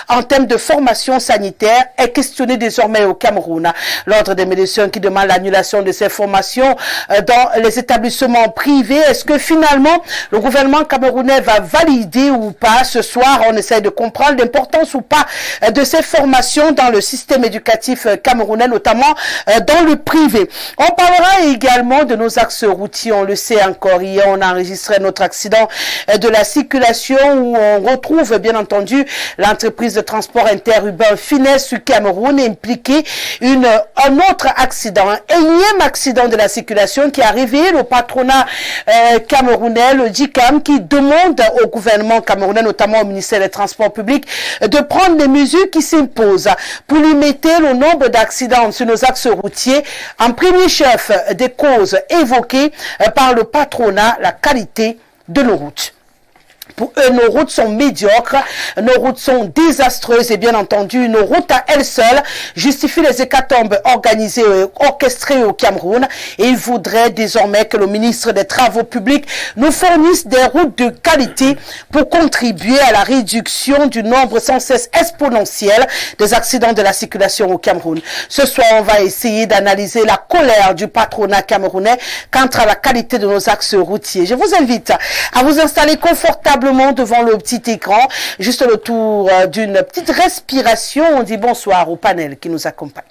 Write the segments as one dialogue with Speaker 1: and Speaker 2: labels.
Speaker 1: en termes de formation sanitaire est questionné désormais au Cameroun. L'Ordre des médecins qui demande l'annulation de ces formations dans les établissements privés. Est-ce que finalement le gouvernement camerounais va valider ou pas? Ce soir, on essaie de comprendre l'importance ou pas de ces formations dans le système éducatif camerounais, notamment dans le privé. On parlera également de nos axes routiers. On le sait encore, hier on a enregistré notre accident de la circulation où on retrouve bien entendu l'entreprise de transport interurbain Finesse du Cameroun impliquée. Un autre accident, un énième accident de la circulation qui a réveillé le patronat camerounais, le DICAM, qui demande au gouvernement camerounais, notamment au ministère des Transports publics, de prendre les mesures qui s'imposent pour limiter le nombre d'accidents sur nos axes routiers. En premier chef des causes évoquées par le patronat, la qualité de nos routes. Pour eux, nos routes sont médiocres, nos routes sont désastreuses et bien entendu, nos routes à elles seules justifient les hécatombes organisées et orchestrées au Cameroun. Et ils voudraient désormais que le ministre des Travaux publics nous fournisse des routes de qualité pour contribuer à la réduction du nombre sans cesse exponentiel des accidents de la circulation au Cameroun. Ce soir, on va essayer d'analyser la colère du patronat camerounais quant à la qualité de nos axes routiers. Je vous invite à vous installer confortablement devant le petit écran, juste le tour d'une petite respiration. On dit bonsoir au panel qui nous accompagne.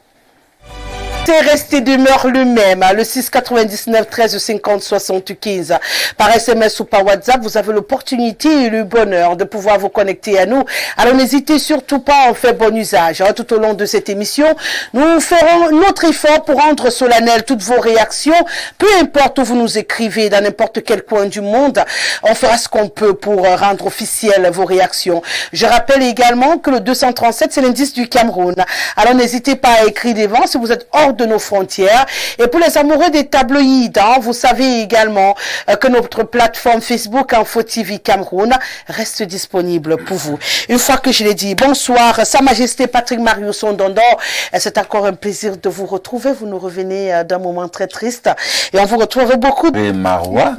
Speaker 1: C'est resté demeure le même, le 699 13 50 75. Par SMS ou par WhatsApp, vous avez l'opportunité et le bonheur de pouvoir vous connecter à nous. Alors n'hésitez surtout pas, on fait bon usage. Tout au long de cette émission, nous ferons notre effort pour rendre solennel toutes vos réactions. Peu importe où vous nous écrivez, dans n'importe quel coin du monde, on fera ce qu'on peut pour rendre officielles vos réactions. Je rappelle également que le 237, c'est l'indice du Cameroun. Alors n'hésitez pas à écrire devant si vous êtes hors de nos frontières. Et pour les amoureux des tabloïds, vous savez également que notre plateforme Facebook Info TV Cameroun reste disponible pour vous. Une fois que je l'ai dit, bonsoir, Sa Majesté Patrick Marius Ondondor. C'est encore un plaisir de vous retrouver. Vous nous revenez d'un moment très triste et on vous retrouve beaucoup.
Speaker 2: Et Marois,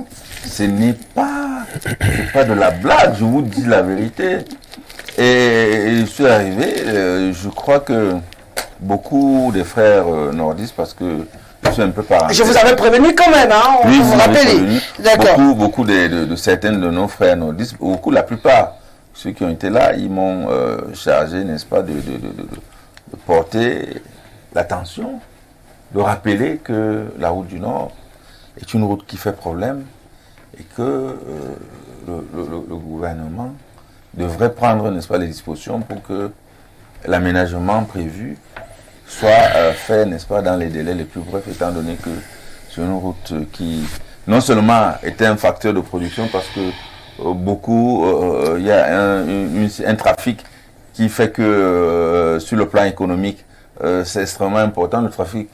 Speaker 2: ce n'est pas de la blague, je vous dis la vérité. Et je suis arrivé, je crois que beaucoup de frères nordistes, parce que je suis un peu parent.
Speaker 1: Je vous avais prévenu quand même, on
Speaker 2: oui,
Speaker 1: vous rappelle.
Speaker 2: D'accord. Beaucoup de certains de nos frères nordistes, la plupart, ceux qui ont été là, ils m'ont chargé, n'est-ce pas, de porter l'attention, de rappeler que la route du Nord est une route qui fait problème et que le gouvernement devrait prendre, n'est-ce pas, les dispositions pour que l'aménagement prévu soit fait, n'est-ce pas, dans les délais les plus brefs, étant donné que c'est une route qui, non seulement était un facteur de production, parce que il y a un trafic qui fait que, sur le plan économique, c'est extrêmement important. Le trafic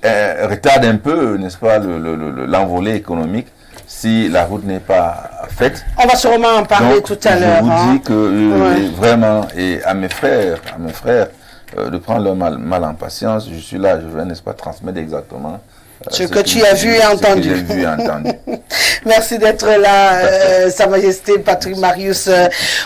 Speaker 2: retarde un peu, n'est-ce pas, l'envolée économique, si la route n'est pas faite.
Speaker 1: On va sûrement en parler tout à l'heure.
Speaker 2: Je vous dis que vraiment, et à mes frères, de prendre leur mal en patience, je suis là, je vais, n'est-ce pas, transmettre exactement
Speaker 1: ce que tu as vu et entendu. Merci d'être là, Sa Majesté Patrick Marius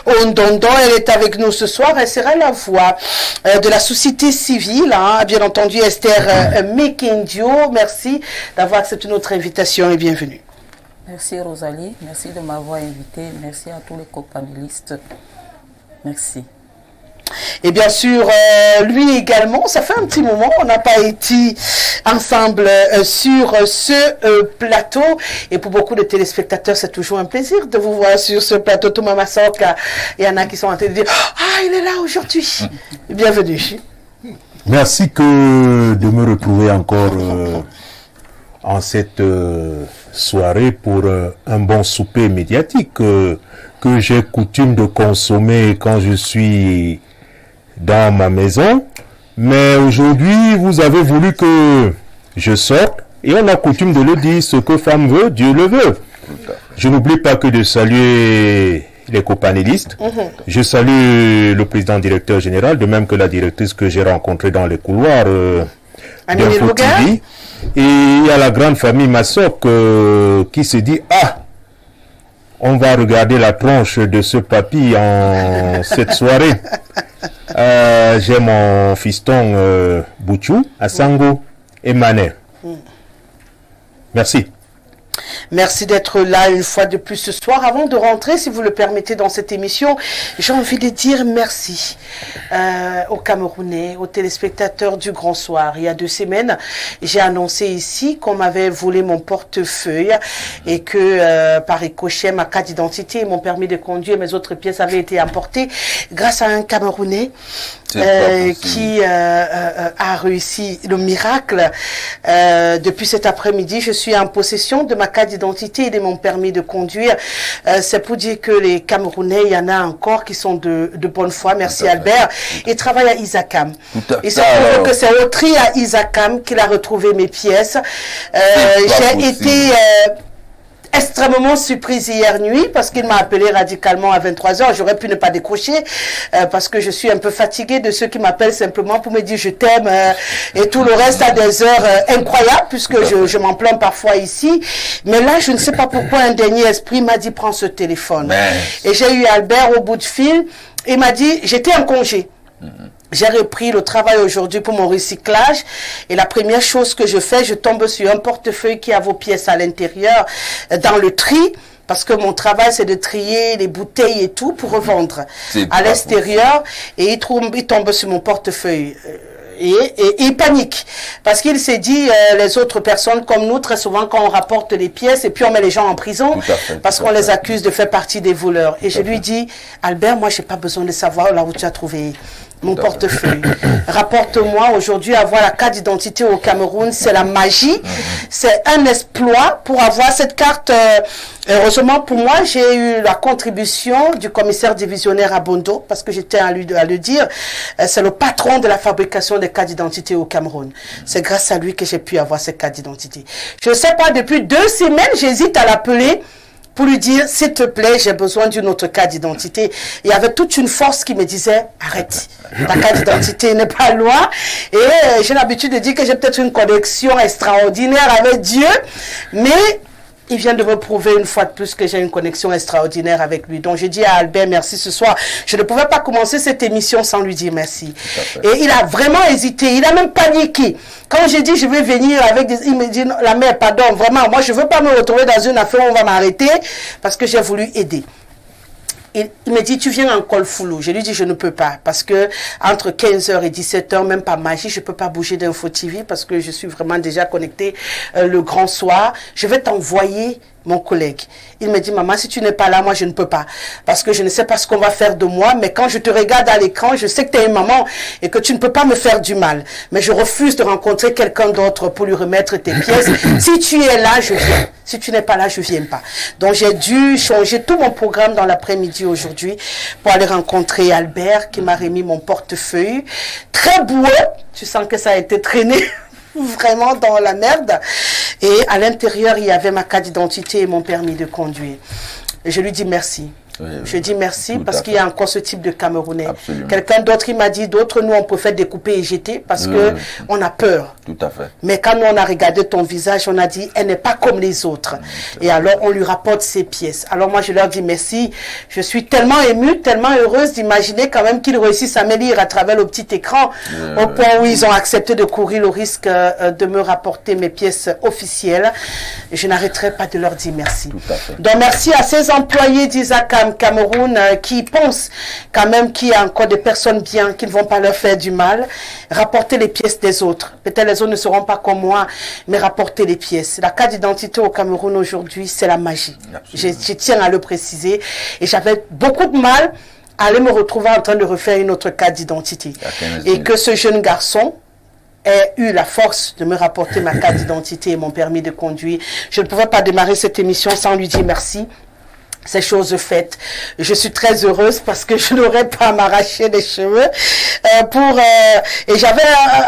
Speaker 1: Ondondor. Elle est avec nous ce soir. Elle sera la voix de la société civile. Bien entendu, Esther Mekendio. Merci d'avoir accepté notre invitation et bienvenue.
Speaker 3: Merci Rosalie, merci de m'avoir invité. Merci à tous les co-panélistes. Merci.
Speaker 1: Et bien sûr, lui également, ça fait un petit moment, on n'a pas été ensemble sur ce plateau. Et pour beaucoup de téléspectateurs, c'est toujours un plaisir de vous voir sur ce plateau. Thomas Massok, il y en a qui sont en train de dire « Ah, il est là aujourd'hui !» Bienvenue.
Speaker 4: Merci de me retrouver encore en cette soirée pour un bon souper médiatique que j'ai coutume de consommer quand je suis dans ma maison. Mais aujourd'hui, vous avez voulu que je sorte et on a coutume de le dire, ce que femme veut, Dieu le veut. Je n'oublie pas que de saluer les copanélistes. Je salue le président directeur général, de même que la directrice que j'ai rencontrée dans les couloirs d'Info TV. Et il y a la grande famille Massok qui se dit « Ah, on va regarder la tronche de ce papy en cette soirée. » J'ai mon fiston Bouchou, Asango et Mané. Merci.
Speaker 1: Merci d'être là une fois de plus ce soir. Avant de rentrer, si vous le permettez, dans cette émission, j'ai envie de dire merci aux Camerounais, aux téléspectateurs du Grand Soir. Il y a 2 semaines, j'ai annoncé ici qu'on m'avait volé mon portefeuille et que par ricochet, ma carte d'identité et mon permis de conduire, mes autres pièces avaient été emportées grâce à un Camerounais qui a réussi le miracle. Depuis cet après-midi, je suis en possession de ma carte d'identité et de mon permis de conduire. C'est pour dire que les Camerounais, il y en a encore qui sont de bonne foi. Merci Albert. Ils travaillent à Isakam. Il se trouve que c'est au tri à Isakam qu'il a retrouvé mes pièces. J'ai été extrêmement surprise hier nuit parce qu'il m'a appelé radicalement à 23h. J'aurais pu ne pas décrocher parce que je suis un peu fatiguée de ceux qui m'appellent simplement pour me dire je t'aime et tout le reste à des heures incroyables puisque je m'en plains parfois ici. Mais là, je ne sais pas pourquoi un dernier esprit m'a dit prends ce téléphone. Et j'ai eu Albert au bout de fil. Il m'a dit j'étais en congé. J'ai repris le travail aujourd'hui pour mon recyclage et la première chose que je fais, je tombe sur un portefeuille qui a vos pièces à l'intérieur dans le tri parce que mon travail c'est de trier les bouteilles et tout pour revendre à l'extérieur et il tombe sur mon portefeuille. Et il panique parce qu'il s'est dit les autres personnes comme nous très souvent quand on rapporte les pièces et puis on met les gens en prison parce qu'on les accuse de faire partie des voleurs et je lui dis Albert, moi j'ai pas besoin de savoir là où tu as trouvé mon portefeuille. Rapporte-moi aujourd'hui avoir la carte d'identité au Cameroun, c'est la magie, c'est un exploit pour avoir cette carte. Heureusement pour moi, j'ai eu la contribution du commissaire divisionnaire à Bondo, parce que j'étais à le dire, c'est le patron de la fabrication des cartes d'identité au Cameroun. C'est grâce à lui que j'ai pu avoir cette carte d'identité. Je ne sais pas, depuis 2 semaines, j'hésite à l'appeler pour lui dire, s'il te plaît, j'ai besoin d'une autre carte d'identité. Il y avait toute une force qui me disait, arrête, ta carte d'identité n'est pas loin. Et j'ai l'habitude de dire que j'ai peut-être une connexion extraordinaire avec Dieu, mais il vient de me prouver une fois de plus que j'ai une connexion extraordinaire avec lui. Donc, j'ai dit à Albert, merci ce soir. Je ne pouvais pas commencer cette émission sans lui dire merci. Et il a vraiment hésité. Il a même paniqué. Quand j'ai dit, je vais venir avec des... Il me dit, la mère, pardon, vraiment, moi, je ne veux pas me retrouver dans une affaire où on va m'arrêter parce que j'ai voulu aider. Il me dit, tu viens en col foulou. Je lui dis, je ne peux pas. Parce que entre 15h et 17h, même pas magie, je ne peux pas bouger d'Info TV parce que je suis vraiment déjà connecté le grand soir. Je vais t'envoyer mon collègue. Il me dit, maman, si tu n'es pas là, moi, je ne peux pas. Parce que je ne sais pas ce qu'on va faire de moi. Mais quand je te regarde à l'écran, je sais que tu es une maman et que tu ne peux pas me faire du mal. Mais je refuse de rencontrer quelqu'un d'autre pour lui remettre tes pièces. Si tu es là, je viens. Si tu n'es pas là, je ne viens pas. Donc, j'ai dû changer tout mon programme dans l'après-midi aujourd'hui pour aller rencontrer Albert qui m'a remis mon portefeuille. Très boueux. Tu sens que ça a été traîné vraiment dans la merde. Et à l'intérieur, il y avait ma carte d'identité et mon permis de conduire. Et je lui dis merci. Je dis merci parce qu'il y a encore ce type de Camerounais. Quelqu'un d'autre, il m'a dit, d'autres, nous, on préfère découper et jeter parce que on a peur.
Speaker 2: Tout à fait.
Speaker 1: Mais quand nous, on a regardé ton visage, on a dit, elle n'est pas comme les autres. Et alors, on lui rapporte ses pièces. Alors, moi, je leur dis merci. Je suis tellement émue, tellement heureuse d'imaginer quand même qu'ils réussissent à me lire à travers le petit écran au point où ils ont accepté de courir le risque de me rapporter mes pièces officielles. Et je n'arrêterai pas de leur dire merci.
Speaker 2: Tout à fait.
Speaker 1: Donc, merci à ces employés d'Isakam Cameroun qui pensent quand même qu'il y a encore des personnes bien qui ne vont pas leur faire du mal. Rapporter les pièces des autres. Peut-être les autres ne seront pas comme moi, mais rapporter les pièces. La carte d'identité au Cameroun aujourd'hui, c'est la magie. Je tiens à le préciser. Et j'avais beaucoup de mal à aller me retrouver en train de refaire une autre carte d'identité. Et que ce jeune garçon ait eu la force de me rapporter ma carte d'identité et mon permis de conduire. Je ne pouvais pas démarrer cette émission sans lui dire merci. Ces choses faites. Je suis très heureuse parce que je n'aurais pas à m'arracher les cheveux et j'avais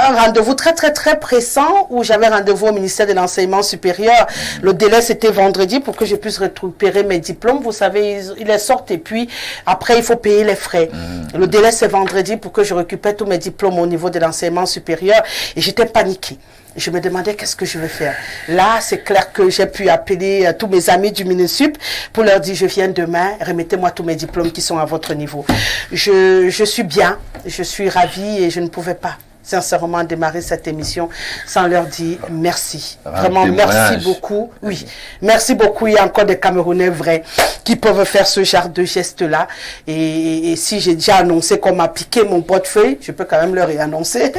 Speaker 1: un rendez-vous très pressant où j'avais rendez-vous au ministère de l'enseignement supérieur. Le délai c'était vendredi pour que je puisse récupérer mes diplômes. Vous savez, ils les sortent et puis après il faut payer les frais. Le délai c'est vendredi pour que je récupère tous mes diplômes au niveau de l'enseignement supérieur et j'étais paniquée. Je me demandais qu'est-ce que je vais faire. Là, c'est clair que j'ai pu appeler tous mes amis du MINUSUP pour leur dire, je viens demain, remettez-moi tous mes diplômes qui sont à votre niveau. Je suis bien, je suis ravie et je ne pouvais pas sincèrement démarrer cette émission sans leur dire merci. Vraiment, merci beaucoup. Oui, merci beaucoup. Il y a encore des Camerounais vrais qui peuvent faire ce genre de geste-là. Et si j'ai déjà annoncé qu'on m'a piqué mon portefeuille, je peux quand même leur réannoncer.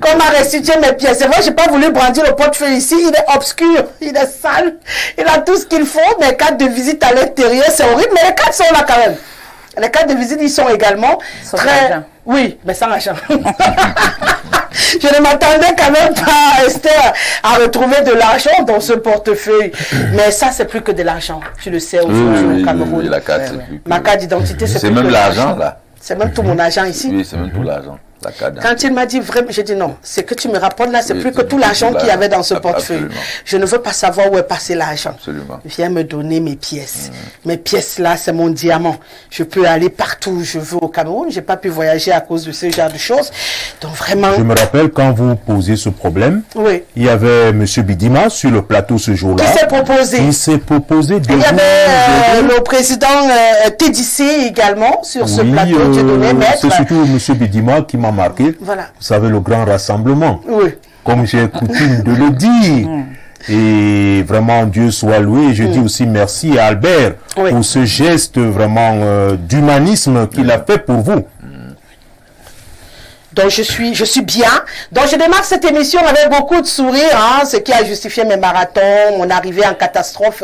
Speaker 1: Qu'on m'a restitué mes pièces. C'est vrai, je n'ai pas voulu brandir le portefeuille ici. Il est obscur, il est sale. Il a tout ce qu'il faut. Mes cartes de visite à l'intérieur, c'est horrible. Mais les cartes sont là quand même. Les cartes de visite, ils sont également très... Oui, mais sans argent. Je ne m'attendais quand même pas, Esther, à retrouver de l'argent dans ce portefeuille. Mais ça, c'est plus que de l'argent. Tu le sais aujourd'hui au Cameroun.
Speaker 2: Oui, la carte, c'est plus que...
Speaker 1: Ma carte d'identité, c'est plus
Speaker 2: même que l'argent, là.
Speaker 1: C'est même tout mon argent ici.
Speaker 2: Oui, c'est même tout l'argent.
Speaker 1: Quand il m'a dit vraiment, j'ai dit non, c'est que tu me rapportes là, c'est plus que tout l'argent qu'il y avait dans ce portefeuille.
Speaker 2: Absolument.
Speaker 1: Je ne veux pas savoir où est passé l'argent.
Speaker 2: Absolument.
Speaker 1: Viens me donner mes pièces. Mes pièces là, c'est mon diamant. Je peux aller partout où je veux au Cameroun. J'ai pas pu voyager à cause de ce genre de choses. Donc vraiment.
Speaker 4: Je me rappelle quand vous posiez ce problème,
Speaker 1: oui.
Speaker 4: Il y avait M. Bidima sur le plateau ce jour-là.
Speaker 1: Qui s'est proposé.
Speaker 4: Il s'est proposé de
Speaker 1: il y avait le président TDC également sur ce plateau.
Speaker 4: C'est surtout M. Bidima qui m'a marqué.
Speaker 1: Voilà.
Speaker 4: Vous savez, le grand rassemblement.
Speaker 1: Oui.
Speaker 4: Comme j'ai coutume de le dire. Et vraiment, Dieu soit loué. Je dis aussi merci à Albert pour ce geste vraiment d'humanisme qu'il a fait pour vous.
Speaker 1: Donc je suis bien. Donc je démarre cette émission avec beaucoup de sourires, hein, ce qui a justifié mes marathons, mon arrivée en catastrophe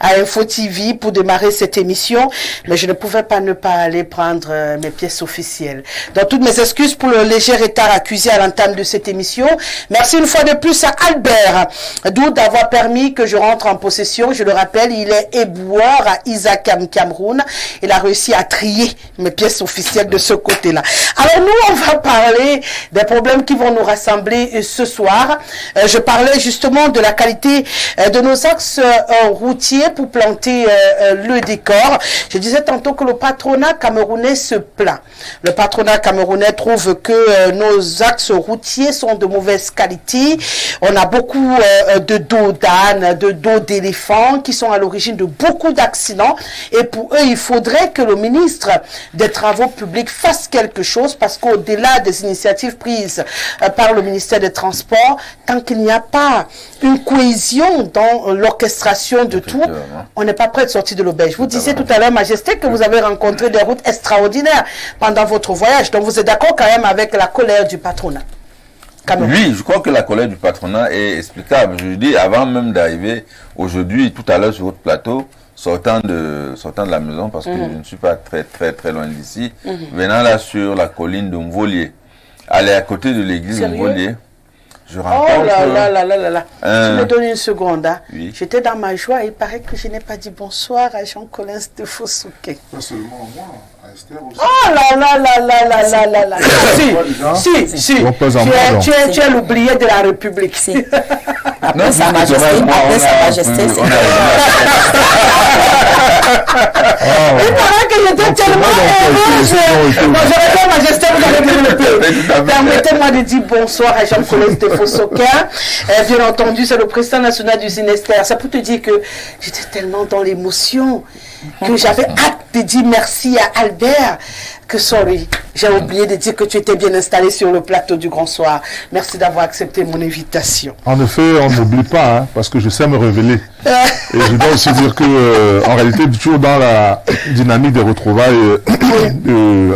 Speaker 1: à Info TV pour démarrer cette émission. Mais je ne pouvais pas ne pas aller prendre mes pièces officielles. Donc toutes mes excuses pour le léger retard accusé à l'entame de cette émission. Merci une fois de plus à Albert Doud d'avoir permis que je rentre en possession. Je le rappelle, il est éboueur à Isakam, Cameroun. Il a réussi à trier mes pièces officielles de ce côté-là. Alors nous, on va parler des problèmes qui vont nous rassembler ce soir. Je parlais justement de la qualité de nos axes routiers pour planter le décor. Je disais tantôt que le patronat camerounais se plaint. Le patronat camerounais trouve que nos axes routiers sont de mauvaise qualité. On a beaucoup de dos d'âne, de dos d'éléphant qui sont à l'origine de beaucoup d'accidents. Et pour eux, il faudrait que le ministre des Travaux publics fasse quelque chose parce qu'au-delà des initiatives prises par le ministère des Transports, tant qu'il n'y a pas une cohésion dans l'orchestration de tout, on n'est pas prêt de sortir de l'auberge. Vous disiez tout à l'heure, Majesté, que vous avez rencontré des routes extraordinaires pendant votre voyage. Donc vous êtes d'accord quand même avec la colère du patronat?
Speaker 2: Oui, je crois que la colère du patronat est explicable. Je dis, avant même d'arriver aujourd'hui, tout à l'heure sur votre plateau, sortant de la maison, parce que je ne suis pas très loin d'ici, venant là sur la colline de Mvolier, aller à côté de l'église de Mvolier, je rencontre...
Speaker 1: Oh là. Tu me donnes une seconde. Hein.
Speaker 2: Oui.
Speaker 1: J'étais dans ma joie et il paraît que je n'ai pas dit bonsoir à Jean-Colin de Fossouké.
Speaker 5: Pas seulement moi, à Esther aussi.
Speaker 1: Oh là. Si. Tu es l'oublié de la République.
Speaker 3: Si. Après sa majesté, c'est...
Speaker 1: Il paraît que j'étais tellement heureuse. Bon, je regarde Majesté, vous allez développer. Permettez-moi de dire bonsoir à Jean-Colin de Fossouké. Bien entendu, c'est le président national du Zinester. C'est pour te dire que j'étais tellement dans l'émotion que j'avais hâte de dire merci à Albert. Que sorry, j'ai oublié de dire que tu étais bien installé sur le plateau du Grand Soir. Merci d'avoir accepté mon invitation.
Speaker 5: En effet, on n'oublie pas, hein, parce que je sais me révéler. Et je dois aussi dire que, en réalité, toujours dans la dynamique des retrouvailles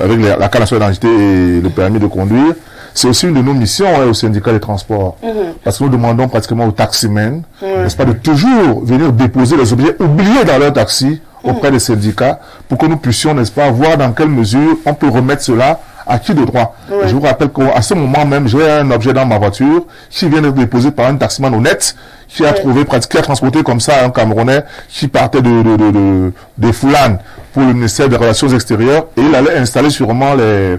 Speaker 5: avec la carte nationale d'identité et le permis de conduire, c'est aussi une de nos missions au syndicat des transports. Parce que nous demandons pratiquement aux taximens, n'est-ce pas, de toujours venir déposer les objets oubliés dans leur taxi auprès des syndicats pour que nous puissions, n'est-ce pas, voir dans quelle mesure on peut remettre cela à qui de droit. Je vous rappelle qu'à ce moment même, j'ai un objet dans ma voiture qui vient d'être déposé par un taximan honnête qui a trouvé, qui a transporté comme ça un Camerounais qui partait de Foulane pour le ministère des Relations Extérieures et il allait installer sûrement les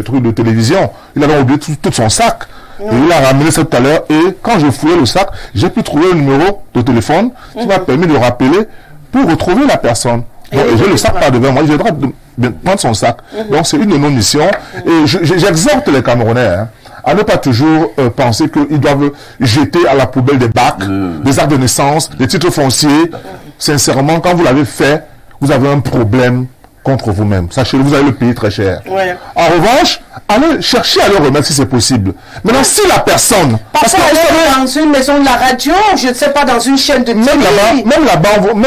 Speaker 5: trucs de télévision. Il avait oublié tout son sac. Et il a ramené ça tout à l'heure et quand je fouillais le sac, j'ai pu trouver le numéro de téléphone qui m'a permis de rappeler pour retrouver la personne. Donc, j'ai le sac par devant moi, j'ai le droit de prendre son sac. Donc c'est une de nos missions. Et j'exhorte les Camerounais à ne pas toujours penser qu'ils doivent jeter à la poubelle des bacs, des actes de naissance, des titres fonciers. Sincèrement, quand vous l'avez fait, vous avez un problème contre vous-même. Sachez-le, vous allez le payer très cher.
Speaker 1: Ouais.
Speaker 5: En revanche, allez chercher à le remettre si c'est possible. Maintenant, si la personne...
Speaker 1: Parce qu'elle est dans une maison de la radio, je ne sais pas, dans une chaîne de télé.
Speaker 5: Même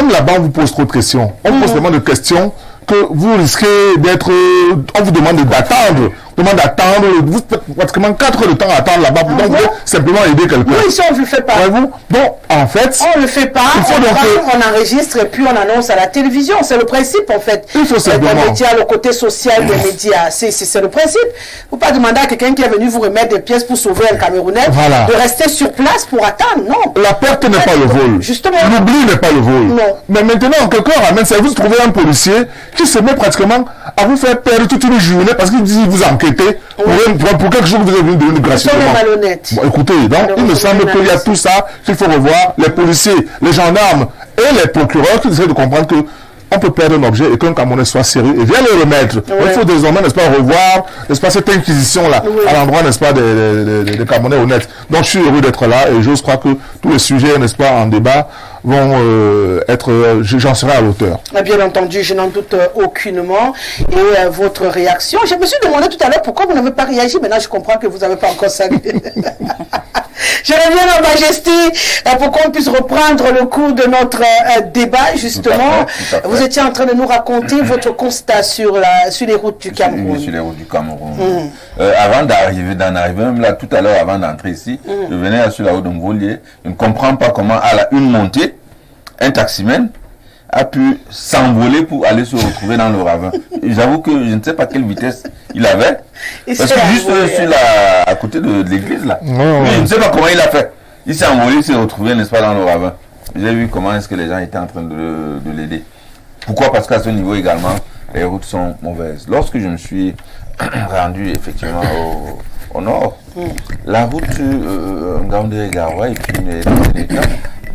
Speaker 5: là-bas, on vous pose trop de questions. On pose tellement de questions que vous risquez d'être... on vous demande d'attendre. Vous faites pratiquement 4 heures de temps à attendre là-bas pour donc simplement aider quelqu'un.
Speaker 1: Oui, ça, on ne le fait pas.
Speaker 5: Donc, en fait...
Speaker 1: On ne le fait pas, on enregistre et puis on annonce à la télévision. C'est le principe, en fait.
Speaker 5: Il faut simplement...
Speaker 1: Les médias, le côté social des médias, c'est le principe. Il ne faut pas demander à quelqu'un qui est venu vous remettre des pièces pour sauver un Camerounais de rester sur place pour attendre. Non.
Speaker 5: La perte n'est pas le vol.
Speaker 1: Justement.
Speaker 5: L'oubli n'est pas le vol.
Speaker 1: Non.
Speaker 5: Mais maintenant, quelqu'un ramène ça, vous trouvez un policier qui se met pratiquement à vous faire perdre toute une journée parce qu'il dit vous enquêtez pour quelque chose que vous avez venu donner gratuitement.
Speaker 1: C'est malhonnête.
Speaker 5: Bon, écoutez, donc il me semble qu'il y a tout ça qu'il faut revoir. Les policiers, les gendarmes et les procureurs qui essaient de comprendre que on peut perdre un objet et qu'un Camerounais soit sérieux et vient le remettre. Il faut désormais, n'est-ce pas, revoir, n'est-ce pas, cette inquisition-là, à l'endroit, n'est-ce pas, des Camerounais honnêtes. Donc, je suis heureux d'être là et j'ose croire que tous les sujets, n'est-ce pas, en débat vont être, j'en serai à l'auteur.
Speaker 1: Bien entendu, je n'en doute aucunement. Et votre réaction, je me suis demandé tout à l'heure pourquoi vous n'avez pas réagi. Maintenant, je comprends que vous n'avez pas encore salué. Je reviens en majesté pour qu'on puisse reprendre le cours de notre débat, justement.
Speaker 2: Tout à fait.
Speaker 1: Vous étiez en train de nous raconter votre constat sur les routes du Cameroun.
Speaker 2: Sur les routes du Cameroun. Avant d'en arriver, même là, tout à l'heure, avant d'entrer ici, je venais sur la route de Mvolier. Je ne comprends pas comment, à la une montée, un taximène a pu s'envoler pour aller se retrouver dans le ravin. J'avoue que je ne sais pas quelle vitesse il avait. Parce que juste à côté de l'église, là. Je ne sais pas comment il a fait. Il s'est envolé, il s'est retrouvé, n'est-ce pas, dans le ravin. J'ai vu comment est-ce que les gens étaient en train de l'aider. Pourquoi? Parce qu'à ce niveau également, les routes sont mauvaises. Lorsque je me suis rendu effectivement au nord, la route Ngaoundéré-Garoua est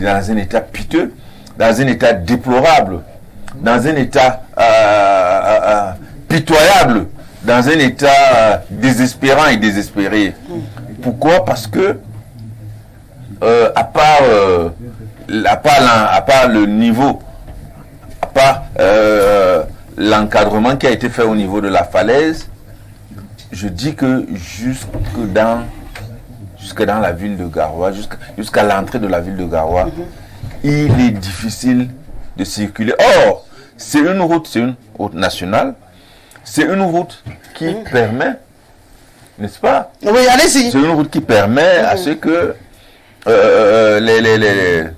Speaker 2: dans un état piteux, dans un état déplorable, dans un état pitoyable, dans un état désespérant et désespéré. Pourquoi? Parce que à part le niveau, à part l'encadrement qui a été fait au niveau de la falaise, je dis que jusque dans la ville de Garoua, jusqu'à l'entrée de la ville de Garoua, il est difficile de circuler. Or, c'est une route nationale, c'est une route qui permet, n'est-ce pas?
Speaker 1: Oui, allez-y.
Speaker 2: C'est une route qui permet à ce que le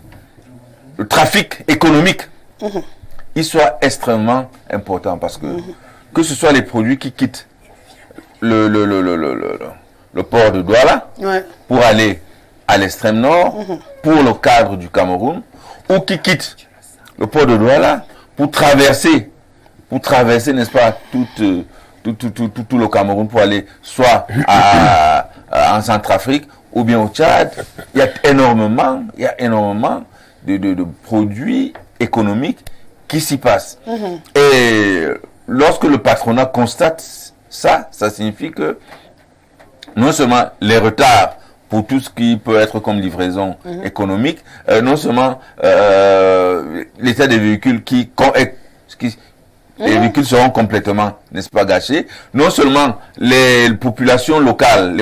Speaker 2: trafic économique il soit extrêmement important parce que ce soit les produits qui quittent le port de Douala pour aller à l'extrême nord, pour le cadre du Cameroun, ou qui quittent le port de Douala pour traverser, n'est-ce pas, tout le Cameroun pour aller soit en Centrafrique ou bien au Tchad. Il y a énormément de produits économiques qui s'y passent. Et lorsque le patronat constate ça signifie que non seulement les retards pour tout ce qui peut être comme livraison économique, non seulement l'état des véhicules les véhicules seront complètement, n'est-ce pas, gâchés, non seulement les populations locales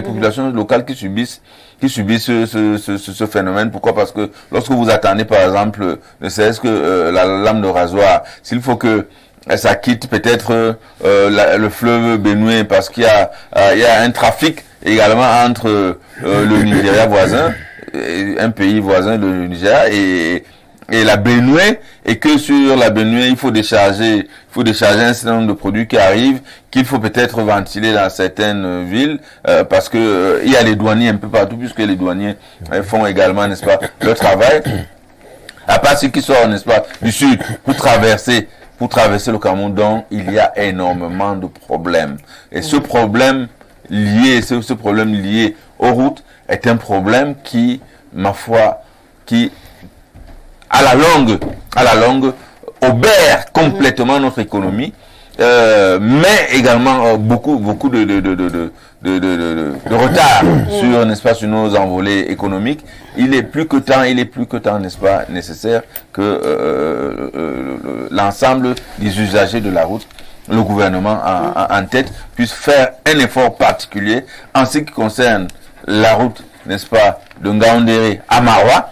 Speaker 2: qui subissent ce phénomène. Pourquoi? Parce que lorsque vous attendez, par exemple, ne serait-ce que la lame de rasoir, s'il faut que ça quitte peut-être le fleuve Benue parce qu'il y a un trafic également entre le Nigeria voisin, un pays voisin, le Nigeria, et la Benue, et que sur la Benue, il faut décharger un certain nombre de produits qui arrivent, qu'il faut peut-être ventiler dans certaines villes, parce que il y a les douaniers un peu partout, puisque les douaniers font également, n'est-ce pas, leur travail. À part ceux qui sortent, n'est-ce pas, du sud, pour traverser le Cameroun, donc il y a énormément de problèmes. Et ce problème lié aux routes est un problème qui, ma foi, à la longue, obère complètement notre économie mais également beaucoup de retard sur, n'est-ce pas, sur nos envolées économiques. Il est plus que temps, n'est-ce pas, nécessaire que l'ensemble des usagers de la route, le gouvernement en tête, puisse faire un effort particulier en ce qui concerne la route, n'est-ce pas, de Ngaoundéré à Maroua.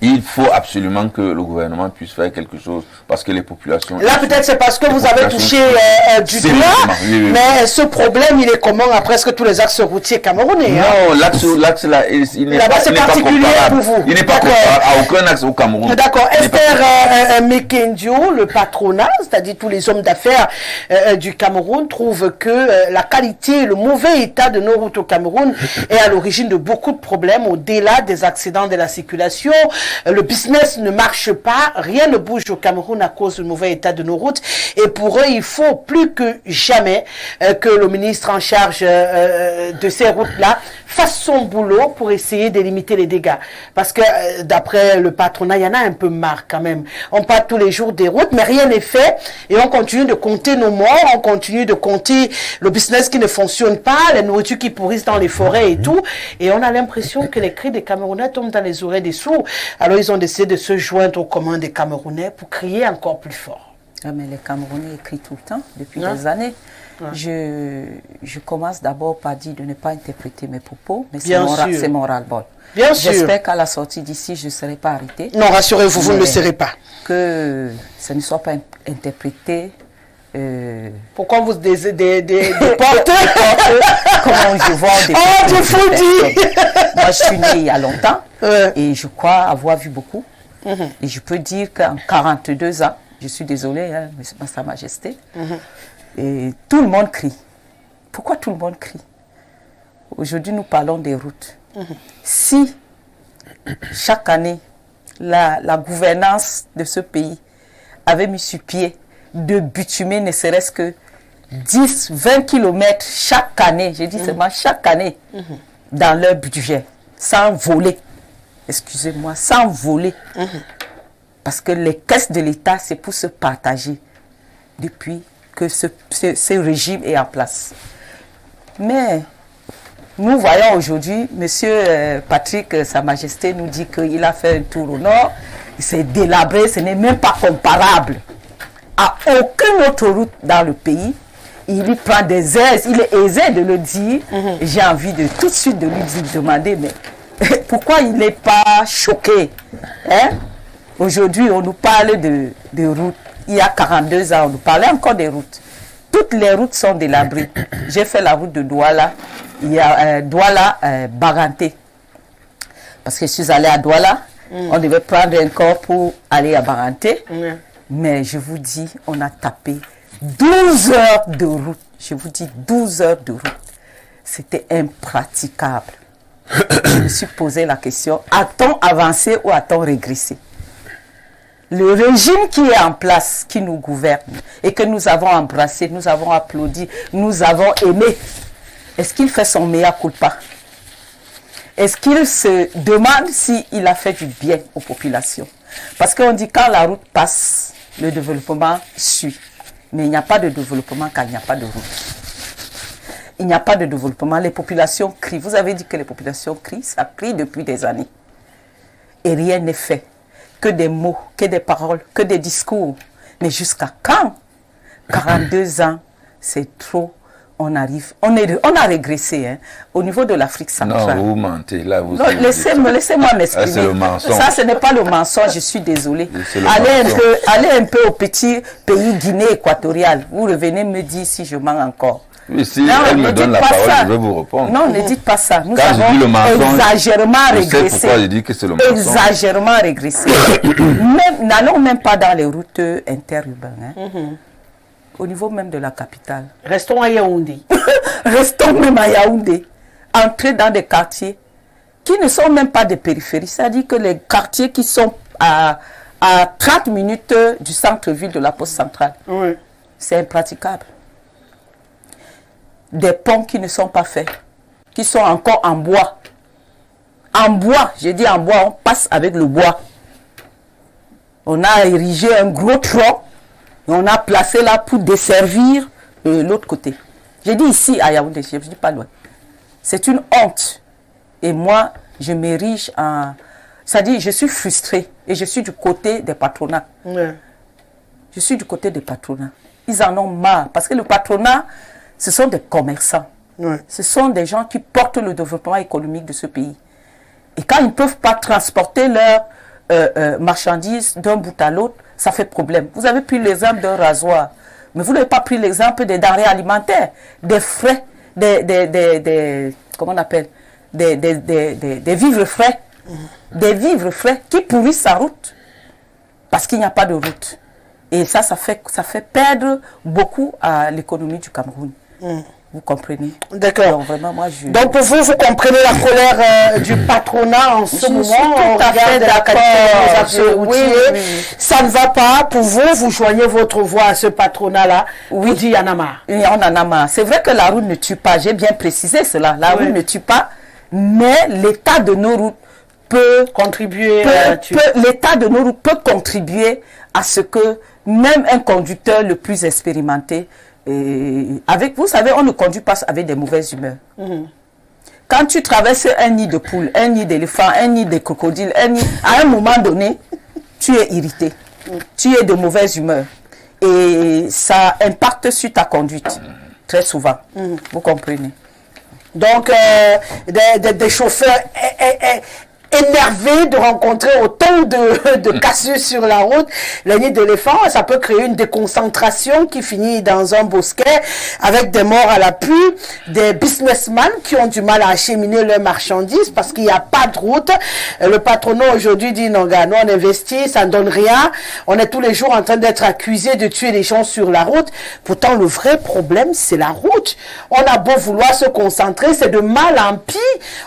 Speaker 2: Il faut absolument que le gouvernement puisse faire quelque chose parce que les populations...
Speaker 1: Là, peut-être c'est parce que vous avez touché du doigt,
Speaker 2: oui.
Speaker 1: mais ce problème, il est commun à presque tous les axes routiers camerounais.
Speaker 2: Non, l'axe là, il n'est pas comparable.
Speaker 1: Pour vous.
Speaker 2: Il n'est pas comparable à aucun axe au Cameroun.
Speaker 1: D'accord. Esther Mekendio, le patronat, c'est-à-dire tous les hommes d'affaires du Cameroun, trouvent que la qualité, le mauvais état de nos routes au Cameroun est à l'origine de beaucoup de problèmes au-delà des accidents de la circulation. Le business ne marche pas, rien ne bouge au Cameroun à cause du mauvais état de nos routes. Et pour eux, il faut plus que jamais que le ministre en charge de ces routes-là fasse son boulot pour essayer de limiter les dégâts. Parce que d'après le patronat, il y en a un peu marre quand même. On parle tous les jours des routes, mais rien n'est fait. Et on continue de compter nos morts, on continue de compter le business qui ne fonctionne pas, les nourritures qui pourrissent dans les forêts et tout. Et on a l'impression que les cris des Camerounais tombent dans les oreilles des sourds. Alors ils ont décidé de se joindre aux commandes des Camerounais pour crier encore plus fort.
Speaker 3: Ah, mais les Camerounais crient tout le temps, depuis des années. Je commence d'abord par dire de ne pas interpréter mes propos, mais c'est mon ras-le-bol.
Speaker 1: Bien sûr.
Speaker 3: J'espère qu'à la sortie d'ici, je ne serai pas arrêtée.
Speaker 1: Non, rassurez-vous, vous ne le serez pas.
Speaker 3: Que ça ne soit pas interprété.
Speaker 1: Pourquoi vous déportez
Speaker 3: comment je vois des
Speaker 1: je vous dis.
Speaker 3: Moi, je suis née il y a longtemps et je crois avoir vu beaucoup. Et je peux dire qu'en 42 ans, je suis désolée, hein, mais c'est pas Sa Majesté, et tout le monde crie. Pourquoi tout le monde crie? Aujourd'hui, nous parlons des routes. Si chaque année, la gouvernance de ce pays avait mis sur pied de bitumer ne serait-ce que 10, 20 km chaque année, j'ai dit seulement chaque année, dans leur budget, sans voler. Excusez-moi, sans voler. Parce que les caisses de l'État, c'est pour se partager depuis que ce régime est en place. Mais nous voyons aujourd'hui, M. Patrick, Sa Majesté, nous dit qu'il a fait un tour au nord, il s'est délabré, ce n'est même pas comparable à aucune autre route dans le pays. Il y prend des aises, il est aisé de le dire. J'ai envie de tout de suite de lui demander, mais pourquoi il n'est pas choqué, hein? Aujourd'hui, on nous parle de routes. Il y a 42 ans, on nous parlait encore des routes. Toutes les routes sont délabrées. J'ai fait la route de Douala. Il y a Douala-Baranté. Parce que je suis allée à Douala. On devait prendre un corps pour aller à Baranté. Mais je vous dis, on a tapé 12 heures de route. Je vous dis 12 heures de route. C'était impraticable. Je me suis posé la question, a-t-on avancé ou a-t-on régressé? Le régime qui est en place, qui nous gouverne et que nous avons embrassé, nous avons applaudi, nous avons aimé, est-ce qu'il fait son mea culpa? Est-ce qu'il se demande s'il a fait du bien aux populations? Parce qu'on dit quand la route passe, le développement suit. Mais il n'y a pas de développement quand il n'y a pas de route. Il n'y a pas de développement. Les populations crient. Vous avez dit que les populations crient. Ça crie depuis des années. Et rien n'est fait. Que des mots, que des paroles, que des discours. Mais jusqu'à quand? 42 ans, c'est trop. On arrive. On a régressé. Hein, au niveau de l'Afrique centrale.
Speaker 2: Non, vous mentez. Là, vous
Speaker 3: non, laissez-moi m'exprimer.
Speaker 2: Ça, c'est le mensonge.
Speaker 3: Ça, ce n'est pas le mensonge. Je suis désolée. Allez un peu au petit pays Guinée équatoriale. Vous revenez me dire si je mens encore.
Speaker 2: Oui, si elle me donne la parole, je vais vous répondre.
Speaker 3: Non, ne dites pas ça. Nous
Speaker 2: Quand
Speaker 3: avons
Speaker 2: je dis le mensonge,
Speaker 3: exagérément
Speaker 2: je sais
Speaker 3: régressé.
Speaker 2: pourquoi je dis que c'est le mensonge.
Speaker 3: Exagérément régressé. N'allons même pas dans les routes interurbaines. Hein. Au niveau même de la capitale.
Speaker 1: Restons à Yaoundé.
Speaker 3: Restons même à Yaoundé. Entrer dans des quartiers qui ne sont même pas des périphéries. C'est-à-dire que les quartiers qui sont à 30 minutes du centre-ville de la poste centrale.
Speaker 1: Oui.
Speaker 3: C'est impraticable. Des ponts qui ne sont pas faits, qui sont encore en bois. En bois, j'ai dit en bois, on passe avec le bois. On a érigé un gros tronc Et on a placé là pour desservir l'autre côté. J'ai dit ici à Yaoundé, je ne dis pas loin. C'est une honte. Et moi, je m'érige en... C'est-à-dire, je suis frustrée et je suis du côté des patronats.
Speaker 1: Ouais.
Speaker 3: Je suis du côté des patronats. Ils en ont marre parce que le patronat, ce sont des commerçants.
Speaker 1: Ouais.
Speaker 3: Ce sont des gens qui portent le développement économique de ce pays. Et quand ils ne peuvent pas transporter leurs marchandises d'un bout à l'autre, ça fait problème. Vous avez pris l'exemple d'un rasoir, mais vous n'avez pas pris l'exemple des denrées alimentaires, des frais, comment on appelle, des vivres frais, des vivres frais qui pourrissent sa route parce qu'il n'y a pas de route. Et ça fait perdre beaucoup à l'économie du Cameroun. Vous comprenez?
Speaker 1: D'accord.
Speaker 3: Vraiment, moi,
Speaker 1: donc pour vous, vous comprenez la colère du patronat en ce moment. On regarde la qualité de nos routiers. Oui. Ça ne va pas. Pour vous, vous joignez votre voix à ce patronat-là. Oui. Vous dites, il y en a marre.
Speaker 3: Et on en a marre. C'est vrai que la route ne tue pas. J'ai bien précisé cela. La route ne tue pas. Mais l'état de nos routes peut contribuer l'état de nos routes peut contribuer à ce que même un conducteur le plus expérimenté, vous savez, on ne conduit pas avec des mauvaises humeurs. Quand tu traverses un nid de poule, un nid d'éléphant, un nid de crocodile, à un moment donné, tu es irrité. Tu es de mauvaise humeur. Et ça impacte sur ta conduite, très souvent. Vous comprenez?
Speaker 1: Donc, des chauffeurs énervés de rencontrer autant de cassures sur la route, le nid d'éléphant, ça peut créer une déconcentration qui finit dans un bosquet avec des morts à l'appui, des businessmen qui ont du mal à acheminer leurs marchandises parce qu'il n'y a pas de route. Le patronat aujourd'hui dit non gars, nous on investit, ça ne donne rien. On est tous les jours en train d'être accusés de tuer les gens sur la route. Pourtant le vrai problème c'est la route. On a beau vouloir se concentrer, c'est de mal en pis.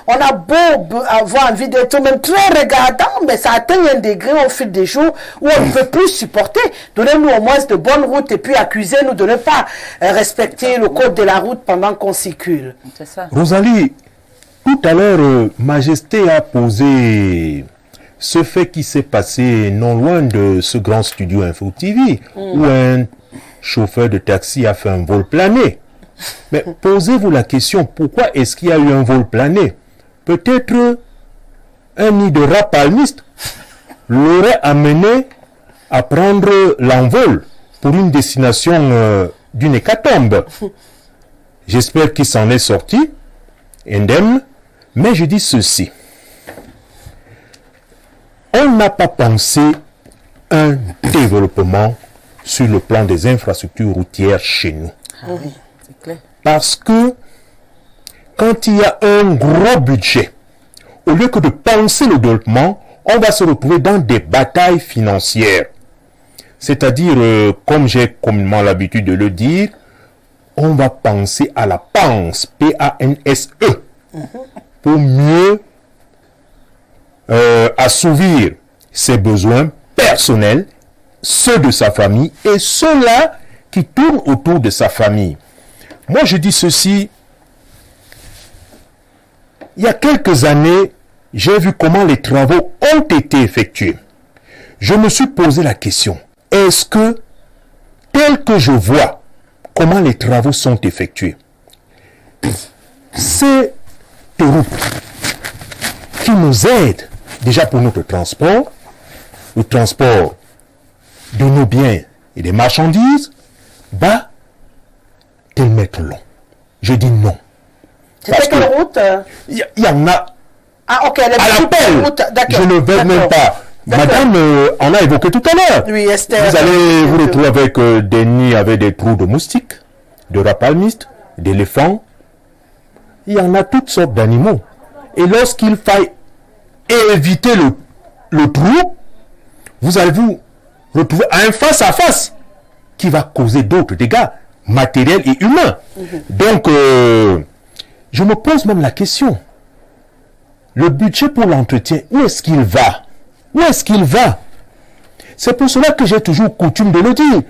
Speaker 1: On a beau avoir envie d'être même très regardant, mais ça atteint un degré au fil des jours où on ne peut plus supporter. Donnez-nous au moins de bonnes routes et puis accusez-nous de ne pas respecter le code de la route pendant qu'on circule.
Speaker 3: C'est ça.
Speaker 4: Rosalie, tout à l'heure, Majesté a posé ce fait qui s'est passé non loin de ce grand studio Info TV, où un chauffeur de taxi a fait un vol plané. Mais posez-vous la question, pourquoi est-ce qu'il y a eu un vol plané? Peut-être un nid de rats palmistes l'aurait amené à prendre l'envol pour une destination d'une hécatombe. J'espère qu'il s'en est sorti, indemne, mais je dis ceci. On n'a pas pensé un développement sur le plan des infrastructures routières chez nous.
Speaker 3: C'est clair.
Speaker 4: Parce que quand il y a un gros budget, au lieu que de penser le développement, on va se retrouver dans des batailles financières. C'est-à-dire, comme j'ai communément l'habitude de le dire, on va penser à la panse, P-A-N-S-E, pour mieux assouvir ses besoins personnels, ceux de sa famille et ceux-là qui tournent autour de sa famille. Moi, je dis ceci. Il y a quelques années, j'ai vu comment les travaux ont été effectués. Je me suis posé la question, est-ce que, tel que je vois comment les travaux sont effectués, ces routes qui nous aident déjà pour notre transport, le transport de nos biens et des marchandises, tellement long. Je dis non.
Speaker 1: C'était quelle route?
Speaker 4: Il y en a.
Speaker 1: Ah, ok,
Speaker 4: à l'appel, je ne vais même pas. Madame, on a évoqué tout à l'heure.
Speaker 1: Oui, Esther.
Speaker 4: Vous allez vous retrouver avec des nids avec des trous de moustiques, de rats palmistes, d'éléphants. Il y en a toutes sortes d'animaux. Et lorsqu'il faille éviter le trou, vous allez vous retrouver à un face-à-face qui va causer d'autres dégâts matériels et humains. Donc, je me pose même la question. Le budget pour l'entretien, où est-ce qu'il va? Où est-ce qu'il va? C'est pour cela que j'ai toujours coutume de le dire,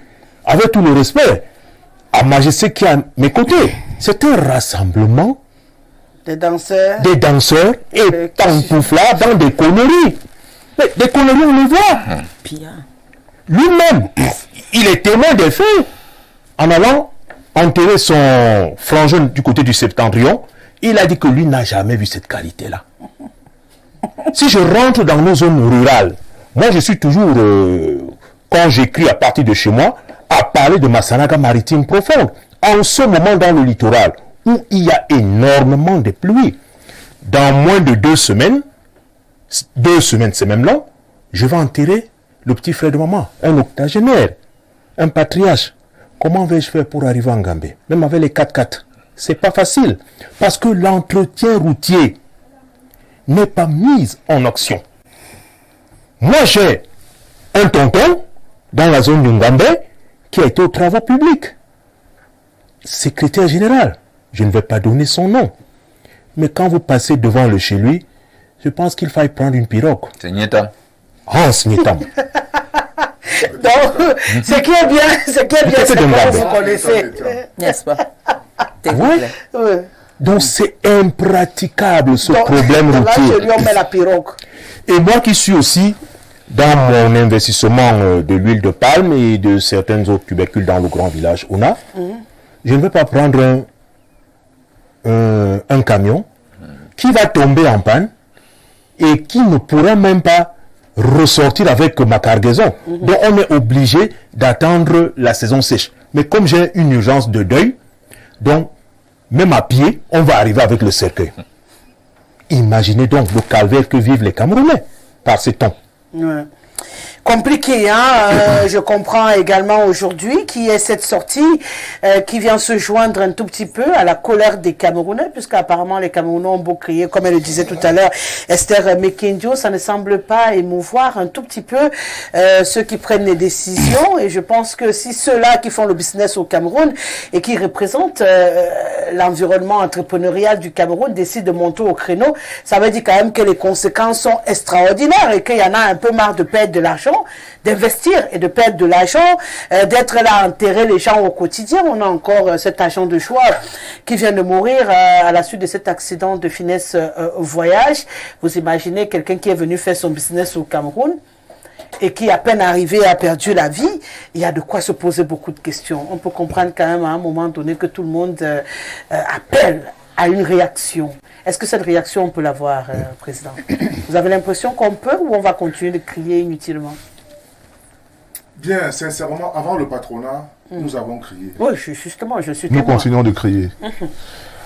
Speaker 4: avec tout le respect, à Majesté qui est à mes côtés. C'est un rassemblement
Speaker 1: des danseurs
Speaker 4: et pantouflards dans des conneries. Mais des conneries, on les voit. Lui-même, il est témoin des faits. En allant enterrer son frangin du côté du Septentrion, il a dit que lui n'a jamais vu cette qualité-là. Si je rentre dans nos zones rurales, moi je suis toujours, quand j'écris à partir de chez moi, à parler de ma Sanaga maritime profonde. En ce moment dans le littoral, où il y a énormément de pluie, dans moins de 2 semaines c'est même long, je vais enterrer le petit frère de maman, un octogénaire, un patriarche. Comment vais-je faire pour arriver en Gambie? Même avec les 4x4. C'est pas facile. Parce que l'entretien routier n'est pas mis en action. Moi, j'ai un tonton dans la zone de Ngambé qui a été aux travaux publics. Secrétaire général. Je ne vais pas donner son nom. Mais quand vous passez devant le chez lui, je pense qu'il faille prendre une pirogue.
Speaker 2: C'est Nieta.
Speaker 4: Ah, c'est Nieta.
Speaker 1: Donc, ce qui est bien, c'est que vous connaissez.
Speaker 3: N'est-ce pas?
Speaker 4: Ouais.
Speaker 1: Ouais.
Speaker 4: Donc c'est impraticable ce
Speaker 1: Donc,
Speaker 4: problème
Speaker 1: là,
Speaker 4: routier.
Speaker 1: chez lui, on met la pirogue.
Speaker 4: Et moi qui suis aussi dans mon investissement de l'huile de palme et de certains autres tubercules dans le grand village Ouna, je ne vais pas prendre un camion qui va tomber en panne et qui ne pourra même pas ressortir avec ma cargaison. Donc on est obligé d'attendre la saison sèche. Mais comme j'ai une urgence de deuil, donc même à pied, on va arriver avec le cercueil. Imaginez donc le calvaire que vivent les Camerounais par ces temps.
Speaker 1: Ouais. Compliqué, hein. Je comprends également aujourd'hui qu'il y ait cette sortie qui vient se joindre un tout petit peu à la colère des Camerounais, puisqu'apparemment les Camerounais ont beau crier, comme elle le disait tout à l'heure, Esther Mekendio, ça ne semble pas émouvoir un tout petit peu ceux qui prennent les décisions. Et je pense que si ceux-là qui font le business au Cameroun et qui représentent l'environnement entrepreneurial du Cameroun décident de monter au créneau, ça veut dire quand même que les conséquences sont extraordinaires et qu'il y en a un peu marre de perdre de l'argent, d'investir et de perdre de l'argent, d'être là à enterrer les gens au quotidien. On a encore cet agent de choix qui vient de mourir à la suite de cet accident de finesse voyage. Vous imaginez quelqu'un qui est venu faire son business au Cameroun et qui, à peine arrivé, a perdu la vie. Il y a de quoi se poser beaucoup de questions. On peut comprendre quand même à un moment donné que tout le monde appelle à une réaction. Est-ce que cette réaction, on peut l'avoir, Président? Vous avez l'impression qu'on peut ou on va continuer de crier inutilement?
Speaker 5: Bien, sincèrement, avant le patronat, nous avons crié.
Speaker 1: Oui, justement, je suis
Speaker 5: Nous
Speaker 1: témoin.
Speaker 5: continuons de crier.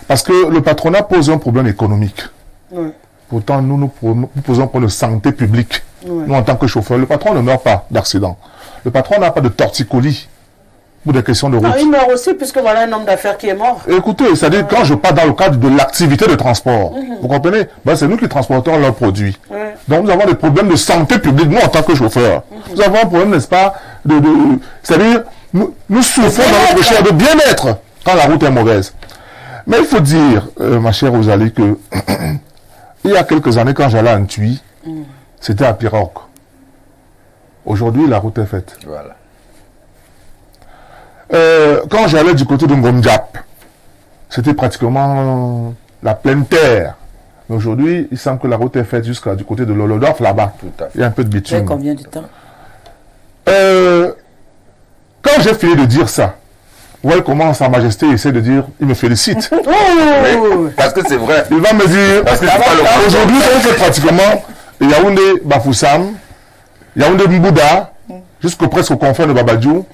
Speaker 5: Parce que le patronat pose un problème économique.
Speaker 1: Oui.
Speaker 5: Pourtant, nous posons un problème de santé publique.
Speaker 1: Oui.
Speaker 5: Nous, en tant que chauffeurs, le patron ne meurt pas d'accident. Le patron n'a pas de torticolis ou des questions de route.
Speaker 1: Ah, il meurt aussi, puisque voilà un homme d'affaires qui est mort.
Speaker 5: Écoutez, c'est-à-dire quand je parle dans le cadre de l'activité de transport, vous comprenez, ben, c'est nous qui transportons leurs produits.
Speaker 1: Ouais.
Speaker 5: Donc nous avons des problèmes de santé publique, nous en tant que chauffeurs. Nous avons un problème, n'est-ce pas, c'est-à-dire nous souffrons dans notre recherche de bien-être quand la route est mauvaise. Mais il faut dire, ma chère Rosalie, que il y a quelques années, quand j'allais à Ntui, c'était à pirogue. Aujourd'hui, la route est faite.
Speaker 2: Voilà.
Speaker 5: Quand j'allais du côté de Ngomdiap, c'était pratiquement la pleine terre. Mais aujourd'hui, il semble que la route est faite jusqu'à du côté de l'Olodorf, là-bas.
Speaker 2: Tout à fait.
Speaker 5: Il y a un peu de
Speaker 3: Il y a
Speaker 5: bitume.
Speaker 3: combien de temps?
Speaker 5: Quand j'ai fini de dire ça, vous voyez comment Sa Majesté essaie de dire, il me félicite.
Speaker 2: Oui, parce que c'est vrai.
Speaker 5: Il va me dire,
Speaker 2: Parce que c'est pas le
Speaker 5: aujourd'hui, on fait pratiquement Yaoundé Bafoussam, Yaoundé Mbouda, jusqu'au presque au confin de Babadjou.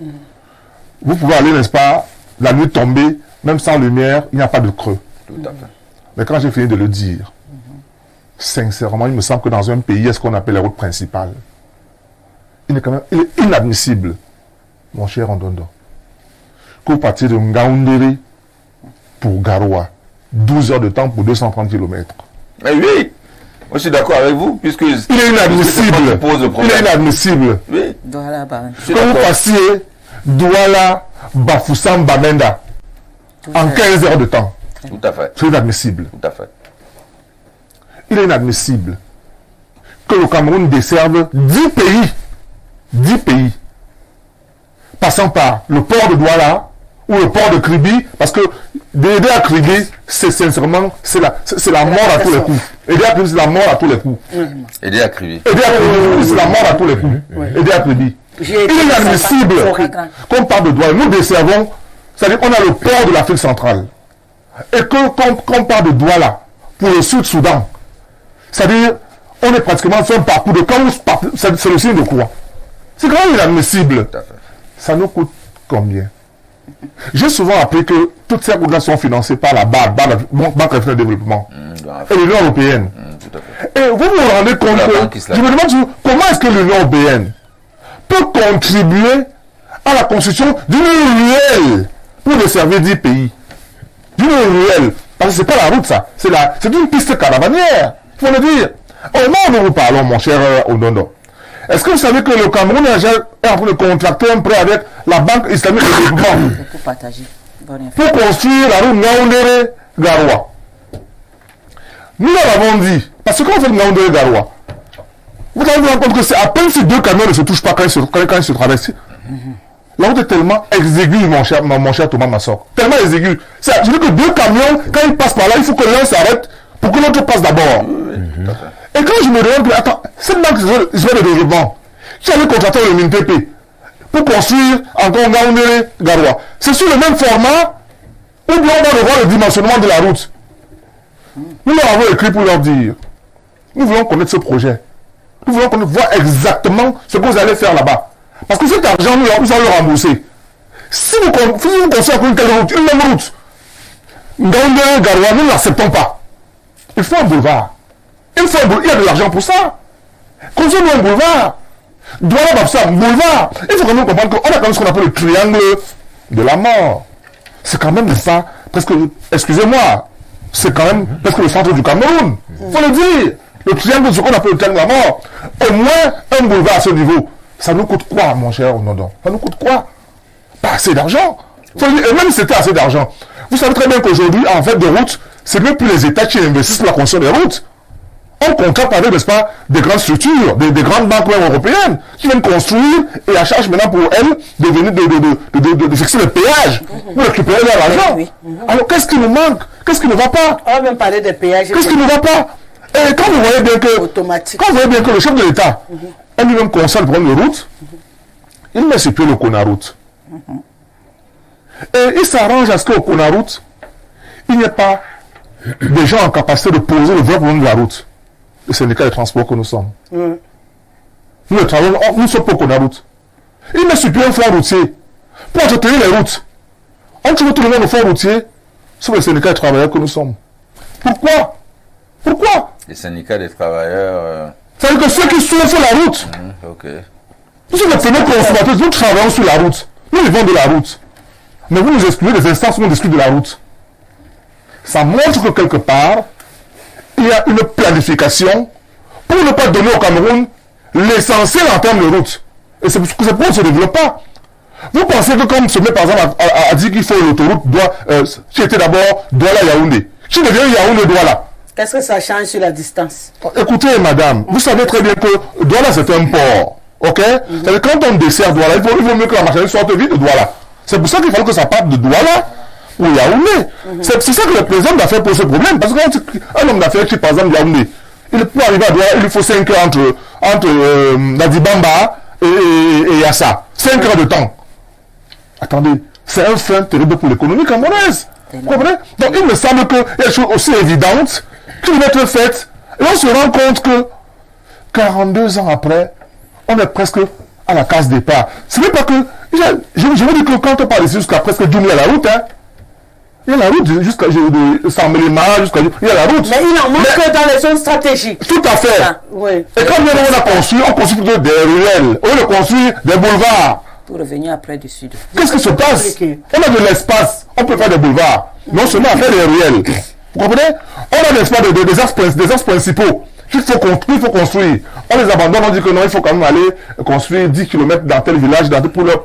Speaker 5: Vous pouvez aller, n'est-ce pas, la nuit tombée, même sans lumière, il n'y a pas de creux.
Speaker 2: Tout à fait.
Speaker 5: Mais quand j'ai fini de le dire, sincèrement, il me semble que dans un pays, est-ce qu'on appelle les routes principales, il est inadmissible, mon cher Ondondo, qu'au partir de Ngaoundéré pour Garoua, 12 heures de temps pour 230 km.
Speaker 2: Mais oui, moi je suis d'accord avec vous, puisque
Speaker 5: Il est inadmissible.
Speaker 2: pose le
Speaker 5: Il
Speaker 2: problème.
Speaker 5: est inadmissible.
Speaker 2: Oui,
Speaker 3: Voilà, bah,
Speaker 2: je suis
Speaker 5: Que vous
Speaker 2: d'accord.
Speaker 5: passiez Douala, Bafoussam, Bamenda en 15 heures de temps.
Speaker 2: Tout à fait.
Speaker 5: C'est inadmissible.
Speaker 2: Tout à fait.
Speaker 5: Il est inadmissible que le Cameroun desserve 10 pays, passant par le port de Douala ou le port de Kribi, parce que d'aider à Kribi, c'est sincèrement, c'est la mort à tous les coups. Aider à Kribi, c'est la mort à tous les coups.
Speaker 2: Aider à crier.
Speaker 5: Aider à Kribi, c'est la mort à tous les coups. Aider à Kribi.
Speaker 3: Il
Speaker 5: est inadmissible qu'on parle de douane. Nous desservons, c'est-à-dire qu'on a le port de l'Afrique centrale. Et qu'on parle de Douala pour le Sud-Soudan, c'est-à-dire on est pratiquement fait un parcours de quand c'est le signe de quoi? C'est quand même inadmissible. Ça nous coûte combien? J'ai souvent appris que toutes ces routes sont financées par la Banque africaine de développement et l'Union européenne. Et vous vous rendez compte que, je me demande comment est-ce que l'Union européenne peut contribuer à la construction d'une ruelle pour desservir 10 pays. D'une ruelle. Parce que c'est pas la route, ça. C'est une piste caravanière. Il faut le dire. Au moment où nous vous parlons, mon cher Odondo, est-ce que vous savez que le Cameroun est en train de contracter un prêt avec la Banque islamique de développement pour construire la route Ngaoundéré-Garoua? Nous l'avons dit. Parce que quand on fait Ngaoundéré-Garoua, vous allez vous rendre compte que c'est à peine si 2 camions ne se touchent pas quand ils se traversent. La route est tellement exiguë, mon cher Thomas Massok. Tellement exiguë. Je veux que 2 camions, quand ils passent par là, il faut que l'un s'arrête pour que l'autre passe d'abord. Et quand je me demande, attends, cette banque de développement, qui avait contracté le MINTP pour construire encore Ngaoundéré-Garoua, c'est sur le même format ou bien on va revoir le dimensionnement de la route? Nous leur avons écrit pour leur dire, nous voulons connaître ce projet. Nous voulons voir exactement ce que vous allez faire là-bas. Parce que cet argent, nous allons le rembourser. Si vous construisez une telle route, une même route, Ngaoundéré-Garoua, nous ne l'acceptons pas. Il faut un boulevard. Il y a de l'argent pour ça. Construisons un boulevard. Douala Bafoussam, boulevard. Il faut quand même comprendre qu'on a quand même ce qu'on appelle le triangle de la mort. C'est quand même pas presque, excusez-moi, c'est quand même presque le centre du Cameroun. Il faut le dire. Le triangle, ce qu'on appelle le triangle de la mort. Au moins un boulevard à ce niveau. Ça nous coûte quoi, mon cher Nodon? Ça nous coûte quoi? Pas assez d'argent. Et même si c'était assez d'argent. Vous savez très bien qu'aujourd'hui, en fait, de routes, c'est même plus les États qui investissent pour la construction des routes. On contracte avec, n'est-ce pas, des grandes structures, des grandes banques européennes, qui viennent construire et à charge maintenant pour elles de fixer le péage pour récupérer leur argent. Alors qu'est-ce qui nous manque? Qu'est-ce qui ne va pas?
Speaker 1: On va même parler des péages.
Speaker 5: Qu'est-ce qui ne va pas? Et quand vous voyez bien que, le chef de l'État, on lui-même console le problème de route, il met sur pied le Conaroute. Et il s'arrange à ce qu'au Conaroute, il n'y ait pas des gens en capacité de poser le vrai problème de la route. Le syndicat de transport que nous sommes. Nous sommes pas au Conaroute. Il met sur pied un fond routier pour entretenir les routes. On trouve tout le monde au fond routier sur le syndicat de travailleurs que nous sommes. Pourquoi?
Speaker 2: Les syndicats des travailleurs...
Speaker 5: C'est-à-dire que ceux qui sont sur la route, nous sommes les premiers consommateurs, nous travaillons sur la route. Nous vivons de la route. Mais vous nous excluez des instances où on discute de la route. Ça montre que quelque part, il y a une planification pour ne pas donner au Cameroun l'essentiel en termes de route. Et c'est pour ça qu'on ne se développe pas. Vous pensez que comme se met par exemple à dire qu'il faut l'autoroute, qui était d'abord Douala-Yaoundé, qui devient Yaoundé-Douala.
Speaker 1: Qu'est-ce que ça change sur la distance?
Speaker 5: Écoutez, madame, vous savez très bien que Douala c'est un port. Ok? C'est-à-dire quand on dessert Douala, il vaut mieux que la marchandise sorte vite de Douala. C'est pour ça qu'il faut que ça parte de Douala ou Yaoundé. C'est ça que le président d'affaires pose ce problème. Parce qu'un homme d'affaires qui, par exemple, Yaoundé, il peut arriver à Douala, il lui faut 5 heures entre Nadibamba et Yassa. 5 heures de temps. Attendez, c'est un frein terrible pour l'économie camerounaise. Vous comprenez? Donc il me semble qu'il y a des choses aussi évidentes qui doivent être faites. Et on se rend compte que 42 ans après, on est presque à la case départ. Ce n'est pas que... Je vous dis que quand on parle ici jusqu'à presque Djoumi, il y a la route, hein. Il y a la route jusqu'à Sambelema, jusqu'à... Il y a la route.
Speaker 1: Mais il en manque que dans les zones stratégiques.
Speaker 5: Tout à fait.
Speaker 1: Oui.
Speaker 5: Et quand on a construit, on construit plutôt des ruelles. On a construit des boulevards.
Speaker 3: Pour revenir après du sud.
Speaker 5: Qu'est-ce qui se passe? On a de l'espace. On peut faire des boulevards. Non seulement faire des ruelles. Vous comprenez? On a de l'espace, des axes principaux. Il faut construire. On les abandonne, on dit que non, il faut quand même aller construire 10 km dans tel village pour leur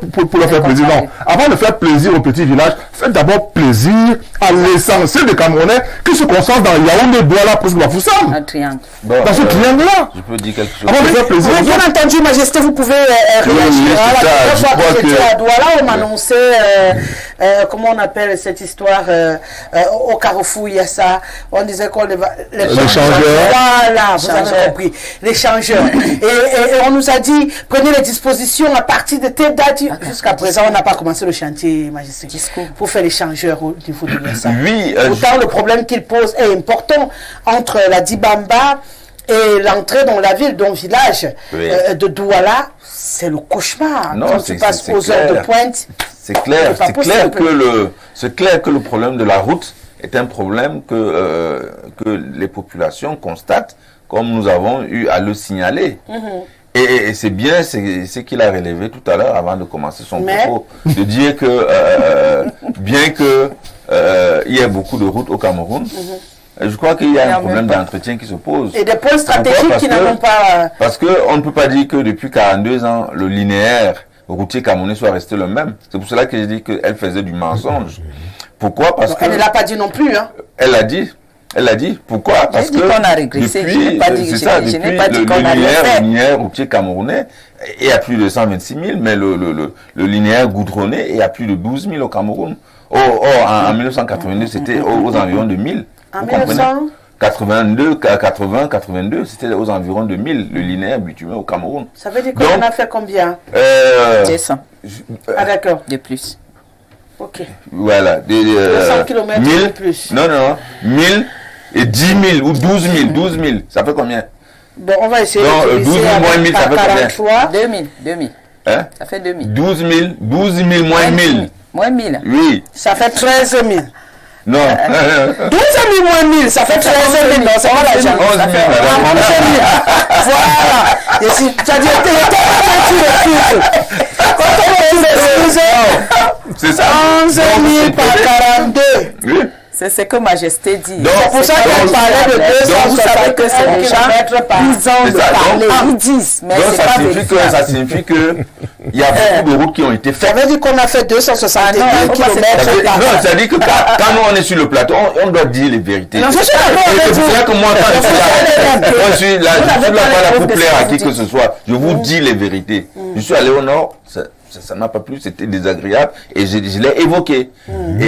Speaker 5: faire plaisir. Non. Avant de faire plaisir au petit village, faites d'abord plaisir à l'essentiel des Camerounais qui se concentrent dans Yaoundé, Douala, presque Bafoussam.
Speaker 3: Un triangle.
Speaker 2: Bon,
Speaker 5: dans ce triangle-là.
Speaker 2: Je peux dire quelque chose.
Speaker 5: Avant de faire plaisir.
Speaker 1: Bien entendu, Majesté, vous pouvez réagir. La dernière fois que j'étais à Douala, on m'annonçait comment on appelle cette histoire, au Carrefour, il y a ça, on disait qu'on les
Speaker 5: changeurs.
Speaker 1: Voilà, vous avez compris, les changeurs. Et on nous a dit, prenez les dispositions à partir de telle date. Jusqu'à présent, on n'a pas commencé le chantier, Majesté, pour faire les changeurs au niveau de l'USA.
Speaker 2: Oui.
Speaker 1: Pourtant, le problème qu'il pose est important entre la Dibamba et l'entrée dans la ville, dans le village de Douala. C'est le cauchemar.
Speaker 2: Non,
Speaker 1: quand tu passes aux heures de pointe.
Speaker 2: C'est clair que le problème de la route est un problème que les populations constatent, comme nous avons eu à le signaler. Et c'est bien ce qu'il a relevé tout à l'heure avant de commencer son propos, de dire que bien que il y a beaucoup de routes au Cameroun, je crois qu'il y a un problème d'entretien qui se pose.
Speaker 1: Et des points stratégiques qui n'ont pas...
Speaker 2: Parce qu'on ne peut pas dire que depuis 42 ans, le linéaire routier camerounais soit resté le même. C'est pour cela que j'ai dit qu'elle faisait du mensonge. Pourquoi? Parce que...
Speaker 1: Elle ne l'a pas dit non plus. Hein.
Speaker 2: Elle l'a dit. Pourquoi? Parce que
Speaker 3: qu'on a régressé.
Speaker 2: Depuis, je n'ai pas dit qu'on a régressé. Le linéaire routier camerounais est à plus de 126 000, mais le linéaire goudronné est à plus de 12 000 au Cameroun. En 1982, c'était aux environs de 1000.
Speaker 1: En 1982,
Speaker 2: 82, c'était aux environs de 1000, le linéaire bitumé au Cameroun.
Speaker 1: Ça veut dire qu'on a fait combien
Speaker 3: 200.
Speaker 1: Ah d'accord.
Speaker 3: De plus.
Speaker 1: Ok.
Speaker 2: Voilà.
Speaker 1: 200 km de plus.
Speaker 2: Non, 1000 et 10 000 ou 12 000. Ça fait combien?
Speaker 1: Bon, on va essayer
Speaker 2: de 12 000 moins 1000, ça fait combien?
Speaker 3: 2000.
Speaker 2: Hein?
Speaker 3: Ça fait 2000.
Speaker 2: 12 000 moins 1000.
Speaker 3: Moins 1000.
Speaker 2: Oui.
Speaker 1: Ça fait 13 000.
Speaker 2: Non.
Speaker 1: 12 000 moins 1000, ça fait 13 000. Non, c'est pas la jambe.
Speaker 2: 11 000.
Speaker 1: Voilà. Et si tu as dit,
Speaker 2: c'est ça.
Speaker 1: 11 000 par 42.
Speaker 2: Oui.
Speaker 3: C'est ce que Majesté dit.
Speaker 2: C'est
Speaker 1: pour ça qu'on parlait de 200.
Speaker 3: Vous savez que c'est les gens ils ont de parler. Ils disent, mais c'est pas vérifié.
Speaker 2: Ça signifie que il y a beaucoup de routes qui ont été faites.
Speaker 1: Ça veut dire qu'on a fait 261 km.
Speaker 2: Non, ça dit que quand nous on est sur le plateau, on doit dire les vérités.
Speaker 1: Non, c'est pour
Speaker 2: ça que moi, quand je suis là, je ne suis pas là pour plaire à qui que ce soit. Je vous dis les vérités. Je suis allé au nord. Ça n'a pas plu, c'était désagréable et je l'ai évoqué.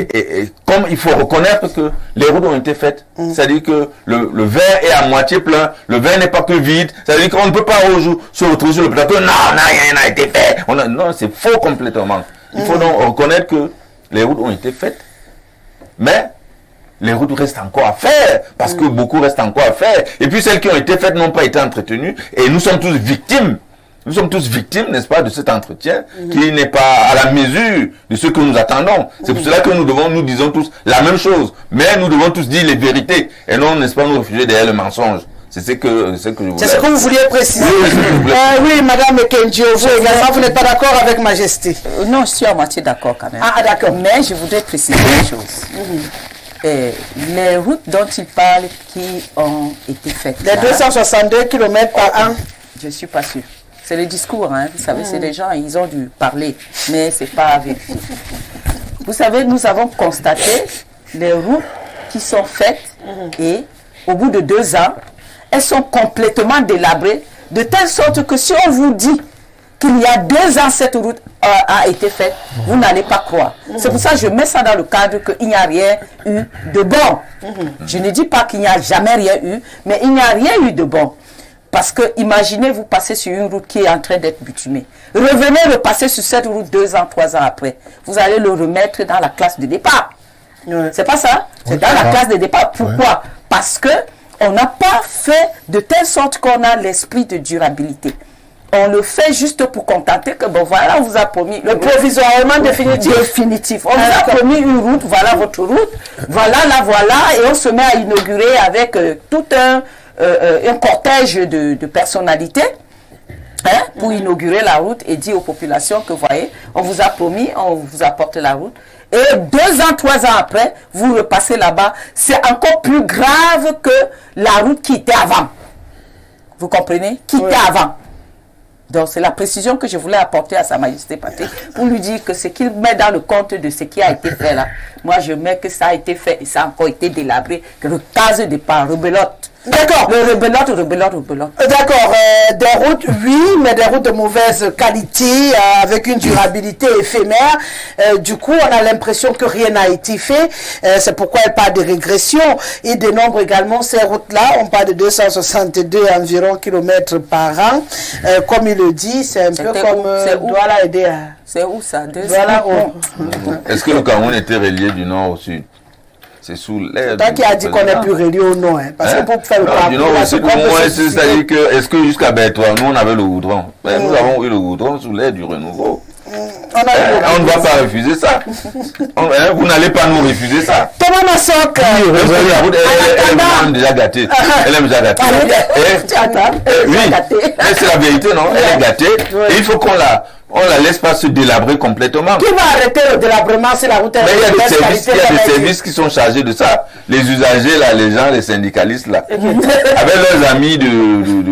Speaker 2: Et comme il faut reconnaître que les routes ont été faites, c'est-à-dire que le verre est à moitié plein, le verre n'est pas que vide, c'est-à-dire qu'on ne peut pas se retrouver sur le plateau, non, rien n'a été fait. Non, c'est faux complètement. Il faut donc reconnaître que les routes ont été faites, mais les routes restent encore à faire, parce que beaucoup restent encore à faire. Et puis celles qui ont été faites n'ont pas été entretenues, et nous sommes tous victimes. Nous sommes tous victimes, n'est-ce pas, de cet entretien qui n'est pas à la mesure de ce que nous attendons. C'est pour cela que nous disons tous la même chose, mais nous devons tous dire les vérités et non, n'est-ce pas, nous réfugier derrière le mensonge. C'est ce que je voulais.
Speaker 1: C'est ce que vous vouliez préciser. Oui, Madame Kenjo, vous également, vous n'êtes pas d'accord avec Majesté?
Speaker 3: Non, je suis à moitié d'accord quand même.
Speaker 1: Ah, d'accord.
Speaker 3: Mais je voudrais préciser une chose. Les routes dont il parle qui ont été faites.
Speaker 1: Les 262 km par an.
Speaker 3: Je ne suis pas sûre. C'est le discours, hein. Vous savez, c'est les gens, ils ont dû parler, mais ce n'est pas vérifié. Vous savez, nous avons constaté les routes qui sont faites et au bout de 2 ans, elles sont complètement délabrées, de telle sorte que si on vous dit qu'il y a 2 ans cette route a été faite, vous n'allez pas croire. C'est pour ça que je mets ça dans le cadre qu'il n'y a rien eu de bon. Je ne dis pas qu'il n'y a jamais rien eu, mais il n'y a rien eu de bon. Parce que imaginez, vous passez sur une route qui est en train d'être bitumée. Revenez repasser sur cette route 2 ans, 3 ans après. Vous allez le remettre dans la classe de départ. C'est pas ça? C'est dans la classe de départ. Pourquoi? Parce que on n'a pas fait de telle sorte qu'on a l'esprit de durabilité. On le fait juste pour contenter que, bon, voilà, on vous a promis le provisoirement définitif. On vous a promis une route, voilà votre route, voilà, et on se met à inaugurer avec tout un cortège de personnalités pour inaugurer la route et dire aux populations que, voyez, on vous a promis, on vous apporte la route. Et 2 ans, 3 ans après, vous repassez là-bas. C'est encore plus grave que la route qui était avant. Vous comprenez? Qui était avant. Donc, c'est la précision que je voulais apporter à Sa Majesté Patrick pour lui dire que ce qu'il met dans le compte de ce qui a été fait là, Moi, je mets que ça a été fait et ça a encore été délabré. Que le case de départ, rebelote.
Speaker 1: D'accord.
Speaker 3: Le rebelote.
Speaker 1: D'accord. Des routes, oui, mais des routes de mauvaise qualité, avec une durabilité éphémère. Du coup, on a l'impression que rien n'a été fait. C'est pourquoi elle parle de régression. Il dénombre également ces routes-là. On parle de 262 environ kilomètres par an. Comme il le dit, c'est un peu comme Douala aider à...
Speaker 3: C'est où ça?
Speaker 1: Voilà.
Speaker 2: Est-ce que le Cameroun était relié du nord au sud? C'est sous l'air.
Speaker 1: Tant qu'il a dit qu'on n'est plus relié au nord, hein, parce que pour faire le parcours,
Speaker 2: du nord au sud, c'est-à-dire que, est-ce que jusqu'à Bertois, nous on avait le goudron? Nous avons eu le goudron sous l'air du renouveau. On ne va pas refuser ça. Vous n'allez pas nous refuser ça.
Speaker 1: Thomas Massok.
Speaker 2: Elle aime déjà gâtée. Elle aime déjà gâtée. Oui, mais c'est la vérité, non? Elle est gâtée. Et il faut qu'on la laisse pas se délabrer complètement.
Speaker 1: Qui va arrêter le délabrement si la route est...
Speaker 2: Mais il y a des services qui sont chargés de ça. Les usagers, là, les gens, les syndicalistes, là, avec leurs amis Vous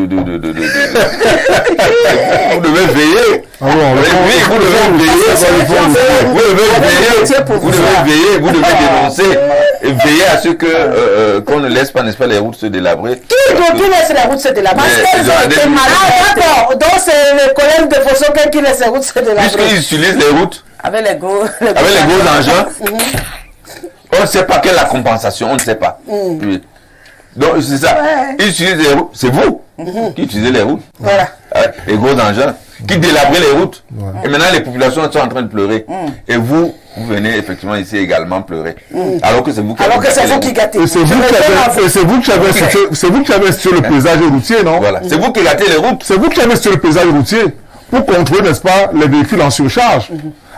Speaker 2: devez veiller. Vous devez dénoncer et veiller à ce que qu'on ne laisse pas, n'est-ce pas, les routes se délabrer.
Speaker 1: Qui laisse les routes se délabrer? Parce qu'elles ont été malades. D'accord. Donc c'est le collègue de Fosso qui laisse les routes se délabrer.
Speaker 2: Puisqu'ils utilisent les routes
Speaker 3: avec les gros
Speaker 2: engins, on ne sait pas quelle est la compensation, on ne sait pas. Oui. Donc c'est ça. Ils utilisent les routes. C'est vous qui utilisez les routes.
Speaker 1: Voilà.
Speaker 2: Les gros engins qui délabrent les routes. Et maintenant les populations sont en train de pleurer. Et vous venez effectivement ici également pleurer. Alors que c'est vous qui
Speaker 1: gâtez.
Speaker 5: Et c'est vous qui avez institué le paysage routier, non?
Speaker 2: Voilà. C'est vous qui gâtez les routes.
Speaker 5: C'est vous qui avez institué le paysage routier pour contrôler, n'est-ce pas, les véhicules en surcharge.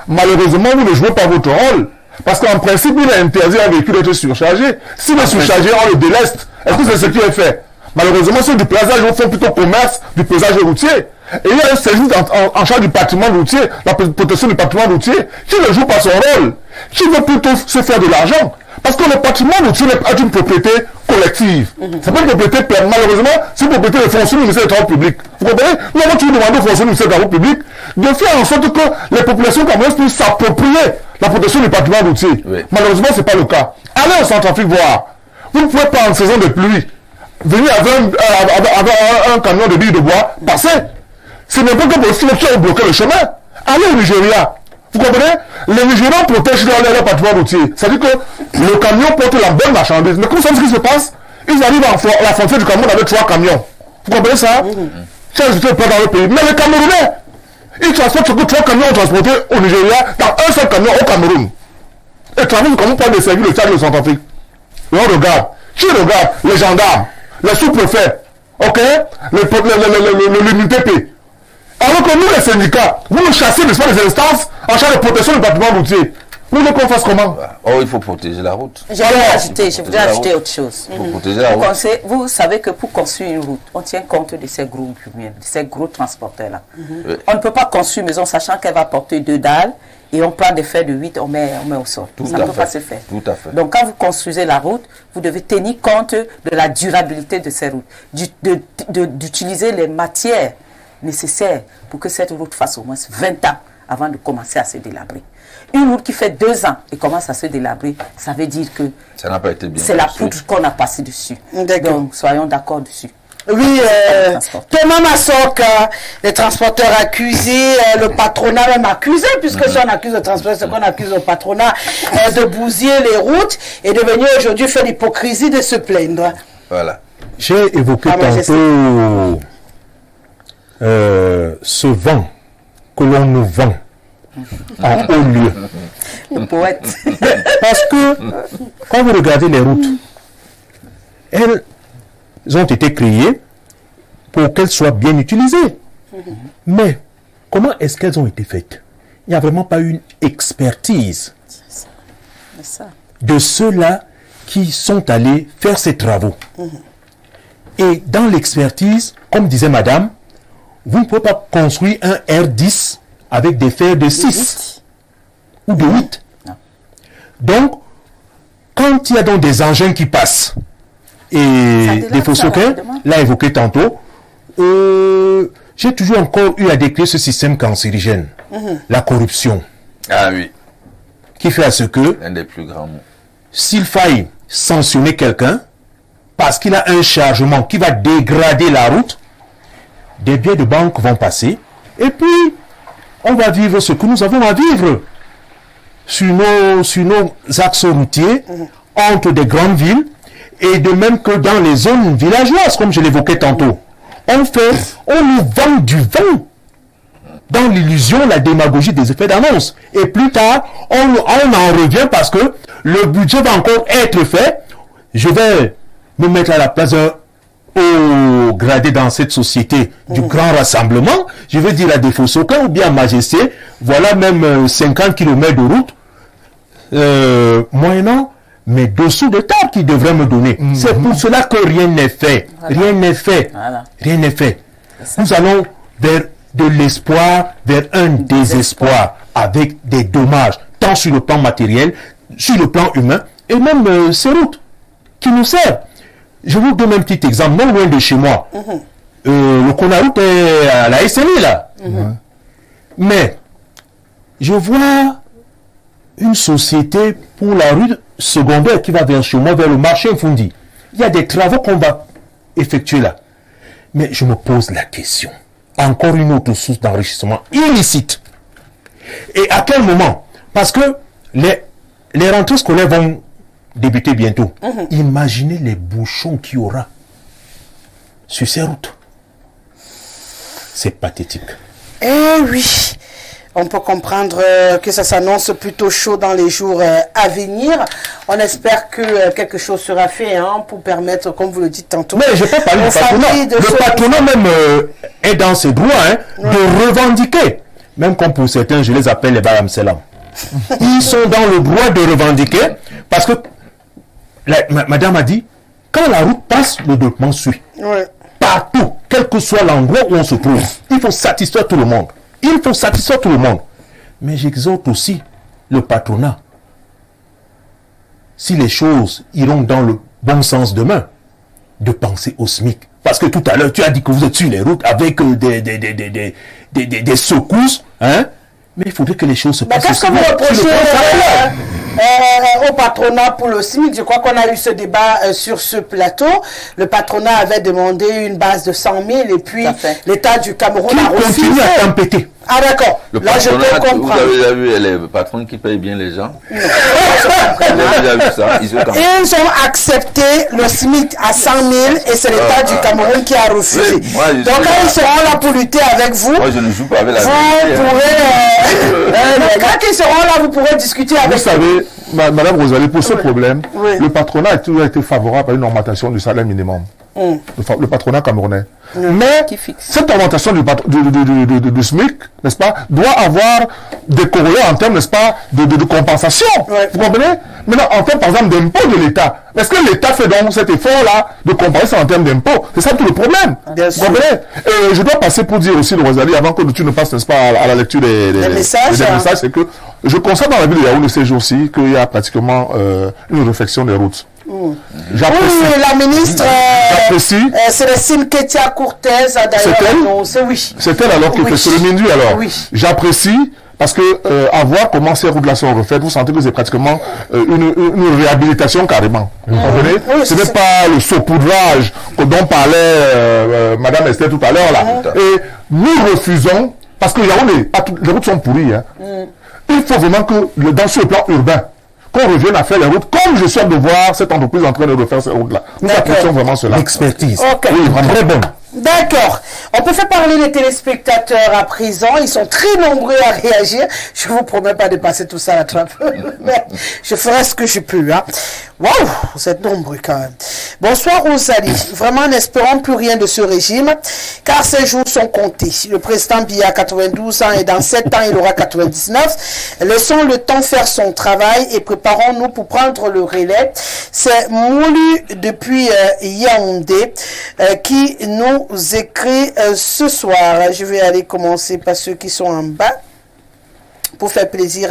Speaker 5: Malheureusement, vous ne jouez pas votre rôle. Parce qu'en principe, il est interdit à un véhicule d'être surchargé. S'il est surchargé, on le déleste. Est-ce que c'est ce qui est fait? Malheureusement, ceux du pesage font plutôt commerce du pesage routier. Et il y a un service en charge du patrimoine routier, la protection du patrimoine routier, qui ne joue pas son rôle, qui veut plutôt se faire de l'argent. Parce que le patrimoine routier est une propriété collective. C'est pas une propriété pleine. Malheureusement, c'est une propriété de fonctionnaires du ministère des Travaux publics. Vous comprenez? Nous avons toujours demandé aux fonctionnaires du ministère des Travaux publics de faire en sorte que les populations camerounaises puissent s'approprier la protection du patrimoine routier.
Speaker 2: Oui.
Speaker 5: Malheureusement, ce n'est pas le cas. Allez au Centrafrique voir. Vous ne pouvez pas en saison de pluie venir avec un camion de billes de bois passer. C'est n'importe quel possible qui a bloqué le chemin. Allez au Nigeria. Vous comprenez? Les Nigérians protègent leur patrimoine routier. C'est-à-dire que le camion porte la bonne marchandise. Mais comment ça, ce qui se passe? Ils arrivent à la frontière du Cameroun avec 3 camions. Vous comprenez ça? Ça ne se fait pas dans le pays. Mais les Camerounais, ils transportent ce que 3 camions ont transporté au Nigeria dans un seul camion au Cameroun. Et transportent comment pas desservir le Tchad et le Centrafrique. Et on regarde. Qui regarde? Les gendarmes, les sous-préfets, ok? l'UNTP. Alors que nous, les syndicats, vous nous chassez, n'est-ce pas, les instances en charge de protection du patrimoine routier. Vous voulez qu'on fasse comment?
Speaker 2: Oh, il faut protéger la route.
Speaker 3: Je voudrais ajouter autre chose.
Speaker 2: Il faut protéger la route.
Speaker 3: Vous savez que pour construire une route, on tient compte de ces gros camions, de ces gros transporteurs-là. On ne peut pas construire une maison sachant qu'elle va porter 2 dalles et on prend des fers de 8, on met au sol. Ça ne peut pas se faire.
Speaker 2: Tout à fait.
Speaker 3: Donc quand vous construisez la route, vous devez tenir compte de la durabilité de ces routes, d'utiliser les matières nécessaires pour que cette route fasse au moins 20 ans avant de commencer à se délabrer. Une route qui fait 2 ans et commence à se délabrer, ça veut dire que
Speaker 2: ça n'a pas été bien.
Speaker 3: C'est la poudre qu'on a passée dessus. Donc soyons d'accord dessus.
Speaker 1: Oui, Thomas Massok, les transporteurs accusés, le patronat même accusé, puisque si on accuse le transporteur, c'est qu'on accuse le patronat de bousiller les routes et de venir aujourd'hui faire l'hypocrisie de se plaindre.
Speaker 2: Voilà.
Speaker 4: J'ai évoqué tantôt ce vent que l'on nous vend en haut lieu.
Speaker 3: Le poète.
Speaker 4: Parce que quand vous regardez les routes, elles ont été créées pour qu'elles soient bien utilisées. Mais comment est-ce qu'elles ont été faites? Il n'y a vraiment pas une expertise de ceux-là qui sont allés faire ces travaux. Et dans l'expertise, comme disait madame, vous ne pouvez pas construire un R10 avec des fers de 6 ou de 8. Donc, quand il y a donc des engins qui passent, et des Fossoquins l'a évoqué tantôt, j'ai toujours encore eu à décrire ce système cancérigène, la corruption.
Speaker 2: Ah oui.
Speaker 4: qui fait à ce que,
Speaker 2: Un des plus grands mots.
Speaker 4: s'il faille sanctionner quelqu'un, parce qu'il a un chargement qui va dégrader la route, des billets de banque vont passer, et puis on va vivre ce que nous avons à vivre sur nos axes routiers, entre des grandes villes, et de même que dans les zones villageoises, comme je l'évoquais tantôt. On nous vend du vent dans l'illusion, la démagogie des effets d'annonce. Et plus tard, on en revient parce que le budget va encore être fait. Je vais me mettre à la place d'un haut gradé dans cette société du grand rassemblement. Je vais dire à Défaut-Soka ou bien à Majesté, voilà même 50 km de route, moyennant mes dessous de table qui devraient me donner. C'est pour cela que rien n'est fait. Voilà. Rien n'est fait. Voilà. Rien n'est fait. Nous allons vers de l'espoir, vers un désespoir, avec des dommages, tant sur le plan matériel, sur le plan humain, et même ces routes qui nous servent. Je vous donne un petit exemple, non loin de chez moi. Le Conaroute est à la SNI, là. Mais, je vois une société pour la rue secondaire qui va vers chez moi, vers le marché Mfundi. Il y a des travaux qu'on va effectuer là. Mais je me pose la question. Encore une autre source d'enrichissement illicite. Et à quel moment? Parce que les rentrées scolaires vont débuter bientôt. Imaginez les bouchons qu'il y aura sur ces routes. C'est pathétique.
Speaker 1: Eh oui, on peut comprendre que ça s'annonce plutôt chaud dans les jours à venir. On espère que quelque chose sera fait pour permettre, comme vous le dites tantôt.
Speaker 4: Mais je peux parler du patronat. Le patronat même est dans ses droits de revendiquer. Même comme pour certains, je les appelle les Baram Selam. Ils sont dans le droit de revendiquer parce que madame a dit, quand la route passe, le développement suit.
Speaker 1: Ouais.
Speaker 4: Partout, quel que soit l'endroit où on se trouve, il faut satisfaire tout le monde. Il faut satisfaire tout le monde. Mais j'exhorte aussi le patronat. Si les choses iront dans le bon sens demain, de penser au SMIC. Parce que tout à l'heure, tu as dit que vous êtes sur les routes avec des secousses, hein? Mais il faudrait que les choses se passent.
Speaker 1: Qu'est-ce que vous reprochez au patronat pour le SMIC? Je crois qu'on a eu ce débat sur ce plateau. Le patronat avait demandé une base de 100 000 et puis l'État du Cameroun a refusé.
Speaker 4: Continue à tempêter.
Speaker 1: Ah d'accord. Là je peux comprendre.
Speaker 2: Vous avez déjà vu les patrons qui payent bien les gens? Non. Vous avez déjà vu ça?
Speaker 1: Ils ont accepté le SMIC à 100 000 et c'est l'État du Cameroun qui a refusé. Donc quand ils seront là pour lutter avec vous,
Speaker 2: moi je ne joue pas avec la
Speaker 1: vous pourrez... quand ils seront là, vous pourrez discuter avec
Speaker 5: vous. Vous savez, Madame Rosalie, pour ce problème, le patronat a toujours été favorable à une augmentation du salaire minimum. Le patronat camerounais. Mais cette augmentation du SMIC, n'est-ce pas, doit avoir des corollaires en termes, n'est-ce pas, de compensation. Vous comprenez? Maintenant, en termes, par exemple, d'impôts de l'État. Est-ce que l'État fait donc cet effort-là de compenser en termes d'impôts? C'est ça tout le problème. Vous comprenez? Je dois passer pour dire aussi, Rosalie, avant que tu ne passes, n'est-ce pas, à la lecture des messages, c'est que je constate dans la ville de Yaoundé ces jours-ci qu'il y a pratiquement une réflexion des routes.
Speaker 1: Oui, la ministre, Célestine Ketia Cortez a d'ailleurs annoncé,
Speaker 5: c'est elle alors qui fait ce Mindu alors. J'apprécie parce que à voir comment ces routes-là sont refaites, vous sentez que c'est pratiquement une réhabilitation carrément. Vous comprenez? Ce n'est pas le saupoudrage dont parlait Madame Esther tout à l'heure là. Et nous refusons, parce que les routes sont pourries. Il faut vraiment que dans ce plan urbain, qu'on revienne à faire les routes, comme je suis de voir cette entreprise en train de refaire ces routes-là. Nous apprécions vraiment cela.
Speaker 4: L'expertise.
Speaker 5: Oui, vraiment. Très bonne.
Speaker 1: D'accord. On peut faire parler les téléspectateurs à présent. Ils sont très nombreux à réagir. Je vous promets pas de passer tout ça à la trappe. Mais je ferai ce que je peux. Waouh, vous êtes nombreux quand même. Bonsoir Rosalie. Vraiment, n'espérons plus rien de ce régime, car ces jours sont comptés. Le président Biya a 92 ans et dans 7 ans, il aura 99. Laissons le temps faire son travail et préparons-nous pour prendre le relais. C'est Moulu depuis Yaoundé qui nous écrit ce soir. Je vais aller commencer par ceux qui sont en bas pour faire plaisir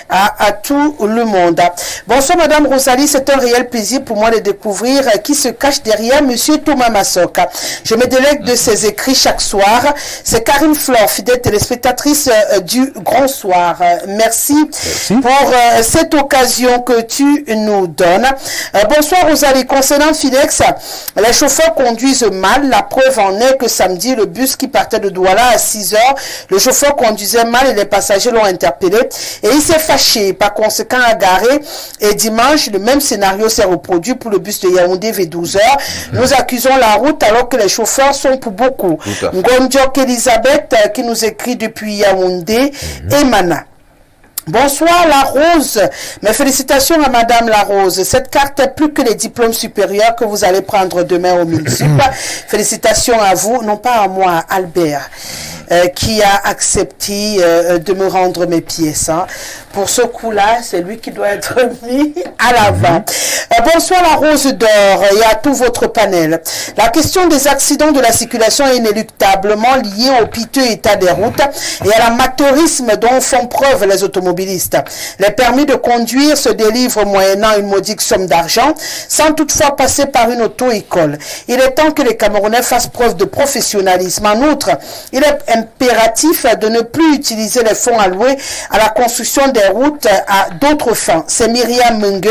Speaker 1: à tout le monde. Bonsoir Madame Rosalie, c'est un réel plaisir pour moi de découvrir qui se cache derrière Monsieur Thomas Massoka. Je me délègue de ses écrits chaque soir. C'est Karine Flore, fidèle téléspectatrice du Grand Soir. Merci pour cette occasion que tu nous donnes. Bonsoir Rosalie, concernant Fidex, les chauffeurs conduisent mal. La preuve en est que samedi, le bus qui partait de Douala à 6 heures, le chauffeur conduisait mal et les passagers l'ont interpellé et il s'est fâché, par conséquent a garé. Et dimanche, le même scénario s'est reproduit pour le bus de Yaoundé vers 12 heures. Nous accusons la route alors que les chauffeurs sont pour beaucoup. Ngondjok Elisabeth qui nous écrit depuis Yaoundé et Mana. Bonsoir La Rose, mes félicitations à Madame La Rose. Cette carte est plus que les diplômes supérieurs que vous allez prendre demain au municipal. Félicitations à vous, non pas à moi, à Albert, qui a accepté de me rendre mes pièces. Hein. Pour ce coup-là, c'est lui qui doit être mis à l'avant. Bonsoir La Rose d'Or et à tout votre panel. La question des accidents de la circulation est inéluctablement liée au piteux état des routes et à l'amateurisme dont font preuve les automobilistes. Les permis de conduire se délivrent moyennant une modique somme d'argent, sans toutefois passer par une auto-école. Il est temps que les Camerounais fassent preuve de professionnalisme. En outre, il est impératif de ne plus utiliser les fonds alloués à la construction des routes à d'autres fins. C'est Myriam Mungue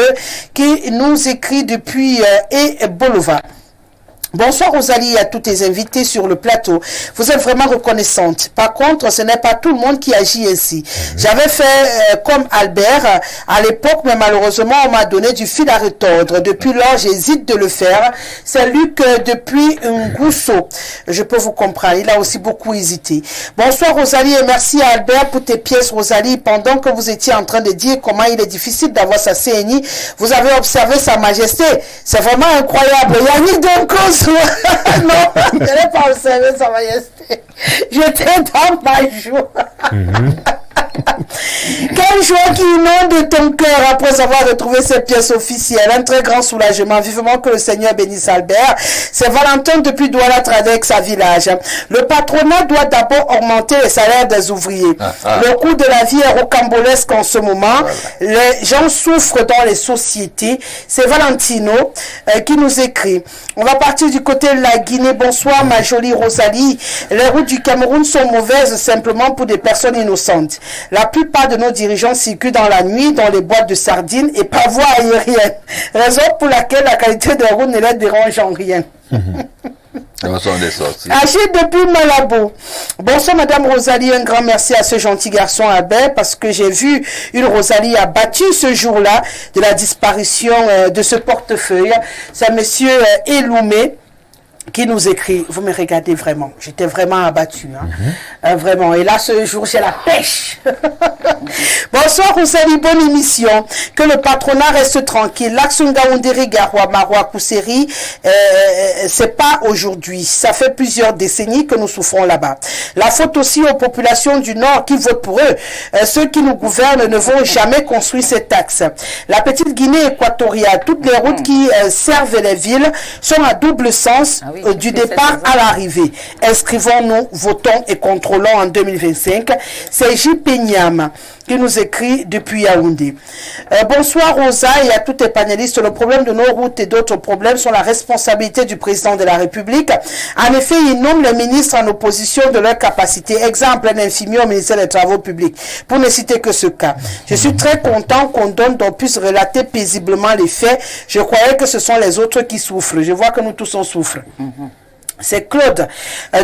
Speaker 1: qui nous écrit depuis Bolova. Bonsoir Rosalie et à tous tes invités sur le plateau. Vous êtes vraiment reconnaissante. Par contre, ce n'est pas tout le monde qui agit ainsi. J'avais fait comme Albert à l'époque, mais malheureusement, on m'a donné du fil à retordre. Depuis lors, j'hésite de le faire. C'est Luc depuis Ngousso. Je peux vous comprendre. Il a aussi beaucoup hésité. Bonsoir Rosalie et merci à Albert pour tes pièces Rosalie. Pendant que vous étiez en train de dire comment il est difficile d'avoir sa CNI, vous avez observé Sa Majesté. C'est vraiment incroyable. Yannick Donkos. Non, je n'ai pas observé Sa Majesté. J'étais dans ma joie. Quelle joie qui inonde ton cœur après avoir retrouvé ces pièces officielles. Un très grand soulagement. Vivement que le Seigneur bénisse Albert. C'est Valentin depuis Douala Tradex à village. Le patronat doit d'abord augmenter les salaires des ouvriers. Le coût de la vie est rocambolesque en ce moment. Les gens souffrent dans les sociétés. C'est Valentino qui nous écrit. On va partir du côté de la Guinée. Bonsoir ma jolie Rosalie. Les routes du Cameroun sont mauvaises simplement pour des personnes innocentes. La plupart de nos dirigeants circulent dans la nuit dans les boîtes de sardines et par voie aérienne. Raison pour laquelle la qualité des routes ne les dérange en rien. Agir depuis Malabo. Bonsoir Madame Rosalie, un grand merci à ce gentil garçon Albert parce que j'ai vu une Rosalie abattue ce jour-là de la disparition de ce portefeuille. C'est Monsieur Eloumé qui nous écrit. Vous me regardez vraiment. J'étais vraiment abattue. Hein? Vraiment. Et là, ce jour, j'ai la pêche. Bonsoir, Rosalie. Bonne émission. Que le patronat reste tranquille. L'Aksunga Onderi Garoua Maroua Kousseri, c'est pas aujourd'hui. Ça fait plusieurs décennies que nous souffrons là-bas. La faute aussi aux populations du Nord qui votent pour eux. Ceux qui nous gouvernent ne vont jamais construire ces taxes. La petite Guinée équatoriale, toutes les routes qui servent les villes sont à double sens. Du départ à l'arrivée. Inscrivons-nous, votons et contrôlons en 2025. C'est J. Penyam qui nous écrit depuis Yaoundé. Bonsoir Rosa et à tous les panélistes. Le problème de nos routes et d'autres problèmes sont la responsabilité du président de la République. En effet, il nomme les ministres en opposition de leur capacité. Exemple, un infirmier au ministère des Travaux publics. Pour ne citer que ce cas. Je suis très content qu'on donne, qu'on puisse relater paisiblement les faits. Je croyais que ce sont les autres qui souffrent. Je vois que nous tous on souffre. C'est Claude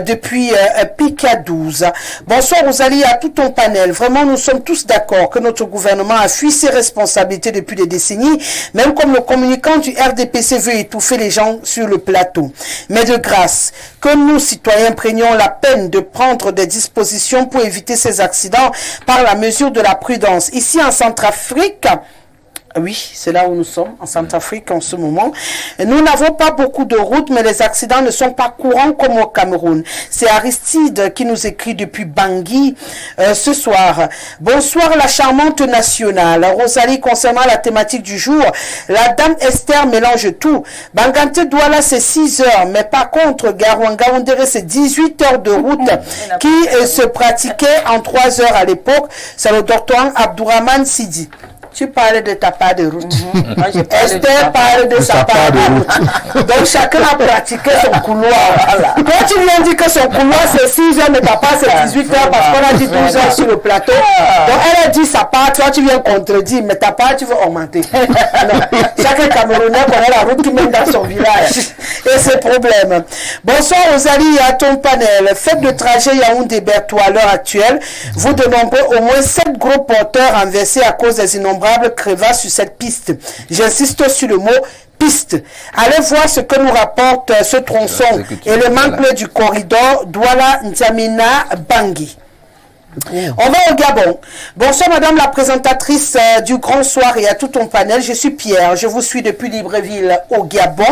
Speaker 1: depuis Pika 12. Bonsoir Rosalie à tout ton panel. Vraiment, nous sommes tous d'accord que notre gouvernement a fui ses responsabilités depuis des décennies, même comme le communicant du RDPC veut étouffer les gens sur le plateau. Mais de grâce, que nous, citoyens, prenions la peine de prendre des dispositions pour éviter ces accidents par la mesure de la prudence. Ici en Centrafrique, Oui, c'est là où nous sommes, en Centrafrique en ce moment. Nous n'avons pas beaucoup de routes, mais les accidents ne sont pas courants comme au Cameroun. C'est Aristide qui nous écrit depuis Bangui ce soir. Bonsoir la charmante nationale. Rosalie, concernant la thématique du jour, la dame Esther mélange tout. Bangante Douala, c'est 6 heures, mais par contre, Garouanga-Ondéré, c'est 18 heures de route qui se pratiquait en 3 heures à l'époque. C'est le docteur Abdourahmane Sidi. Tu parlais de ta part de route. Esther parle de sa part de route. Donc chacun a pratiqué son couloir. Toi tu viens dire que son couloir c'est 6 heures, mais ta part c'est 18 heures parce qu'on a dit 12 heures sur le plateau. Donc elle a dit sa part, toi tu viens contredire, mais ta part tu veux augmenter. Non. Chaque Camerounais connaît la route qui mène dans son village. Et ses problèmes. Bonsoir Rosalie à ton panel. Faites le trajet Yaoundé-Bertoua à l'heure actuelle. Vous dénombrez au moins 7 gros porteurs renversés à cause des innombrables crevasses sur cette piste. J'insiste sur le mot piste. Allez voir ce que nous rapporte ce tronçon et le manque du corridor Douala-N'Djamena-Bangui. On va au Gabon. Bonsoir madame la présentatrice du Grand Soir et à tout ton panel. Je suis Pierre. Je vous suis depuis Libreville au Gabon.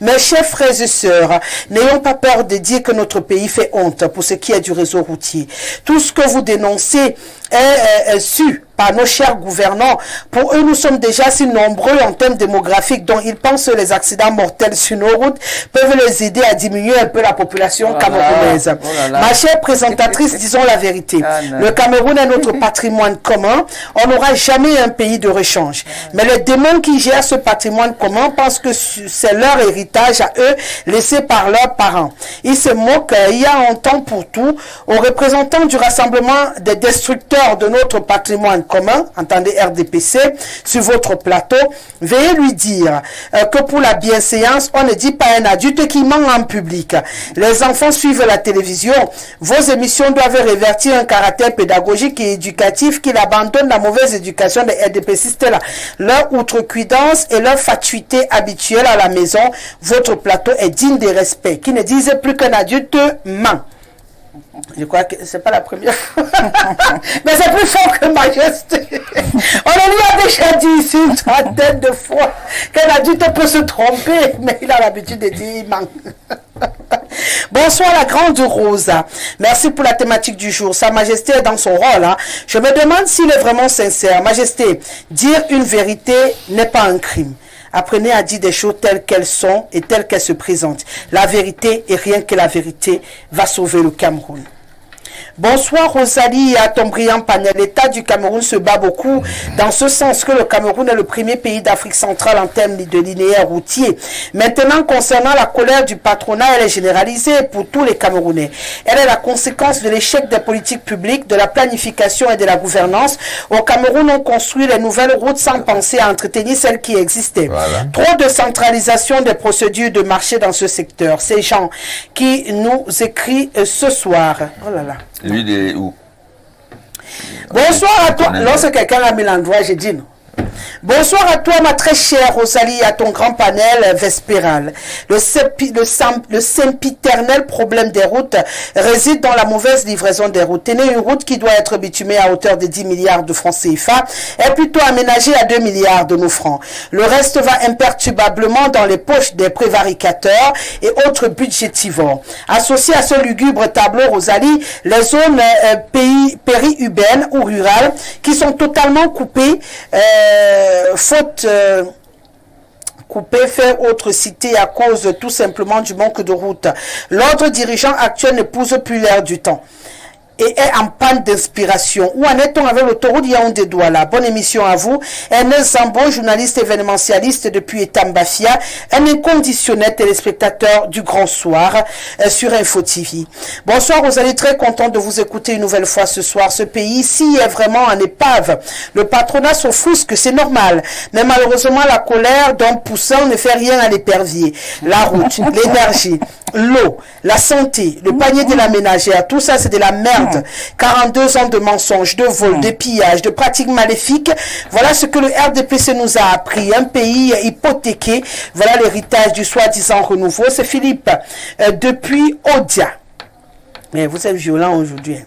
Speaker 1: Mes chers frères et sœurs, n'ayons pas peur de dire que notre pays fait honte pour ce qui est du réseau routier. Tout ce que vous dénoncez est su par nos chers gouvernants. Pour eux, nous sommes déjà si nombreux en termes démographiques, dont ils pensent que les accidents mortels sur nos routes peuvent les aider à diminuer un peu la population camerounaise. Ma chère présentatrice, disons la vérité. Le Cameroun est notre patrimoine commun. On n'aura jamais un pays de rechange. Mais les démons qui gèrent ce patrimoine commun pensent que c'est leur héritage à eux, laissé par leurs parents. Ils se moquent, il y a un temps pour tout, aux représentants du rassemblement des destructeurs de notre patrimoine commun, entendez RDPC, sur votre plateau, veuillez lui dire que pour la bienséance, on ne dit pas un adulte qui ment en public. Les enfants suivent la télévision. Vos émissions doivent révertir un caractère pédagogique et éducatif qui abandonne la mauvaise éducation des RDPCistes là. Leur outrecuidance et leur fatuité habituelle à la maison, votre plateau est digne de respect. Qui ne disent plus qu'un adulte ment. Je crois que c'est pas la première fois. Mais c'est plus fort que Majesté. On lui a déjà dit ici une trentaine de fois qu'un adulte peut se tromper, mais il a l'habitude de dire il manque. Bonsoir la grande Rosa. Merci pour la thématique du jour. Sa Majesté est dans son rôle. Hein. Je me demande s'il est vraiment sincère. Majesté, dire une vérité n'est pas un crime. Apprenez à dire des choses telles qu'elles sont et telles qu'elles se présentent. La vérité et rien que la vérité va sauver le Cameroun. Bonsoir Rosalie à ton brillant panel. L'État du Cameroun se bat beaucoup dans ce sens que le Cameroun est le premier pays d'Afrique centrale en termes de linéaire routier. Maintenant, concernant la colère du patronat, elle est généralisée pour tous les Camerounais. Elle est la conséquence de l'échec des politiques publiques, de la planification et de la gouvernance. Au Cameroun, on construit les nouvelles routes sans penser à entretenir celles qui existaient. Voilà. Trop de centralisation des procédures de marché dans ce secteur. Ces gens qui nous écrivent ce soir. Oh là là.
Speaker 2: Lui, il est où?
Speaker 1: Bonsoir à toi. Lorsque quelqu'un a mis l'endroit, j'ai dit non. Bonsoir à toi, ma très chère Rosalie, à ton grand panel vespéral. Le sempiternel problème des routes réside dans la mauvaise livraison des routes. Tenez, une route qui doit être bitumée à hauteur de 10 milliards de francs CFA est plutôt aménagée à 2 milliards de nos francs. Le reste va imperturbablement dans les poches des prévaricateurs et autres budgétivores. Associé à ce lugubre tableau, Rosalie, les zones périurbaines ou rurales qui sont totalement coupées, faute coupé, faire autre cité à cause tout simplement du manque de route. L'ordre dirigeant actuel n'épouse plus l'air du temps et est en panne d'inspiration. Où en est-on avec l'autoroute Yaoundé-Douala? Bonne émission à vous. Ernest Zambo, journaliste événementialiste depuis Etambafia, un inconditionnel téléspectateur du Grand Soir sur Info TV. Bonsoir, Rosalie, très content de vous écouter une nouvelle fois ce soir. Ce pays ici est vraiment en épave. Le patronat s'offusque, c'est normal. Mais malheureusement, la colère d'un poussant ne fait rien à l'épervier. La route, l'énergie, l'eau, la santé, le panier de la ménagère, tout ça c'est de la merde. 42 ans de mensonges, de vols, de pillages, de pratiques maléfiques. Voilà ce que le RDPC nous a appris. Un pays hypothéqué. Voilà l'héritage du soi-disant renouveau. C'est Philippe depuis Odia. Mais vous êtes violent aujourd'hui.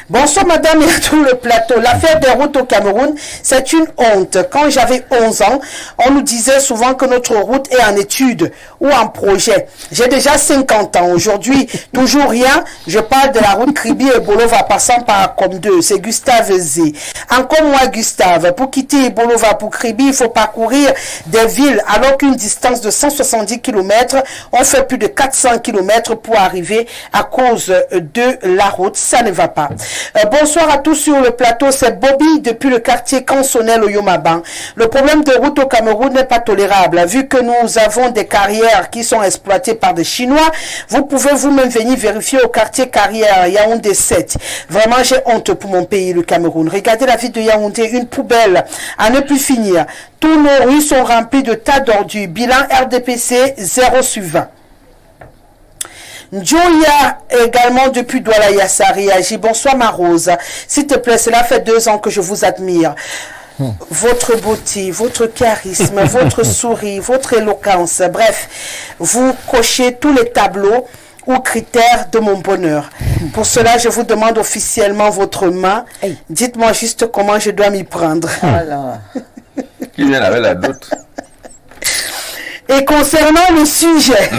Speaker 1: Bonsoir madame et à tout le plateau. L'affaire des routes au Cameroun, c'est une honte. Quand j'avais 11 ans, on nous disait souvent que notre route est en étude ou en projet. J'ai déjà 50 ans. Aujourd'hui, toujours rien. Je parle de la route Kribi et Bolova passant par comme 2. C'est Gustave Z. Encore moi Gustave. Pour quitter Bolova pour Kribi, il faut parcourir des villes alors qu'une distance de 170 km, on fait plus de 400 km pour arriver à cause de la route. Ça ne va pas. Bonsoir à tous sur le plateau, c'est Bobby depuis le quartier Kansonel au Yomaban. Le problème de route au Cameroun n'est pas tolérable. Vu que nous avons des carrières qui sont exploitées par des Chinois, vous pouvez vous-même venir vérifier au quartier carrière Yaoundé 7. Vraiment, j'ai honte pour mon pays, le Cameroun. Regardez la ville de Yaoundé, une poubelle à ne plus finir. Tous nos rues sont remplies de tas d'ordures. Bilan RDPC 0/20. Njoya également depuis Douala Yassari réagit. Bonsoir ma Rose. S'il te plaît, cela fait 2 ans que je vous admire. Votre beauté, votre charisme, votre sourire, votre éloquence, bref, vous cochez tous les tableaux ou critères de mon bonheur. Pour cela, je vous demande officiellement votre main. Dites-moi juste comment je dois m'y prendre.
Speaker 3: Alors.
Speaker 2: Qui vient avec la dot?
Speaker 1: Et concernant le sujet,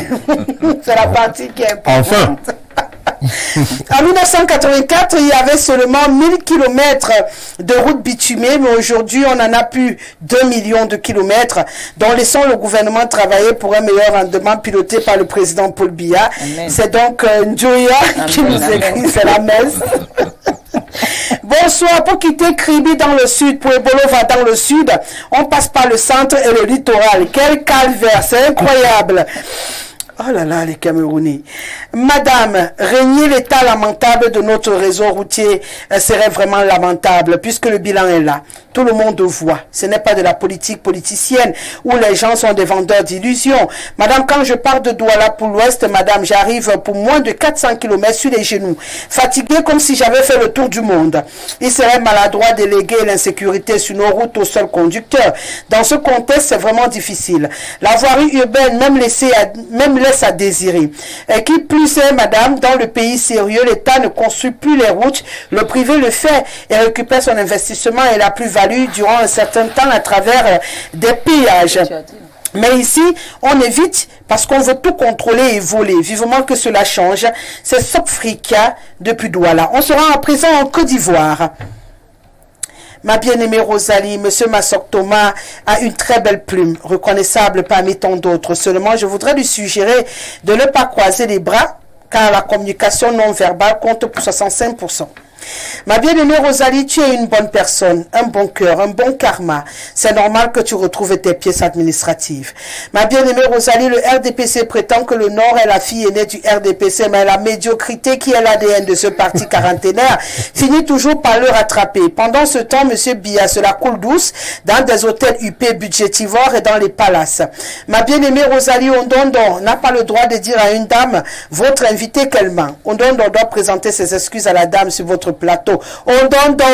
Speaker 1: c'est la partie qui est importante.
Speaker 5: Enfin.
Speaker 1: En 1984, il y avait seulement 1000 km de routes bitumées, mais aujourd'hui, on en a plus 2 millions de kilomètres. Donc, laissons le gouvernement travailler pour un meilleur rendement piloté par le président Paul Biya. C'est donc Njoya qui nous écrit, c'est la messe. Bonsoir, pour quitter Kribi dans le sud, pour Ebolova dans le sud, on passe par le centre et le littoral. Quel calvaire, c'est incroyable. Oh là là, les Camerounais. Madame, régner l'état lamentable de notre réseau routier serait vraiment lamentable puisque le bilan est là. Tout le monde voit. Ce n'est pas de la politique politicienne où les gens sont des vendeurs d'illusions. Madame, quand je pars de Douala pour l'ouest, madame, j'arrive pour moins de 400 km sur les genoux. Fatiguée comme si j'avais fait le tour du monde. Il serait maladroit d'éléguer l'insécurité sur nos routes au seul conducteur. Dans ce contexte, c'est vraiment difficile. La voirie urbaine même laisse à désirer. Et qui plus est, madame, dans le pays sérieux, l'État ne construit plus les routes, le privé le fait et récupère son investissement et la plus-value durant un certain temps à travers des pillages. Mais ici, on évite parce qu'on veut tout contrôler et voler. Vivement que cela change. C'est Sopfrika depuis Douala. On se rend à présent en Côte d'Ivoire. Ma bien-aimée Rosalie, Monsieur Massok Thomas a une très belle plume, reconnaissable parmi tant d'autres. Seulement, je voudrais lui suggérer de ne pas croiser les bras, car la communication non verbale compte pour 65%. Ma bien-aimée Rosalie, tu es une bonne personne, un bon cœur, un bon karma. C'est normal que tu retrouves tes pièces administratives. Ma bien-aimée Rosalie, le RDPC prétend que le Nord est la fille aînée du RDPC, mais la médiocrité qui est l'ADN de ce parti quarantenaire finit toujours par le rattraper. Pendant ce temps, M. Biya se la coule douce dans des hôtels UP budgétivores et dans les palaces. Ma bien-aimée Rosalie Ondondo n'a pas le droit de dire à une dame, votre invité qu'elle ment. Ondondo doit présenter ses excuses à la dame sur votre plateau. Ondondo.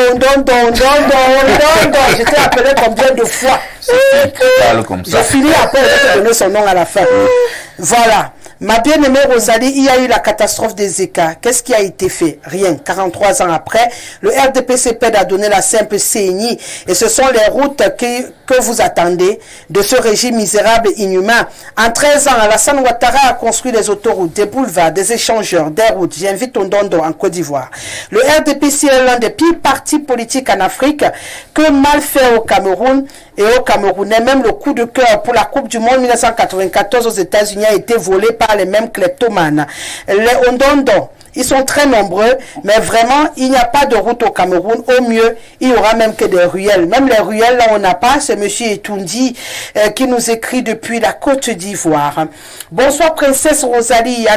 Speaker 1: Je t'ai appelé combien de fois? Je finis après de donner son nom à la fin. Voilà. Ma bien-aimée Rosalie, il y a eu la catastrophe des Écarts. Qu'est-ce qui a été fait? Rien. 43 ans après, le RDPC pède à donner la simple CNI. Et ce sont les routes que vous attendez de ce régime misérable et inhumain. En 13 ans, Alassane Ouattara a construit des autoroutes, des boulevards, des échangeurs, des routes. J'invite Ondondo en Côte d'Ivoire. Le RDPC est l'un des pires partis politiques en Afrique. Que mal fait au Cameroun et aux Camerounais. Même le coup de cœur pour la Coupe du Monde 1994 aux États-Unis a été volé par les mêmes kleptomanes. Les Ondondo, ils sont très nombreux, mais vraiment, il n'y a pas de route au Cameroun. Au mieux, il n'y aura même que des ruelles. Même les ruelles, là, on n'a pas. C'est M. Etoundi qui nous écrit depuis la Côte d'Ivoire. Bonsoir, Princesse Rosalie,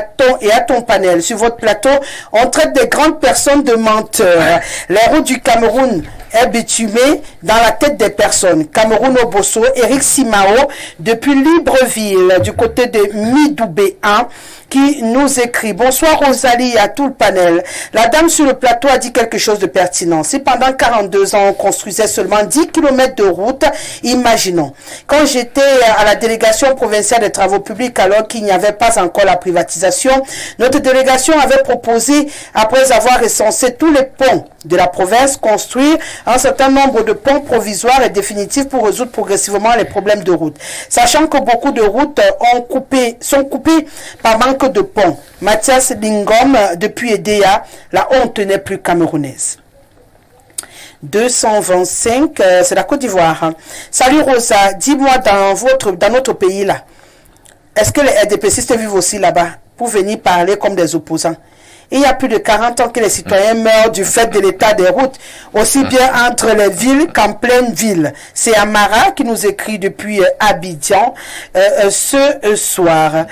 Speaker 1: et à ton panel. Sur votre plateau, on traite des grandes personnes de menteurs. Les routes du Cameroun est bitumé dans la tête des personnes. Cameroun au Bosso, Eric Simao, depuis Libreville, du côté de Midoubé 1, qui nous écrit: bonsoir Rosalie et à tout le panel. La dame sur le plateau a dit quelque chose de pertinent. Si pendant 42 ans on construisait seulement 10 km de route, imaginons. Quand j'étais à la délégation provinciale des travaux publics, alors qu'il n'y avait pas encore la privatisation, notre délégation avait proposé, après avoir recensé tous les ponts de la province, construire un certain nombre de ponts provisoires et définitifs pour résoudre progressivement les problèmes de route. Sachant que beaucoup de routes sont coupées par manque de ponts. Mathias Lingom, depuis Edea, la honte n'est plus camerounaise. 225, c'est la Côte d'Ivoire. Salut Rosa, dis-moi dans notre pays là, est-ce que les RDPCistes vivent aussi là-bas pour venir parler comme des opposants? Il y a plus de 40 ans que les citoyens meurent du fait de l'état des routes, aussi bien entre les villes qu'en pleine ville. C'est Amara qui nous écrit depuis Abidjan ce soir.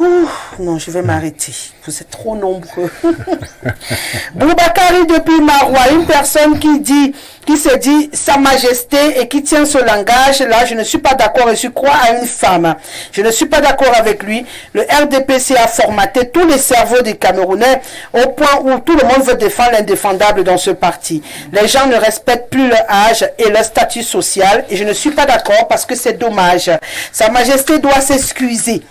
Speaker 1: Ouh, non, je vais m'arrêter. Vous êtes trop nombreux. Boubakari depuis Maroua, une personne qui se dit Sa Majesté et qui tient ce langage-là, je ne suis pas d'accord et je crois à une femme. Je ne suis pas d'accord avec lui. Le RDPC a formaté tous les cerveaux des Camerounais au point où tout le monde veut défendre l'indéfendable dans ce parti. Les gens ne respectent plus leur âge et leur statut social et je ne suis pas d'accord parce que c'est dommage. Sa Majesté doit s'excuser.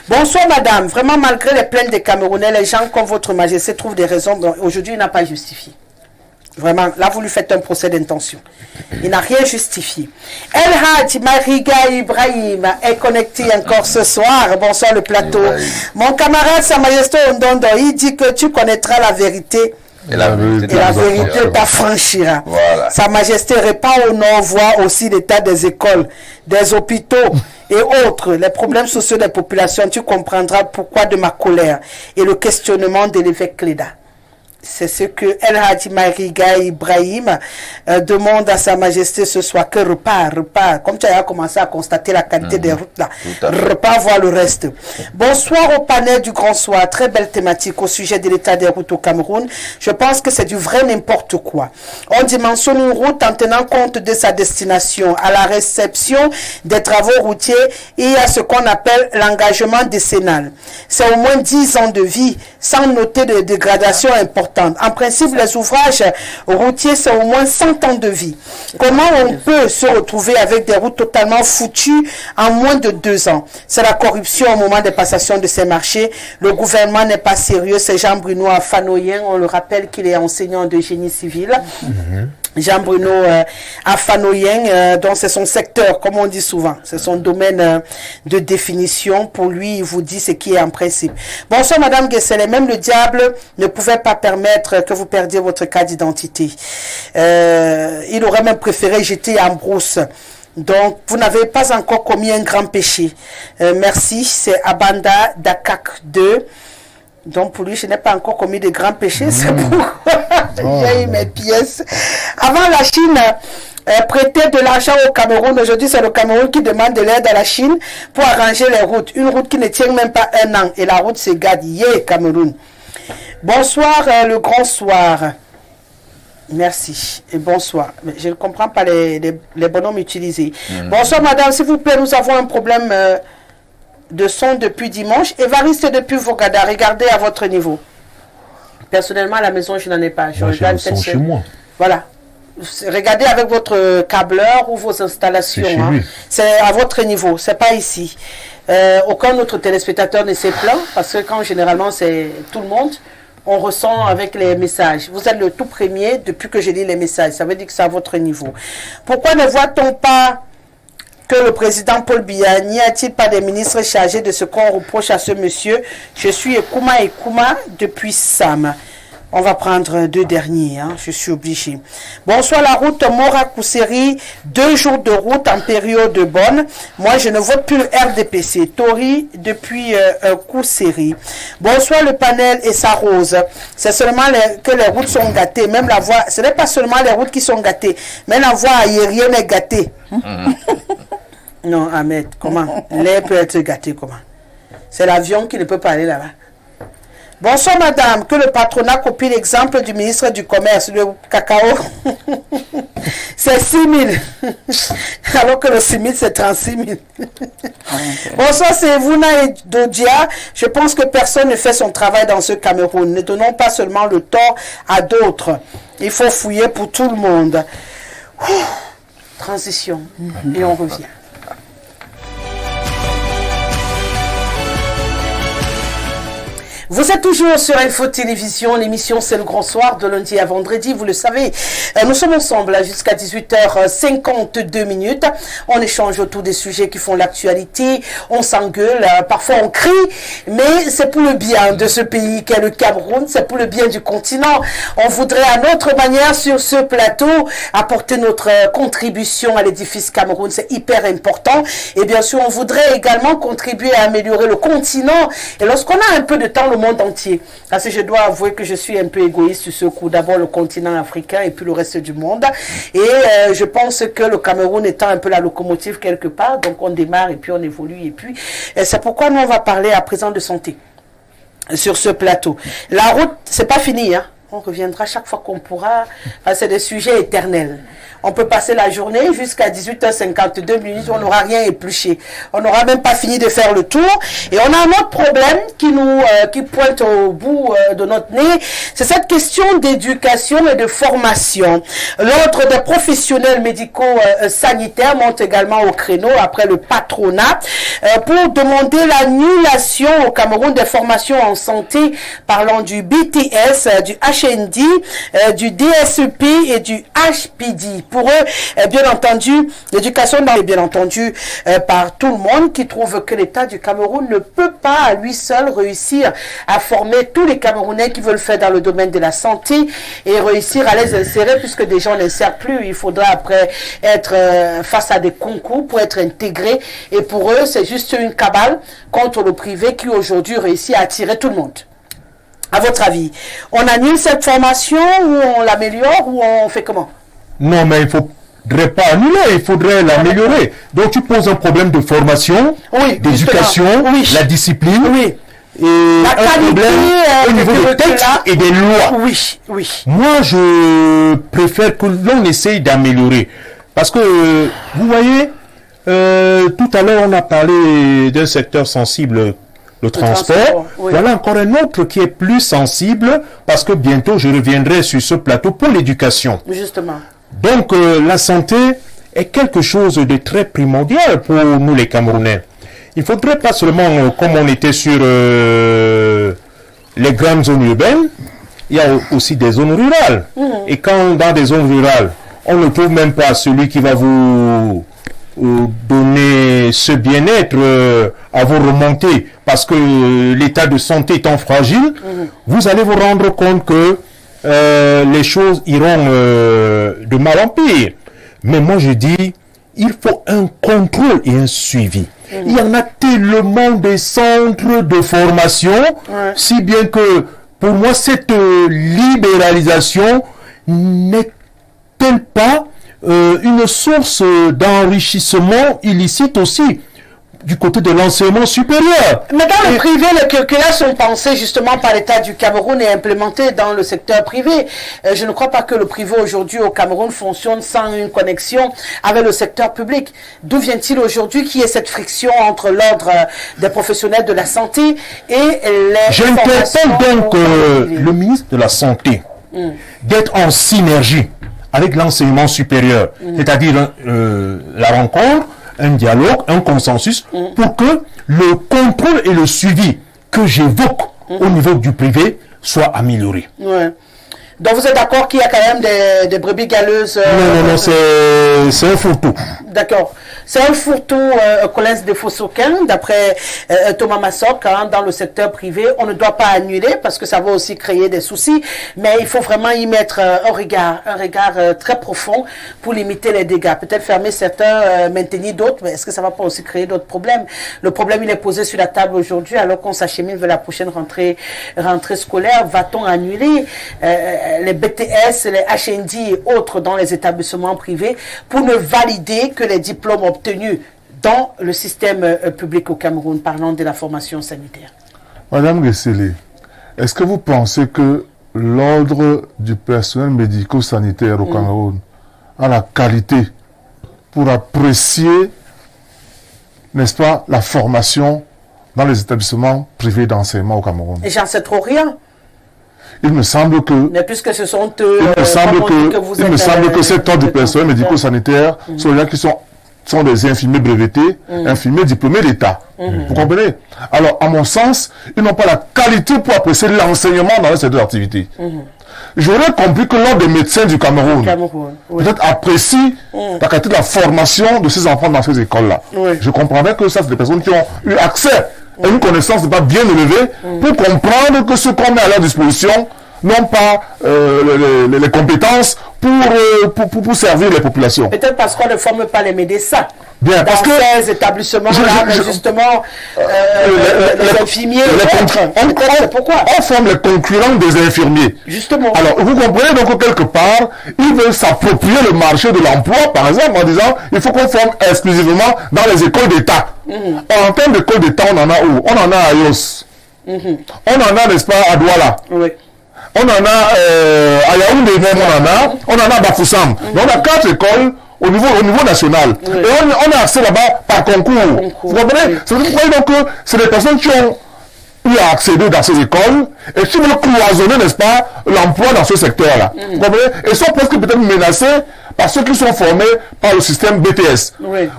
Speaker 1: Bonsoir madame, vraiment malgré les plaintes des Camerounais, les gens comme votre majesté trouvent des raisons. Bon, aujourd'hui il n'a pas justifié. Vraiment, là vous lui faites un procès d'intention. Il n'a rien justifié. El Hadj Mariga Ibrahim est connecté encore ce soir. Bonsoir le plateau. Mon camarade Sa Majesté Ondondo, il dit que tu connaîtras la vérité.
Speaker 2: Et la
Speaker 1: vérité t'affranchira.
Speaker 2: Voilà.
Speaker 1: Sa Majesté répand au nom, voit aussi l'état des écoles, des hôpitaux et autres, les problèmes sociaux des populations. Tu comprendras pourquoi de ma colère et le questionnement de l'évêque Cléda. C'est ce que El Hadji Mariga Ibrahim demande à Sa Majesté ce soir, que repart. Comme tu as commencé à constater la qualité des routes là, repart voir le reste. Bonsoir au panel du Grand Soir, très belle thématique au sujet de l'état des routes au Cameroun. Je pense que c'est du vrai n'importe quoi. On dimensionne une route en tenant compte de sa destination, à la réception des travaux routiers et à ce qu'on appelle l'engagement décennal. C'est au moins 10 ans de vie sans noter de dégradation importante. En principe, les ouvrages routiers, c'est au moins 100 ans de vie. Comment on peut se retrouver avec des routes totalement foutues en moins de 2 ans? C'est la corruption au moment des passations de ces marchés. Le gouvernement n'est pas sérieux. C'est Jean-Bruno Afanoyen. On le rappelle qu'il est enseignant de génie civil. Jean-Bruno Afanoyen, donc c'est son secteur, comme on dit souvent. C'est son domaine de définition. Pour lui, il vous dit ce qui est en principe. Bonsoir, Madame Guessele. Même le diable ne pouvait pas permettre que vous perdiez votre carte d'identité. Il aurait même préféré jeter en brousse. Donc, vous n'avez pas encore commis un grand péché. Merci. C'est Abanda Dakak 2. Donc pour lui, je n'ai pas encore commis de grands péchés, c'est pourquoi j'ai eu mes pièces. Avant, la Chine prêtait de l'argent au Cameroun. Aujourd'hui, c'est le Cameroun qui demande de l'aide à la Chine pour arranger les routes. Une route qui ne tient même pas 1 an. Et la route se garde. Cameroun. Bonsoir, le grand soir. Merci et bonsoir. Mais je ne comprends pas les bonhommes utilisés. Bonsoir, madame. S'il vous plaît, nous avons un problème de son depuis dimanche. Évariste depuis Vogada, regardez à votre niveau. Personnellement, à la maison, je n'en ai pas. Je regarde
Speaker 4: le son chez moi.
Speaker 1: Voilà. Regardez avec votre câbleur ou vos installations. C'est à votre niveau, c'est pas ici. Aucun autre téléspectateur ne s'est plaint parce que quand généralement c'est tout le monde, on ressent avec les messages. Vous êtes le tout premier depuis que je lis les messages. Ça veut dire que c'est à votre niveau. Pourquoi ne voit-on pas que le président Paul Biya, n'y a-t-il pas des ministres chargés de ce qu'on reproche à ce monsieur? Je suis Ekuma depuis Sam. On va prendre 2 derniers, hein, je suis obligé. Bonsoir, la route Mora-Kousseri, 2 jours de route en période bonne. Moi, je ne vote plus le RDPC. Tori depuis Kousseri. Bonsoir, le panel et sa rose. C'est seulement que les routes sont gâtées. Même la voie, ce n'est pas seulement les routes qui sont gâtées, mais la voie aérienne est gâtée. Non, Ahmed, comment? L'air peut être gâté, comment? C'est l'avion qui ne peut pas aller là-bas. Bonsoir madame, que le patronat copie l'exemple du ministre du Commerce, le cacao. C'est 6 000. Alors que le 6 000 c'est 36 000. Bonsoir, c'est Vuna et Dodia. Je pense que personne ne fait son travail dans ce Cameroun. Ne donnons pas seulement le tort à d'autres. Il faut fouiller pour tout le monde. Transition. Et on revient. Vous êtes toujours sur Info Télévision, l'émission c'est le grand soir de lundi à vendredi, vous le savez. Nous sommes ensemble jusqu'à 18h52. On échange autour des sujets qui font l'actualité, on s'engueule, parfois on crie, mais c'est pour le bien de ce pays qu'est le Cameroun, c'est pour le bien du continent. On voudrait à notre manière sur ce plateau apporter notre contribution à l'édifice Cameroun, c'est hyper important. Et bien sûr, on voudrait également contribuer à améliorer le continent. Et lorsqu'on a un peu de temps, le monde entier. Parce que je dois avouer que je suis un peu égoïste sur ce coup. D'abord le continent africain et puis le reste du monde. Et je pense que le Cameroun étant un peu la locomotive quelque part, donc on démarre et puis on évolue. Et puis c'est pourquoi nous on va parler à présent de santé sur ce plateau. La route, c'est pas fini, hein. On reviendra chaque fois qu'on pourra. Enfin, c'est des sujets éternels. On peut passer la journée jusqu'à 18h52, on n'aura rien épluché. On n'aura même pas fini de faire le tour. Et on a un autre problème qui pointe au bout de notre nez. C'est cette question d'éducation et de formation. L'ordre des professionnels médicaux sanitaires monte également au créneau après le patronat pour demander l'annulation au Cameroun des formations en santé, parlant du BTS, du HND, du DSEP et du HPD. Pour eux, bien entendu, l'éducation est bien entendu par tout le monde qui trouve que l'État du Cameroun ne peut pas à lui seul réussir à former tous les Camerounais qui veulent faire dans le domaine de la santé et réussir à les insérer puisque des gens n'insèrent plus. Il faudra après être face à des concours pour être intégrés et pour eux, c'est juste une cabale contre le privé qui aujourd'hui réussit à attirer tout le monde. À votre avis, on annule cette formation ou on l'améliore ou on fait comment?
Speaker 4: Non, mais il ne faudrait pas annuler, il faudrait l'améliorer. Donc tu poses un problème de formation,
Speaker 1: oui,
Speaker 4: d'éducation,
Speaker 1: oui,
Speaker 4: la discipline,
Speaker 1: oui,
Speaker 4: et
Speaker 1: la
Speaker 4: un problème au niveau des textes et des lois.
Speaker 1: Oui, oui.
Speaker 4: Moi, je préfère que l'on essaye d'améliorer. Parce que, vous voyez, tout à l'heure, on a parlé d'un secteur sensible, le transport. Oui. Voilà encore un autre qui est plus sensible, parce que bientôt, je reviendrai sur ce plateau pour l'éducation.
Speaker 1: Justement.
Speaker 4: Donc, la santé est quelque chose de très primordial pour nous les Camerounais. Il ne faudrait pas seulement, comme on était sur les grandes zones urbaines, il y a aussi des zones rurales. Et quand dans des zones rurales, on ne trouve même pas celui qui va vous donner ce bien-être à vous remonter, parce que l'état de santé étant fragile, vous allez vous rendre compte que les choses iront de mal en pire. Mais moi je dis, il faut un contrôle et un suivi. Il y en a tellement de centres de formation, si bien que pour moi cette libéralisation n'est-elle pas une source d'enrichissement illicite aussi du côté de l'enseignement supérieur.
Speaker 1: Mais dans le privé, les curricula sont pensés justement par l'État du Cameroun et implémentés dans le secteur privé. Je ne crois pas que le privé aujourd'hui au Cameroun fonctionne sans une connexion avec le secteur public. D'où vient-il aujourd'hui qu'il y ait cette friction entre l'ordre des professionnels de la santé et les...
Speaker 4: J'interpelle donc le ministre de la Santé d'être en synergie avec l'enseignement supérieur, c'est-à-dire la rencontre, un dialogue, un consensus, pour que le contrôle et le suivi que j'évoque au niveau du privé soient améliorés.
Speaker 1: Ouais. Donc vous êtes d'accord qu'il y a quand même des brebis galeuses
Speaker 4: Non, c'est un fourre-tout.
Speaker 1: D'accord. C'est un fourre-tout, Collins de Fossoquin, d'après Thomas Massoc, hein, dans le secteur privé. On ne doit pas annuler parce que ça va aussi créer des soucis, mais il faut vraiment y mettre un regard très profond pour limiter les dégâts. Peut-être fermer certains, maintenir d'autres, mais est-ce que ça va pas aussi créer d'autres problèmes? Le problème, il est posé sur la table aujourd'hui, alors qu'on s'achemine vers la prochaine rentrée scolaire. Va-t-on annuler les BTS, les HND et autres dans les établissements privés pour ne valider que les diplômes obtenus dans le système public au Cameroun, parlant de la formation sanitaire?
Speaker 5: Madame Gessele, est-ce que vous pensez que l'ordre du personnel médico-sanitaire au Cameroun a la qualité pour apprécier, n'est-ce pas, la formation dans les établissements privés d'enseignement au Cameroun?
Speaker 1: Et j'en sais trop rien.
Speaker 5: Il me semble que...
Speaker 1: Mais puisque ce sont
Speaker 5: il me semble que cet ordre du personnel médico-sanitaire sont les gens qui sont des infirmiers brevetés, infirmiers diplômés d'État. Vous comprenez? Alors, à mon sens, ils n'ont pas la qualité pour apprécier l'enseignement dans ces deux activités. J'aurais compris que l'ordre des médecins du Cameroun, peut-être apprécie la qualité de la formation de ces enfants dans ces écoles-là. Je comprendrais que ça, c'est des personnes qui ont eu accès à une connaissance pas bien élevée pour comprendre que ce qu'on met à leur disposition n'ont pas les compétences pour servir les populations.
Speaker 1: Peut-être parce qu'on ne forme pas les médecins.
Speaker 5: Bien,
Speaker 1: dans
Speaker 5: parce que
Speaker 1: ces établissements-là, justement, les infirmiers.
Speaker 5: On forme les concurrents des infirmiers.
Speaker 1: Justement.
Speaker 5: Alors, vous comprenez donc que quelque part, ils veulent s'approprier le marché de l'emploi, par exemple, en disant il faut qu'on forme exclusivement dans les écoles d'État. En termes d'écoles d'État, on en a où? On en a à Yos. On en a, n'est-ce pas, à Douala.
Speaker 1: Oui.
Speaker 5: On en a à Yaoundé, on en a à Bafoussam. Donc, on a 4 écoles au niveau national. Et on a accès là-bas par concours. Vous comprenez? C'est pourquoi donc c'est des personnes qui ont eu à accéder dans ces écoles et qui veulent cloisonner, n'est-ce pas, l'emploi dans ce secteur-là. Vous comprenez? Et sont presque peut-être menacés par ceux qui sont formés par le système BTS.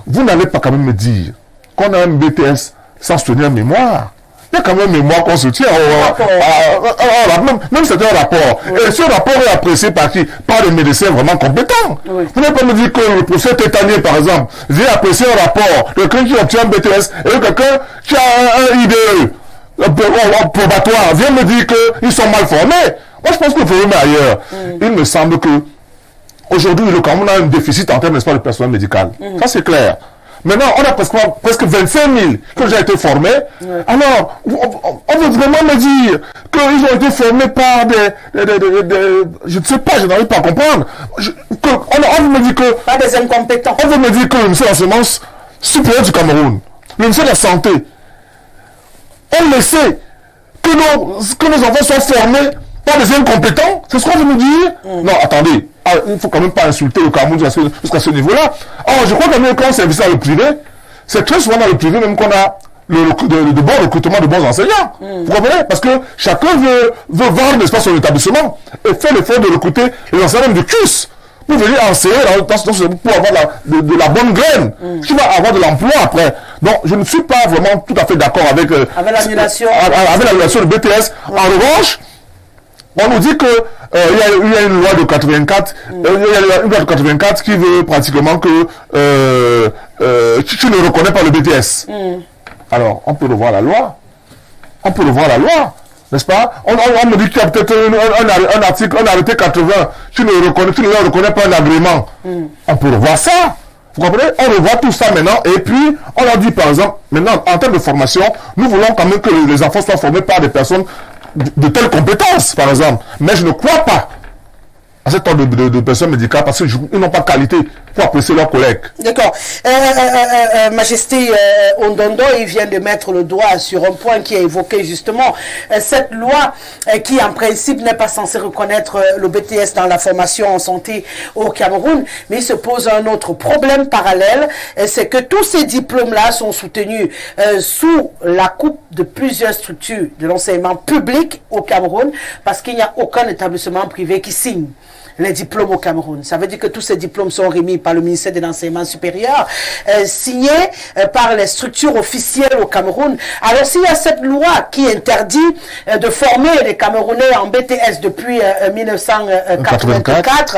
Speaker 5: Vous n'allez pas quand même me dire qu'on a un BTS sans soutenir mémoire. Il y a quand même une mémoire qu'on soutient, même si c'est un rapport. Et ce rapport est apprécié par qui? Par des médecins vraiment compétents. Vous n'allez pas me dire que le professeur Tétanier, par exemple, vient apprécier un rapport, quelqu'un qui obtient un BTS, et quelqu'un qui a un IDE probatoire, vient me dire qu'ils sont mal formés. Moi, je pense que le problème est ailleurs. Il me semble que aujourd'hui, le Cameroun a un déficit en termes, n'est-ce pas, de personnel médical. Ça, c'est clair. Maintenant, on a presque 25 000 qui ont déjà été formés. Alors, on veut vraiment me dire qu'ils ont été formés par je ne sais pas, je n'arrive pas à comprendre. On veut me dire que...
Speaker 1: Pas des incompétents.
Speaker 5: On veut me dire que le ministère de l'enseignement supérieur du Cameroun, le ministère de la Santé, on le sait, que nos enfants soient formés par des incompétents. C'est ce qu'on veut nous dire? Non, attendez. Il ne faut quand même pas insulter le Cameroun jusqu'à ce niveau-là. Alors, je crois que même quand on s'investit dans le privé, c'est très souvent dans le privé même qu'on a de bons recrutements, de bons enseignants. Vous comprenez? Parce que chacun veut vendre, n'est-ce pas, son établissement et faire l'effort de recruter les enseignants du CUS pour venir enseigner pour avoir de la bonne graine qui va avoir de l'emploi après. Donc, je ne suis pas vraiment tout à fait d'accord avec
Speaker 1: l'annulation
Speaker 5: du BTS. En revanche, on nous dit que il y a une loi de 84, il y a une loi de 84 qui veut pratiquement que tu ne reconnais pas le BTS. Alors, on peut revoir la loi. N'est-ce pas? On me dit qu'il y a peut-être un article, un arrêté 80, tu ne leur reconnais pas un agrément. On peut revoir ça. Vous comprenez? On revoit tout ça maintenant. Et puis, on leur dit, par exemple, maintenant, en termes de formation, nous voulons quand même que les enfants soient formés par des personnes de telles compétences, par exemple. Mais je ne crois pas à cet ordre de personnes médicales parce qu'ils n'ont pas de qualité pour apprécier leurs collègues.
Speaker 1: D'accord. Majesté Ondondo, il vient de mettre le doigt sur un point qui a évoqué justement cette loi qui en principe n'est pas censée reconnaître le BTS dans la formation en santé au Cameroun, mais il se pose un autre problème parallèle, c'est que tous ces diplômes-là sont soutenus sous la coupe de plusieurs structures de l'enseignement public au Cameroun parce qu'il n'y a aucun établissement privé qui signe les diplômes au Cameroun. Ça veut dire que tous ces diplômes sont remis par le ministère de l'Enseignement supérieur, signés par les structures officielles au Cameroun. Alors s'il y a cette loi qui interdit de former les Camerounais en BTS depuis 1984,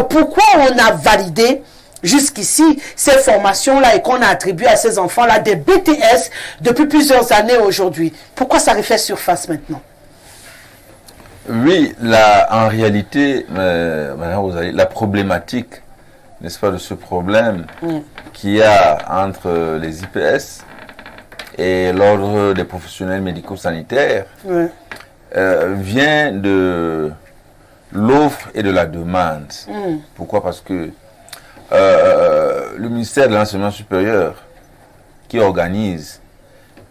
Speaker 1: pourquoi on a validé jusqu'ici ces formations-là et qu'on a attribué à ces enfants-là des BTS depuis plusieurs années aujourd'hui? Pourquoi ça refait surface maintenant?
Speaker 2: Oui, en réalité, Madame Rosalie, la problématique, n'est-ce pas, de ce problème qu'il y a entre les IPS et l'ordre des professionnels médico-sanitaires vient de l'offre et de la demande. Pourquoi? Parce que le ministère de l'Enseignement supérieur qui organise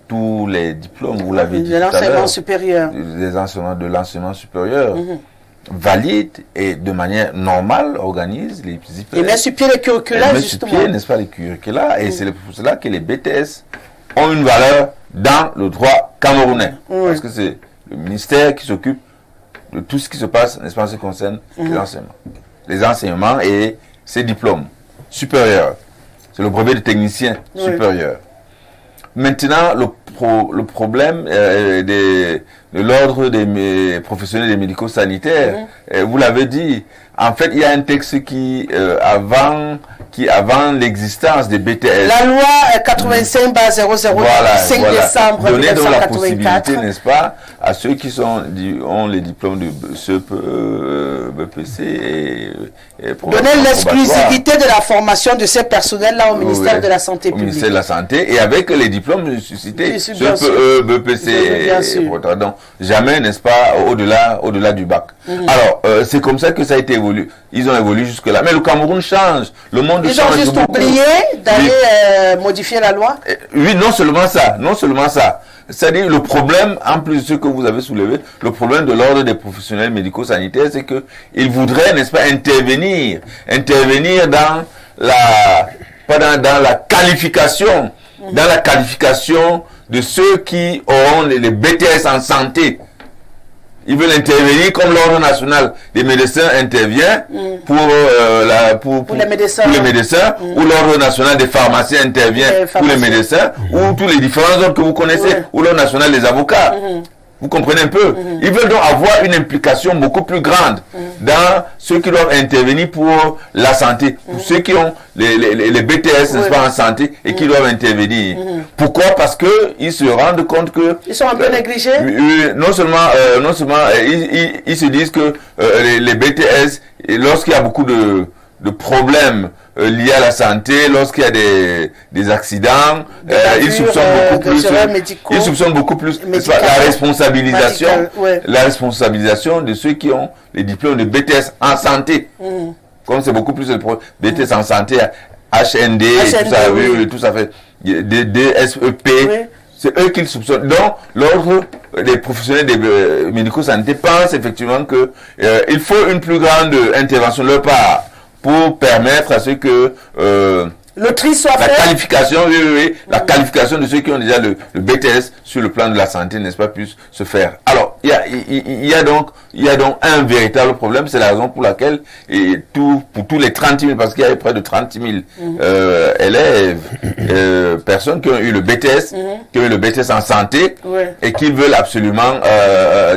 Speaker 2: tous les diplômes, vous l'avez dit
Speaker 1: de
Speaker 2: tout à
Speaker 1: l'enseignement
Speaker 2: l'heure,
Speaker 1: supérieur.
Speaker 2: des enseignements de l'enseignement supérieur, valide et de manière normale organise les IPS.
Speaker 1: Et met sur pied les curricula, justement.
Speaker 2: Pied, n'est-ce pas, les curricula, et c'est pour cela que les BTS ont une valeur dans le droit camerounais. Parce que c'est le ministère qui s'occupe de tout ce qui se passe, n'est-ce pas, en ce qui concerne les enseignements et ces diplômes supérieurs. C'est le brevet de technicien supérieur. Maintenant, le problème de l'ordre des professionnels des médico-sanitaires, vous l'avez dit, en fait, il y a un texte qui avant l'existence des BTS.
Speaker 1: La loi 85-00 5 décembre
Speaker 2: Donner donc la
Speaker 1: 1984.
Speaker 2: possibilité, n'est-ce pas, à ceux qui ont les diplômes de CEP, BPC et
Speaker 1: donner l'exclusivité de la formation de ces personnels-là au ministère de la Santé publique.
Speaker 2: Au ministère de la Santé et avec les diplômes suscités, CEP, BPC et autres. Donc, jamais, n'est-ce pas, au-delà du bac. Alors, c'est comme ça que ça a été évolué. Ils ont évolué jusque-là. Mais le Cameroun change. Le monde change.
Speaker 1: Ils ont juste oublié d'aller modifier la loi.
Speaker 2: Oui, non seulement ça. C'est-à-dire, le problème, en plus de ce que vous avez soulevé, le problème de l'ordre des professionnels médico-sanitaires, c'est qu'ils voudraient, n'est-ce pas, intervenir dans la qualification, de ceux qui auront les BTS en santé. Ils veulent intervenir comme l'ordre national des médecins intervient pour les médecins, ou l'ordre national des pharmaciens intervient pour les médecins, ou tous les différents ordres que vous connaissez, ou l'ordre national des avocats. Vous comprenez un peu? Ils veulent donc avoir une implication beaucoup plus grande dans ceux qui doivent intervenir pour la santé, pour ceux qui ont les BTS, n'est-ce pas, en santé et qui doivent intervenir. Pourquoi? Parce qu'ils se rendent compte que...
Speaker 1: Ils sont un peu négligés?
Speaker 2: Non seulement ils se disent que les BTS, lorsqu'il y a beaucoup de problèmes liés à la santé, lorsqu'il y a des accidents, ils soupçonnent beaucoup plus la responsabilisation de ceux qui ont les diplômes de BTS en santé. Comme c'est beaucoup plus le BTS en santé, HND, tout ça fait DSEP. C'est eux qui le soupçonnent. Donc, l'ordre des professionnels des médico-santé pense effectivement que il faut une plus grande intervention de leur part pour permettre à ce que
Speaker 1: le tri soit fait.
Speaker 2: La qualification de ceux qui ont déjà le BTS sur le plan de la santé, n'est-ce pas, puisse se faire. Alors, il y a donc un véritable problème. C'est la raison pour laquelle pour tous les 30 000, parce qu'il y a près de 30 000 élèves, personnes qui ont eu le BTS, qui ont eu le BTS en santé, et qui veulent absolument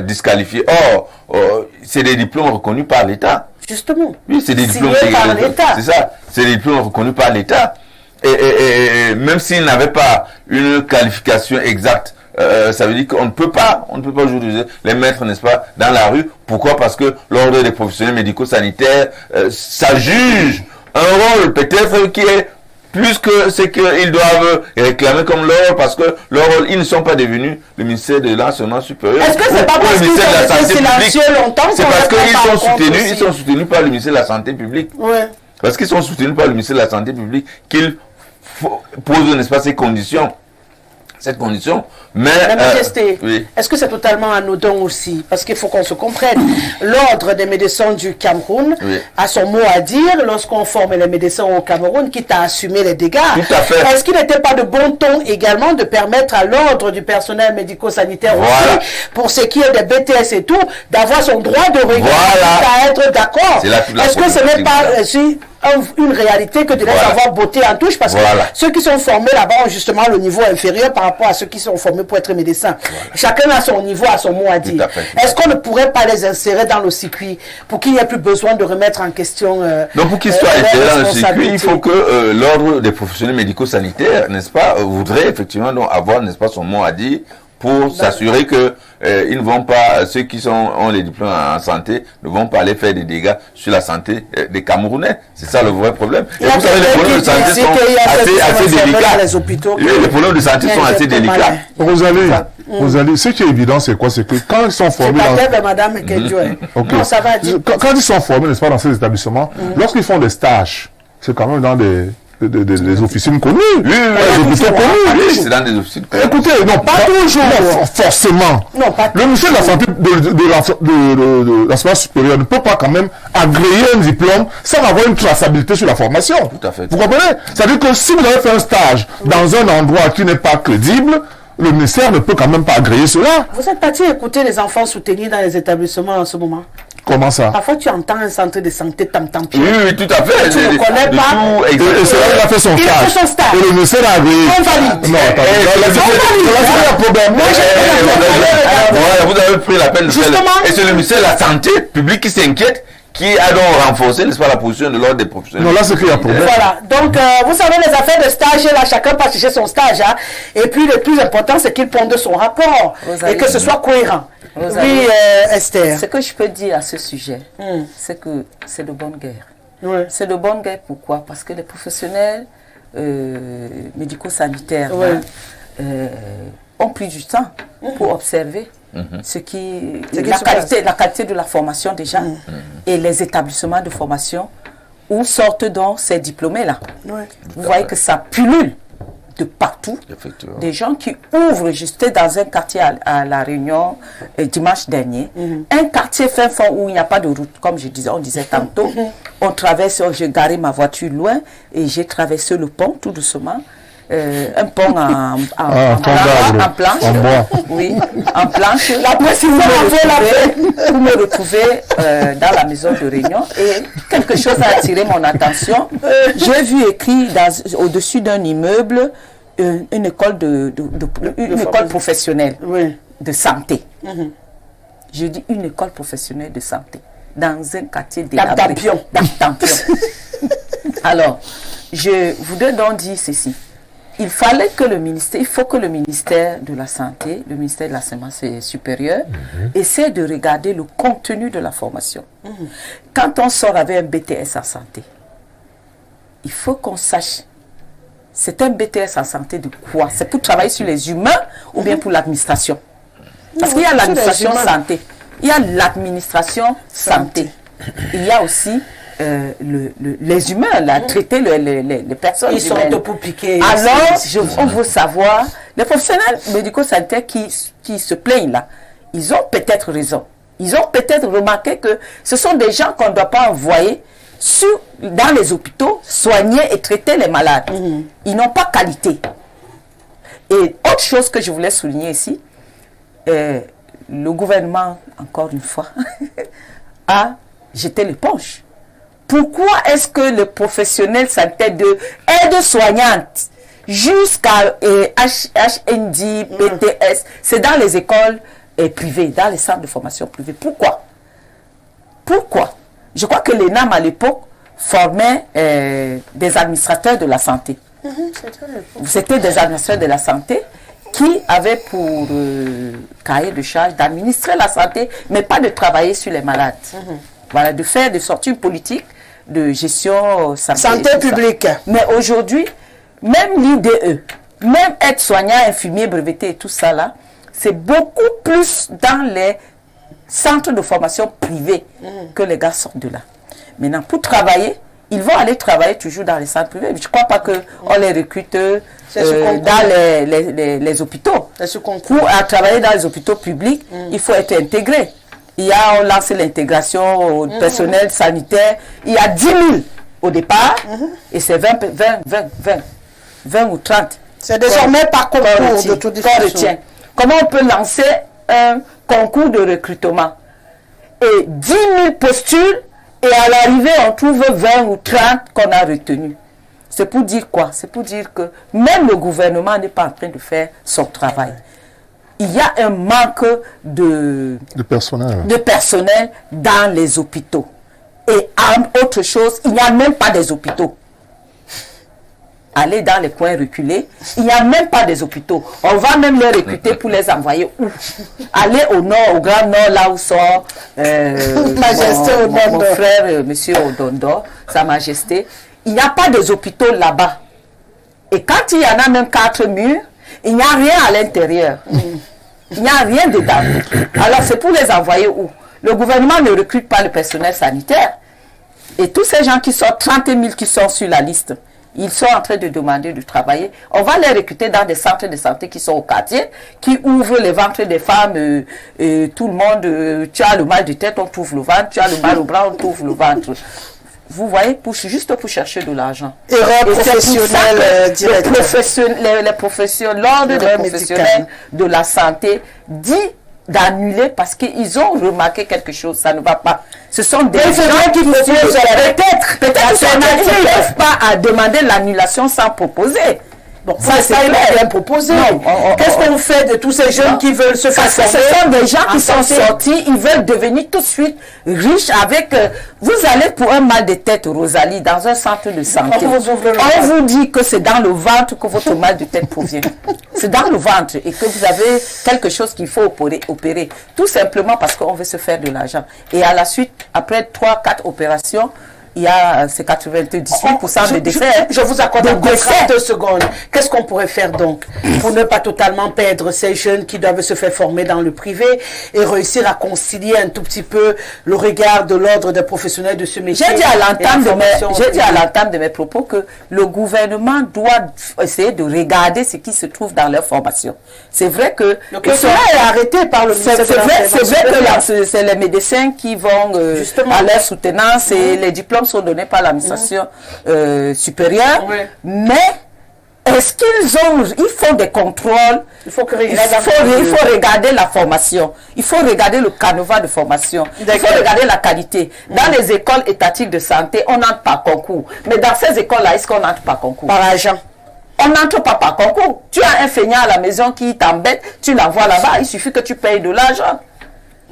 Speaker 2: disqualifier. Or, c'est des diplômes reconnus par l'État.
Speaker 1: Justement.
Speaker 2: Oui, c'est des diplômes
Speaker 1: par l'État.
Speaker 2: C'est ça. C'est des diplômes reconnus par l'État. Et même s'ils n'avaient pas une qualification exacte, ça veut dire qu'on ne peut pas aujourd'hui les mettre, n'est-ce pas, dans la rue. Pourquoi? Parce que l'ordre des professionnels médico-sanitaires, ça juge un rôle peut-être qui est plus que ce qu'ils doivent réclamer comme leur rôle, parce que leur rôle, ils ne sont pas devenus le ministère de l'enseignement supérieur.
Speaker 1: Est-ce que c'est pas parce qu'ils ont été silencieux longtemps?
Speaker 2: C'est parce qu'ils sont soutenus par le ministère de la Santé publique. Parce qu'ils sont soutenus par le ministère de la Santé publique qu'ils posent, n'est-ce pas, ces conditions. Cette condition, mais
Speaker 1: Majesté, est-ce que c'est totalement anodin aussi? Parce qu'il faut qu'on se comprenne. L'ordre des médecins du Cameroun a son mot à dire lorsqu'on forme les médecins au Cameroun, quitte à assumer les dégâts.
Speaker 2: Tout à fait.
Speaker 1: Est-ce qu'il n'était pas de bon ton également de permettre à l'ordre du personnel médico-sanitaire aussi, pour ce qui est des BTS et tout, d'avoir son droit de regard, à être d'accord? Est-ce que ce n'est pas une réalité que de les avoir bottés en touche, parce que ceux qui sont formés là-bas ont justement le niveau inférieur par rapport à ceux qui sont formés pour être médecins. Chacun a son niveau, a son mot à dire. Est-ce qu'on ne pourrait pas les insérer dans le circuit pour qu'il n'y ait plus besoin de remettre en question
Speaker 2: donc pour qu'ils soient insérés dans le circuit, il faut que l'ordre des professionnels médico-sanitaires, n'est-ce pas, voudrait effectivement donc avoir, n'est-ce pas, son mot à dire pour s'assurer que ils ne vont pas, ceux qui ont les diplômes en santé, ne vont pas aller faire des dégâts sur la santé des Camerounais. C'est ça le vrai problème. Et vous savez, les problèmes de santé sont assez délicats. Les problèmes de santé sont assez délicats.
Speaker 5: Rosalie, ce qui est évident, c'est quoi? C'est que quand ils sont formés
Speaker 1: quand
Speaker 5: ils sont formés, n'est-ce pas, dans ces établissements, lorsqu'ils font des stages, c'est quand même dans des des officines connues.
Speaker 2: Oui,
Speaker 5: des hôpitaux connus.
Speaker 2: C'est dans des officines connues.
Speaker 5: Écoutez, non, pas toujours. Non, forcément.
Speaker 1: Non, pas
Speaker 5: le ministère de la Santé de l'enseignement supérieur ne peut pas quand même agréer un diplôme sans avoir une traçabilité sur la formation.
Speaker 2: Tout à fait.
Speaker 5: Vous comprenez? C'est-à-dire que si vous avez fait un stage dans un endroit qui n'est pas crédible, le ministère ne peut quand même pas agréer cela.
Speaker 1: Vous êtes parti écouter les enfants soutenus dans les établissements en ce moment?
Speaker 5: Comment ça?
Speaker 1: Parfois, tu entends un centre de santé tam-tam.
Speaker 2: Oui, tout à fait.
Speaker 1: Tu ne connais pas.
Speaker 5: Et c'est là qu'il a fait son stage. Et le ministère a agréé.
Speaker 1: On valide.
Speaker 5: Non, attendez. C'est un problème.
Speaker 2: Vous avez pris la peine de faire. Et c'est le ministère de la Santé publique qui s'inquiète, qui a donc renforcé, n'est-ce pas, la position de l'ordre des professionnels.
Speaker 5: Non, là, c'est qu'il y a problème.
Speaker 1: Voilà. Donc, vous savez, les affaires de stage, là, chacun passe chercher son stage. Hein. Et puis, le plus important, c'est qu'il ponde son rapport. Et que ce soit cohérent. Oui, Esther.
Speaker 3: Ce que je peux dire à ce sujet, c'est que c'est de bonne guerre.
Speaker 1: Ouais.
Speaker 3: C'est de bonne guerre, pourquoi? Parce que les professionnels médico-sanitaires ont pris du temps pour observer la qualité de la formation déjà et les établissements de formation où sortent donc ces diplômés-là.
Speaker 1: Ouais.
Speaker 3: Vous voyez que ça pullule de partout. Des gens qui ouvrent, j'étais dans un quartier à La Réunion dimanche dernier, un quartier fin fond où il n'y a pas de route, comme on disait tantôt. On traverse, j'ai garé ma voiture loin et j'ai traversé le pont tout doucement. Un pont en planche.
Speaker 5: En bois.
Speaker 3: Oui, en planche.
Speaker 1: Après, si vous
Speaker 3: me retrouver dans la maison de réunion et quelque chose a attiré mon attention. J'ai vu écrit au-dessus d'un immeuble une école école professionnelle de santé. Je dis une école professionnelle de santé dans un quartier
Speaker 1: d'Ampion.
Speaker 3: Alors, je voudrais donc dire ceci. Il faut que le ministère de la Santé, le ministère de l'enseignement supérieur, essaie de regarder le contenu de la formation. Quand on sort avec un BTS en santé, il faut qu'on sache, c'est un BTS en santé de quoi? C'est pour travailler sur les humains ou bien pour l'administration? Parce qu'il y a l'administration santé, il y a l'administration santé, il y a aussi les humains, là, traiter les personnes.
Speaker 1: Ils sont pour piquer.
Speaker 3: Alors, on veut savoir, les professionnels médico-sanitaires qui se plaignent là, ils ont peut-être raison. Ils ont peut-être remarqué que ce sont des gens qu'on ne doit pas envoyer dans les hôpitaux, soigner et traiter les malades. Ils n'ont pas qualité. Et autre chose que je voulais souligner ici, le gouvernement, encore une fois, a jeté l'éponge. Pourquoi est-ce que le professionnel sanitaire de aide-soignante jusqu'à HND, BTS, c'est dans les écoles privées, dans les centres de formation privés? Pourquoi? Je crois que l'ENAM à l'époque formait des administrateurs de la santé. C'était des administrateurs de la santé qui avaient pour cahier de charge d'administrer la santé, mais pas de travailler sur les malades. Voilà, de sortir une politique de gestion santé publique. Mais aujourd'hui, même l'IDE, même aide-soignant, infirmier, breveté et tout ça là, c'est beaucoup plus dans les centres de formation privés que les gars sortent de là. Maintenant, pour travailler, ils vont aller travailler toujours dans les centres privés. Je ne crois pas qu'on les recrute dans les hôpitaux. Pour travailler dans les hôpitaux publics, il faut être intégré. On lancé l'intégration au personnel sanitaire. Il y a 10 000 au départ et c'est 20 ou 30.
Speaker 1: C'est désormais par concours de toute façon.
Speaker 3: Comment on peut lancer un concours de recrutement et 10 000 postulent et à l'arrivée on trouve 20 ou 30 qu'on a retenus? C'est pour dire quoi? C'est pour dire que même le gouvernement n'est pas en train de faire son travail. Il y a un manque de personnel dans les hôpitaux. Et autre chose, il n'y a même pas des hôpitaux. Allez dans les coins reculés, il n'y a même pas des hôpitaux. On va même les recruter pour les envoyer où? Allez au nord, au Grand Nord, là où sont mon frère, monsieur Odondo, Sa Majesté. Il n'y a pas des hôpitaux là-bas. Et quand il y en a même 4 murs, il n'y a rien à l'intérieur. Il n'y a rien dedans. Alors c'est pour les envoyer où? Le gouvernement ne recrute pas le personnel sanitaire. Et tous ces gens qui sont 30 000 qui sont sur la liste, Ils sont en train de demander de travailler. On va les recruter dans des centres de santé qui sont au quartier, qui ouvrent les ventres des femmes. Tout le monde, tu as le mal de tête, on t'ouvre le ventre. Tu as le mal au bras, on t'ouvre le ventre. Vous voyez, juste pour chercher de l'argent.
Speaker 1: Erreur professionnelle directe.
Speaker 3: L'ordre des professionnels de la santé dit d'annuler parce qu'ils ont remarqué quelque chose, ça ne va pas. Ce sont des gens qui proposent peut-être qu'ils ne peuvent pas demander l'annulation sans proposer.
Speaker 1: Bon, ça c'est bien proposé. Qu'est-ce qu'on fait de tous ces jeunes qui veulent se faire former?
Speaker 3: Ce sont des gens qui sont sortis, ils veulent devenir tout de suite riches avec... vous allez pour un mal de tête, Rosalie, dans un centre de santé. On vous dit que c'est dans le ventre que votre mal de tête provient. C'est dans le ventre et que vous avez quelque chose qu'il faut opérer. Tout simplement parce qu'on veut se faire de l'argent. Et à la suite, après 3-4 opérations, il y a ces 98% de décès.
Speaker 1: Je vous accorde encore 2 secondes. Qu'est-ce qu'on pourrait faire donc pour ne pas totalement perdre ces jeunes qui doivent se faire former dans le privé et réussir à concilier un tout petit peu le regard de l'ordre des professionnels de ce métier?
Speaker 3: J'ai dit à l'entame de mes propos que le gouvernement doit essayer de regarder ce qui se trouve dans leur formation. C'est vrai que
Speaker 1: cela est arrêté par le ministère.
Speaker 3: C'est vrai que c'est les médecins qui vont à leur soutenance et les diplômes sont donnés par l'administration supérieure, mais est-ce ils font des contrôles? Il faut regarder la formation, il faut regarder le canevas de formation, il faut regarder la qualité. Dans les écoles étatiques de santé, on n'entre pas concours, mais dans ces écoles-là, est-ce qu'on n'entre pas concours?
Speaker 1: Par argent.
Speaker 3: On n'entre pas par concours. Tu as un feignant à la maison qui t'embête, tu l'envoies là-bas, il suffit que tu payes de l'argent.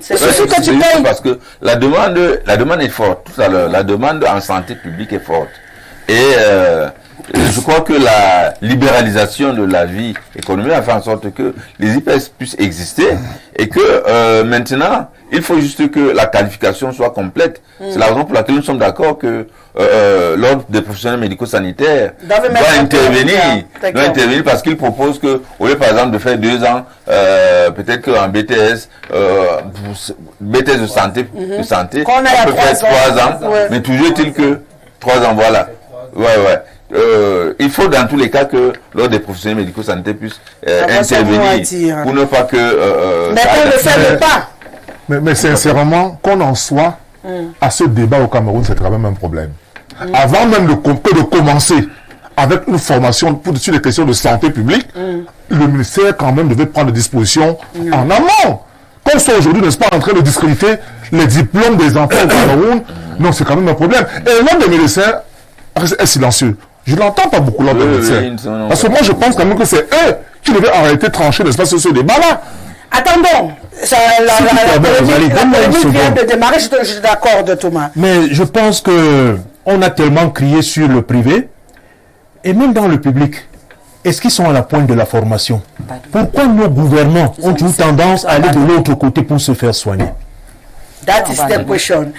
Speaker 2: C'est que tu payes. Parce que la demande est forte. Tout à l'heure, la demande en santé publique est forte. Et je crois que la libéralisation de la vie économique a fait en sorte que les IPS puissent exister et que maintenant, il faut juste que la qualification soit complète. C'est la raison pour laquelle nous sommes d'accord que l'ordre des professionnels médico-sanitaires doit intervenir parce qu'il propose que, au lieu par exemple de faire 2 ans, peut-être qu'en BTS, BTS de santé, on peut faire 3 ans, mais toujours est-il que 3 ans, voilà. Il faut dans tous les cas que l'ordre des professionnels médico-sanitaires puisse intervenir pour ne pas que...
Speaker 1: mais on ne le fait pas.
Speaker 5: Mais sincèrement, qu'on en soit à ce débat au Cameroun, c'est quand même un problème. Avant même de commencer avec une formation sur les questions de santé publique, le ministère quand même devait prendre des dispositions en amont. Qu'on soit aujourd'hui, n'est-ce pas, en train de discréditer les diplômes des enfants au Cameroun, non, c'est quand même un problème. Et l'homme des médecins est silencieux. Je n'entends pas beaucoup l'homme des médecins. Parce que moi, je pense quand même que c'est eux qui devaient en réalité trancher, n'est-ce pas, sur ce débat-là.
Speaker 1: Attendons, la polémique vient de démarrer, je suis d'accord, Thomas.
Speaker 4: Mais je pense que on a tellement crié sur le privé, et même dans le public, est-ce qu'ils sont à la pointe de la formation? Pourquoi nos gouvernants ont une tendance à aller de l'autre côté pour se faire soigner?
Speaker 1: That is the question.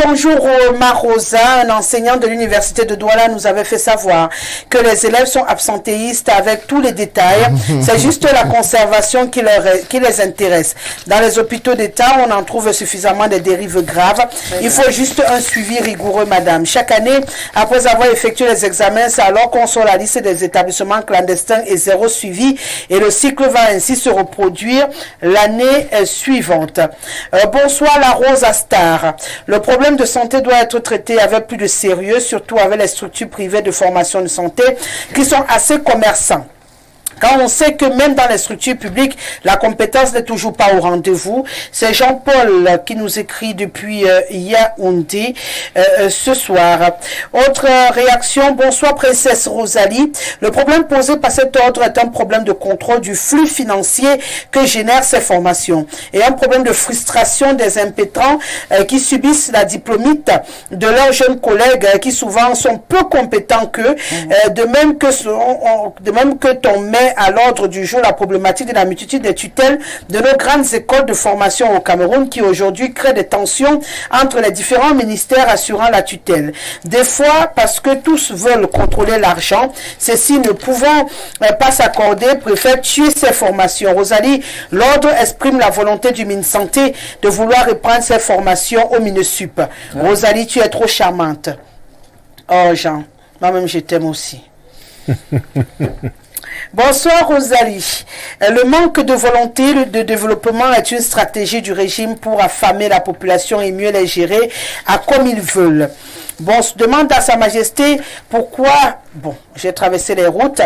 Speaker 1: Bonjour Marosa, un enseignant de l'université de Douala nous avait fait savoir que les élèves sont absentéistes avec tous les détails. C'est juste la conservation qui les intéresse. Dans les hôpitaux d'État, on en trouve suffisamment de dérives graves. Il faut juste un suivi rigoureux, madame. Chaque année, après avoir effectué les examens, c'est alors qu'on sort la liste des établissements clandestins et 0 suivi. Et le cycle va ainsi se reproduire l'année suivante. Bonsoir. La Rose Astar. Le problème de santé doit être traité avec plus de sérieux, surtout avec les structures privées de formation de santé qui sont assez commerçants. Quand on sait que même dans les structures publiques, la compétence n'est toujours pas au rendez-vous. C'est Jean-Paul qui nous écrit depuis Yaoundé ce soir. Autre réaction, bonsoir Princesse Rosalie. Le problème posé par cet ordre est un problème de contrôle du flux financier que génèrent ces formations et un problème de frustration des impétrants qui subissent la diplômite de leurs jeunes collègues qui souvent sont peu compétents qu'eux, de même que ton met à l'ordre du jour la problématique de la multitude des tutelles de nos grandes écoles de formation au Cameroun qui aujourd'hui créent des tensions entre les différents ministères assurant la tutelle. Des fois, parce que tous veulent contrôler l'argent, ceux-ci ne pouvant pas s'accorder, préfèrent tuer ces formations. Rosalie, l'ordre exprime la volonté du MinSanté de vouloir reprendre ces formations au MINESUP. Rosalie, tu es trop charmante. Oh, Jean. Moi-même, je t'aime aussi. Bonsoir Rosalie. Le manque de volonté de développement est une stratégie du régime pour affamer la population et mieux les gérer à comme ils veulent. Bon, je demande à Sa Majesté pourquoi, bon, j'ai traversé les routes,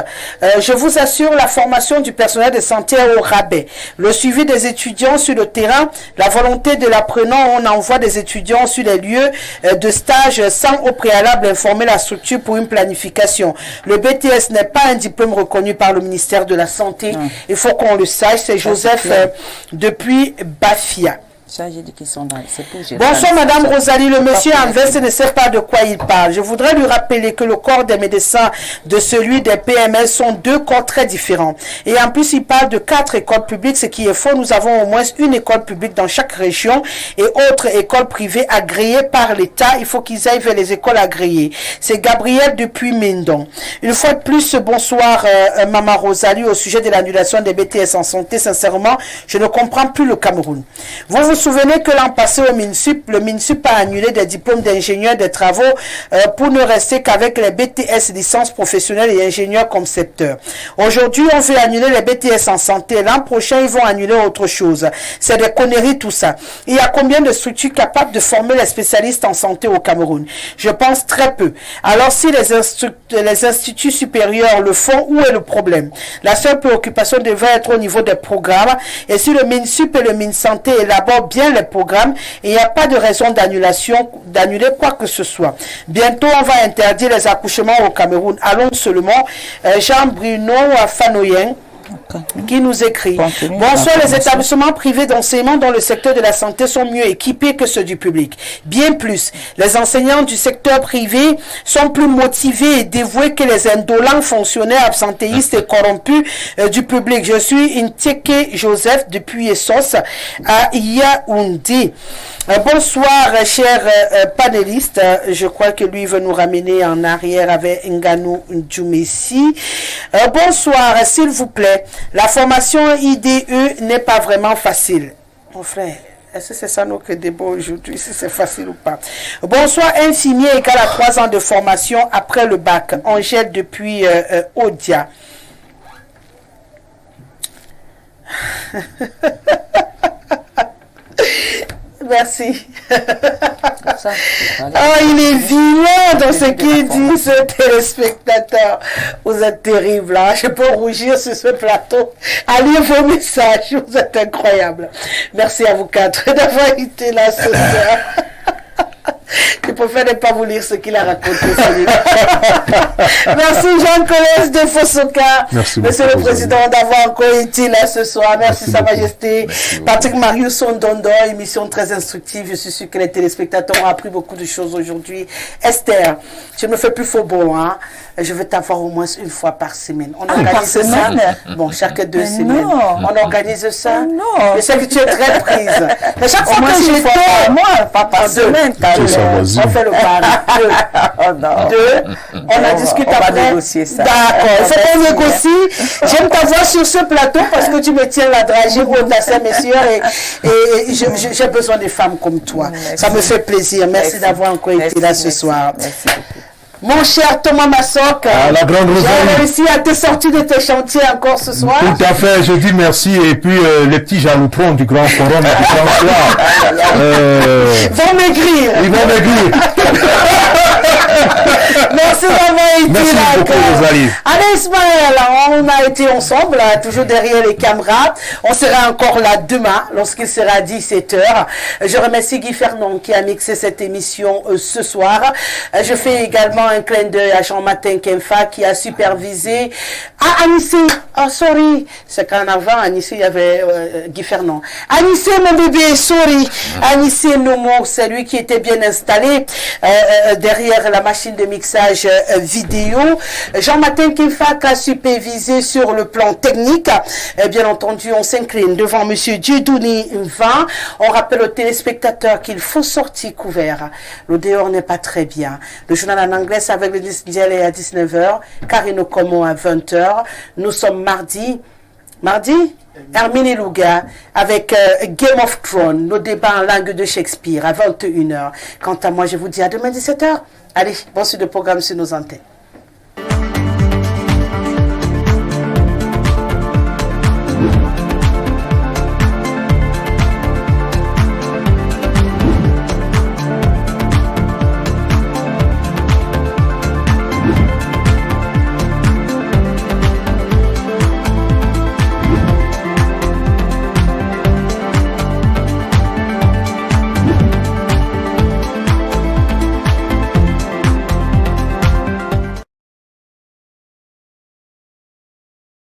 Speaker 1: je vous assure la formation du personnel de santé au rabais, le suivi des étudiants sur le terrain, la volonté de l'apprenant, on envoie des étudiants sur les lieux de stage sans au préalable informer la structure pour une planification. Le BTS n'est pas un diplôme reconnu par le ministère de la Santé, il faut qu'on le sache, c'est Joseph depuis Bafia.
Speaker 3: Ça, j'ai dit qu'ils sont dans...
Speaker 1: Bonsoir Madame Rosalie, le monsieur en veste ne sait pas de quoi il parle. Je voudrais lui rappeler que le corps des médecins de celui des PMS sont deux corps très différents. Et en plus, il parle de 4 écoles publiques, ce qui est faux. Nous avons au moins une école publique dans chaque région et autres écoles privées agréées par l'État. Il faut qu'ils aillent vers les écoles agréées. C'est Gabriel depuis Mindon. Une fois de plus, bonsoir Maman Rosalie au sujet de l'annulation des BTS en santé. Sincèrement, je ne comprends plus le Cameroun. Vous souvenez que l'an passé au MINSUP, le MINSUP a annulé des diplômes d'ingénieurs des travaux pour ne rester qu'avec les BTS licences professionnelles et ingénieurs concepteurs. Aujourd'hui, on veut annuler les BTS en santé. L'an prochain, ils vont annuler autre chose. C'est des conneries tout ça. Il y a combien de structures capables de former les spécialistes en santé au Cameroun? Je pense très peu. Alors si les instituts supérieurs le font, où est le problème? La seule préoccupation devrait être au niveau des programmes. Et si le MINSUP et le MINSanté élaborent bien les programmes, et il n'y a pas de raison d'annuler quoi que ce soit. Bientôt, on va interdire les accouchements au Cameroun. Allons seulement. Jean-Bruno Fanoyen qui nous écrit: bonsoir, les établissements privés d'enseignement dans le secteur de la santé sont mieux équipés que ceux du public. Bien plus, les enseignants du secteur privé sont plus motivés et dévoués que les indolents fonctionnaires absentéistes et corrompus du public. Je suis Nteke Joseph depuis Essos à Yaoundé. Bonsoir, chers panélistes. Je crois que lui veut nous ramener en arrière avec Nganou Djoumessi. Bonsoir, s'il vous plaît. La formation IDE n'est pas vraiment facile. Mon frère, est-ce que c'est ça notre débat aujourd'hui, si c'est facile ou pas? Bonsoir, infirmier égal à 3 ans de formation après le bac. Angèle depuis Odia. Merci. Oh, il est vilain dans ce qu'il dit, ce téléspectateur. Vous êtes terrible, hein? Je peux rougir sur ce plateau. Allez vos messages, vous êtes incroyables. Merci à vous 4 d'avoir été là ce soir. Je préfère ne pas vous lire ce qu'il a raconté. Merci Jean Colès de Fossoka.
Speaker 5: Merci
Speaker 1: Monsieur le Président d'avoir encore été là ce soir. Merci Sa Majesté. Patrick Marius Sondondo, émission très instructive. Je suis sûr que les téléspectateurs ont appris beaucoup de choses aujourd'hui. Esther, je ne me fais plus faux bon, hein. Je veux t'avoir au moins une fois par semaine. On organise ça. Bon, chaque 2 semaines. On organise ça.
Speaker 3: Non.
Speaker 1: Je sais que tu es très prise. Mais chaque fois que j'étais,
Speaker 3: moi, pas par semaine.
Speaker 1: On fait le pari. 2. On en discute après.
Speaker 3: On va négocier ça.
Speaker 1: D'accord. Il faut qu'on négocie. J'aime t'avoir sur ce plateau parce que tu me tiens la dragée pour ta messieurs et j'ai besoin de femmes comme toi. Merci. Ça me fait plaisir. Merci d'avoir encore été là ce soir.
Speaker 3: Merci beaucoup.
Speaker 1: Mon cher Thomas Massok,
Speaker 4: la grande
Speaker 1: j'ai réussi à te sortir de tes chantiers encore ce soir.
Speaker 4: Tout à fait, je dis merci. Et puis les petits jaloutons du grand forum du grand soir
Speaker 1: vont maigrir.
Speaker 4: Ils vont maigrir.
Speaker 1: Merci d'avoir été
Speaker 4: merci
Speaker 1: là.
Speaker 4: Beaucoup, Rosalie.
Speaker 1: Allez Ismaël, on a été ensemble, toujours derrière les caméras. On sera encore là demain, lorsqu'il sera 17h. Je remercie Guy Fernand qui a mixé cette émission ce soir. Je fais également un clin d'œil à Jean-Martin Kemfa qui a supervisé. Ah, Anissé, oh sorry, c'est qu'en avant, Anissé, il y avait Guy Fernand. Anissé, mon bébé, sorry. Anissé Nomo, c'est lui qui était bien installé derrière la machine de mixage vidéo. Jean-Martin Kemfa qui a supervisé sur le plan technique. Bien entendu, on s'incline devant Monsieur Dieudonné Van. On rappelle aux téléspectateurs qu'il faut sortir couvert. Le dehors n'est pas très bien. Le journal en anglais avec le Dialé à 19h, Karine Como à 20h. Nous sommes mardi, Hermine Louga avec Game of Thrones, nos débats en langue de Shakespeare à 21h. Quant à moi, je vous dis à demain 17h. Allez, bon suite de programme sur nos antennes.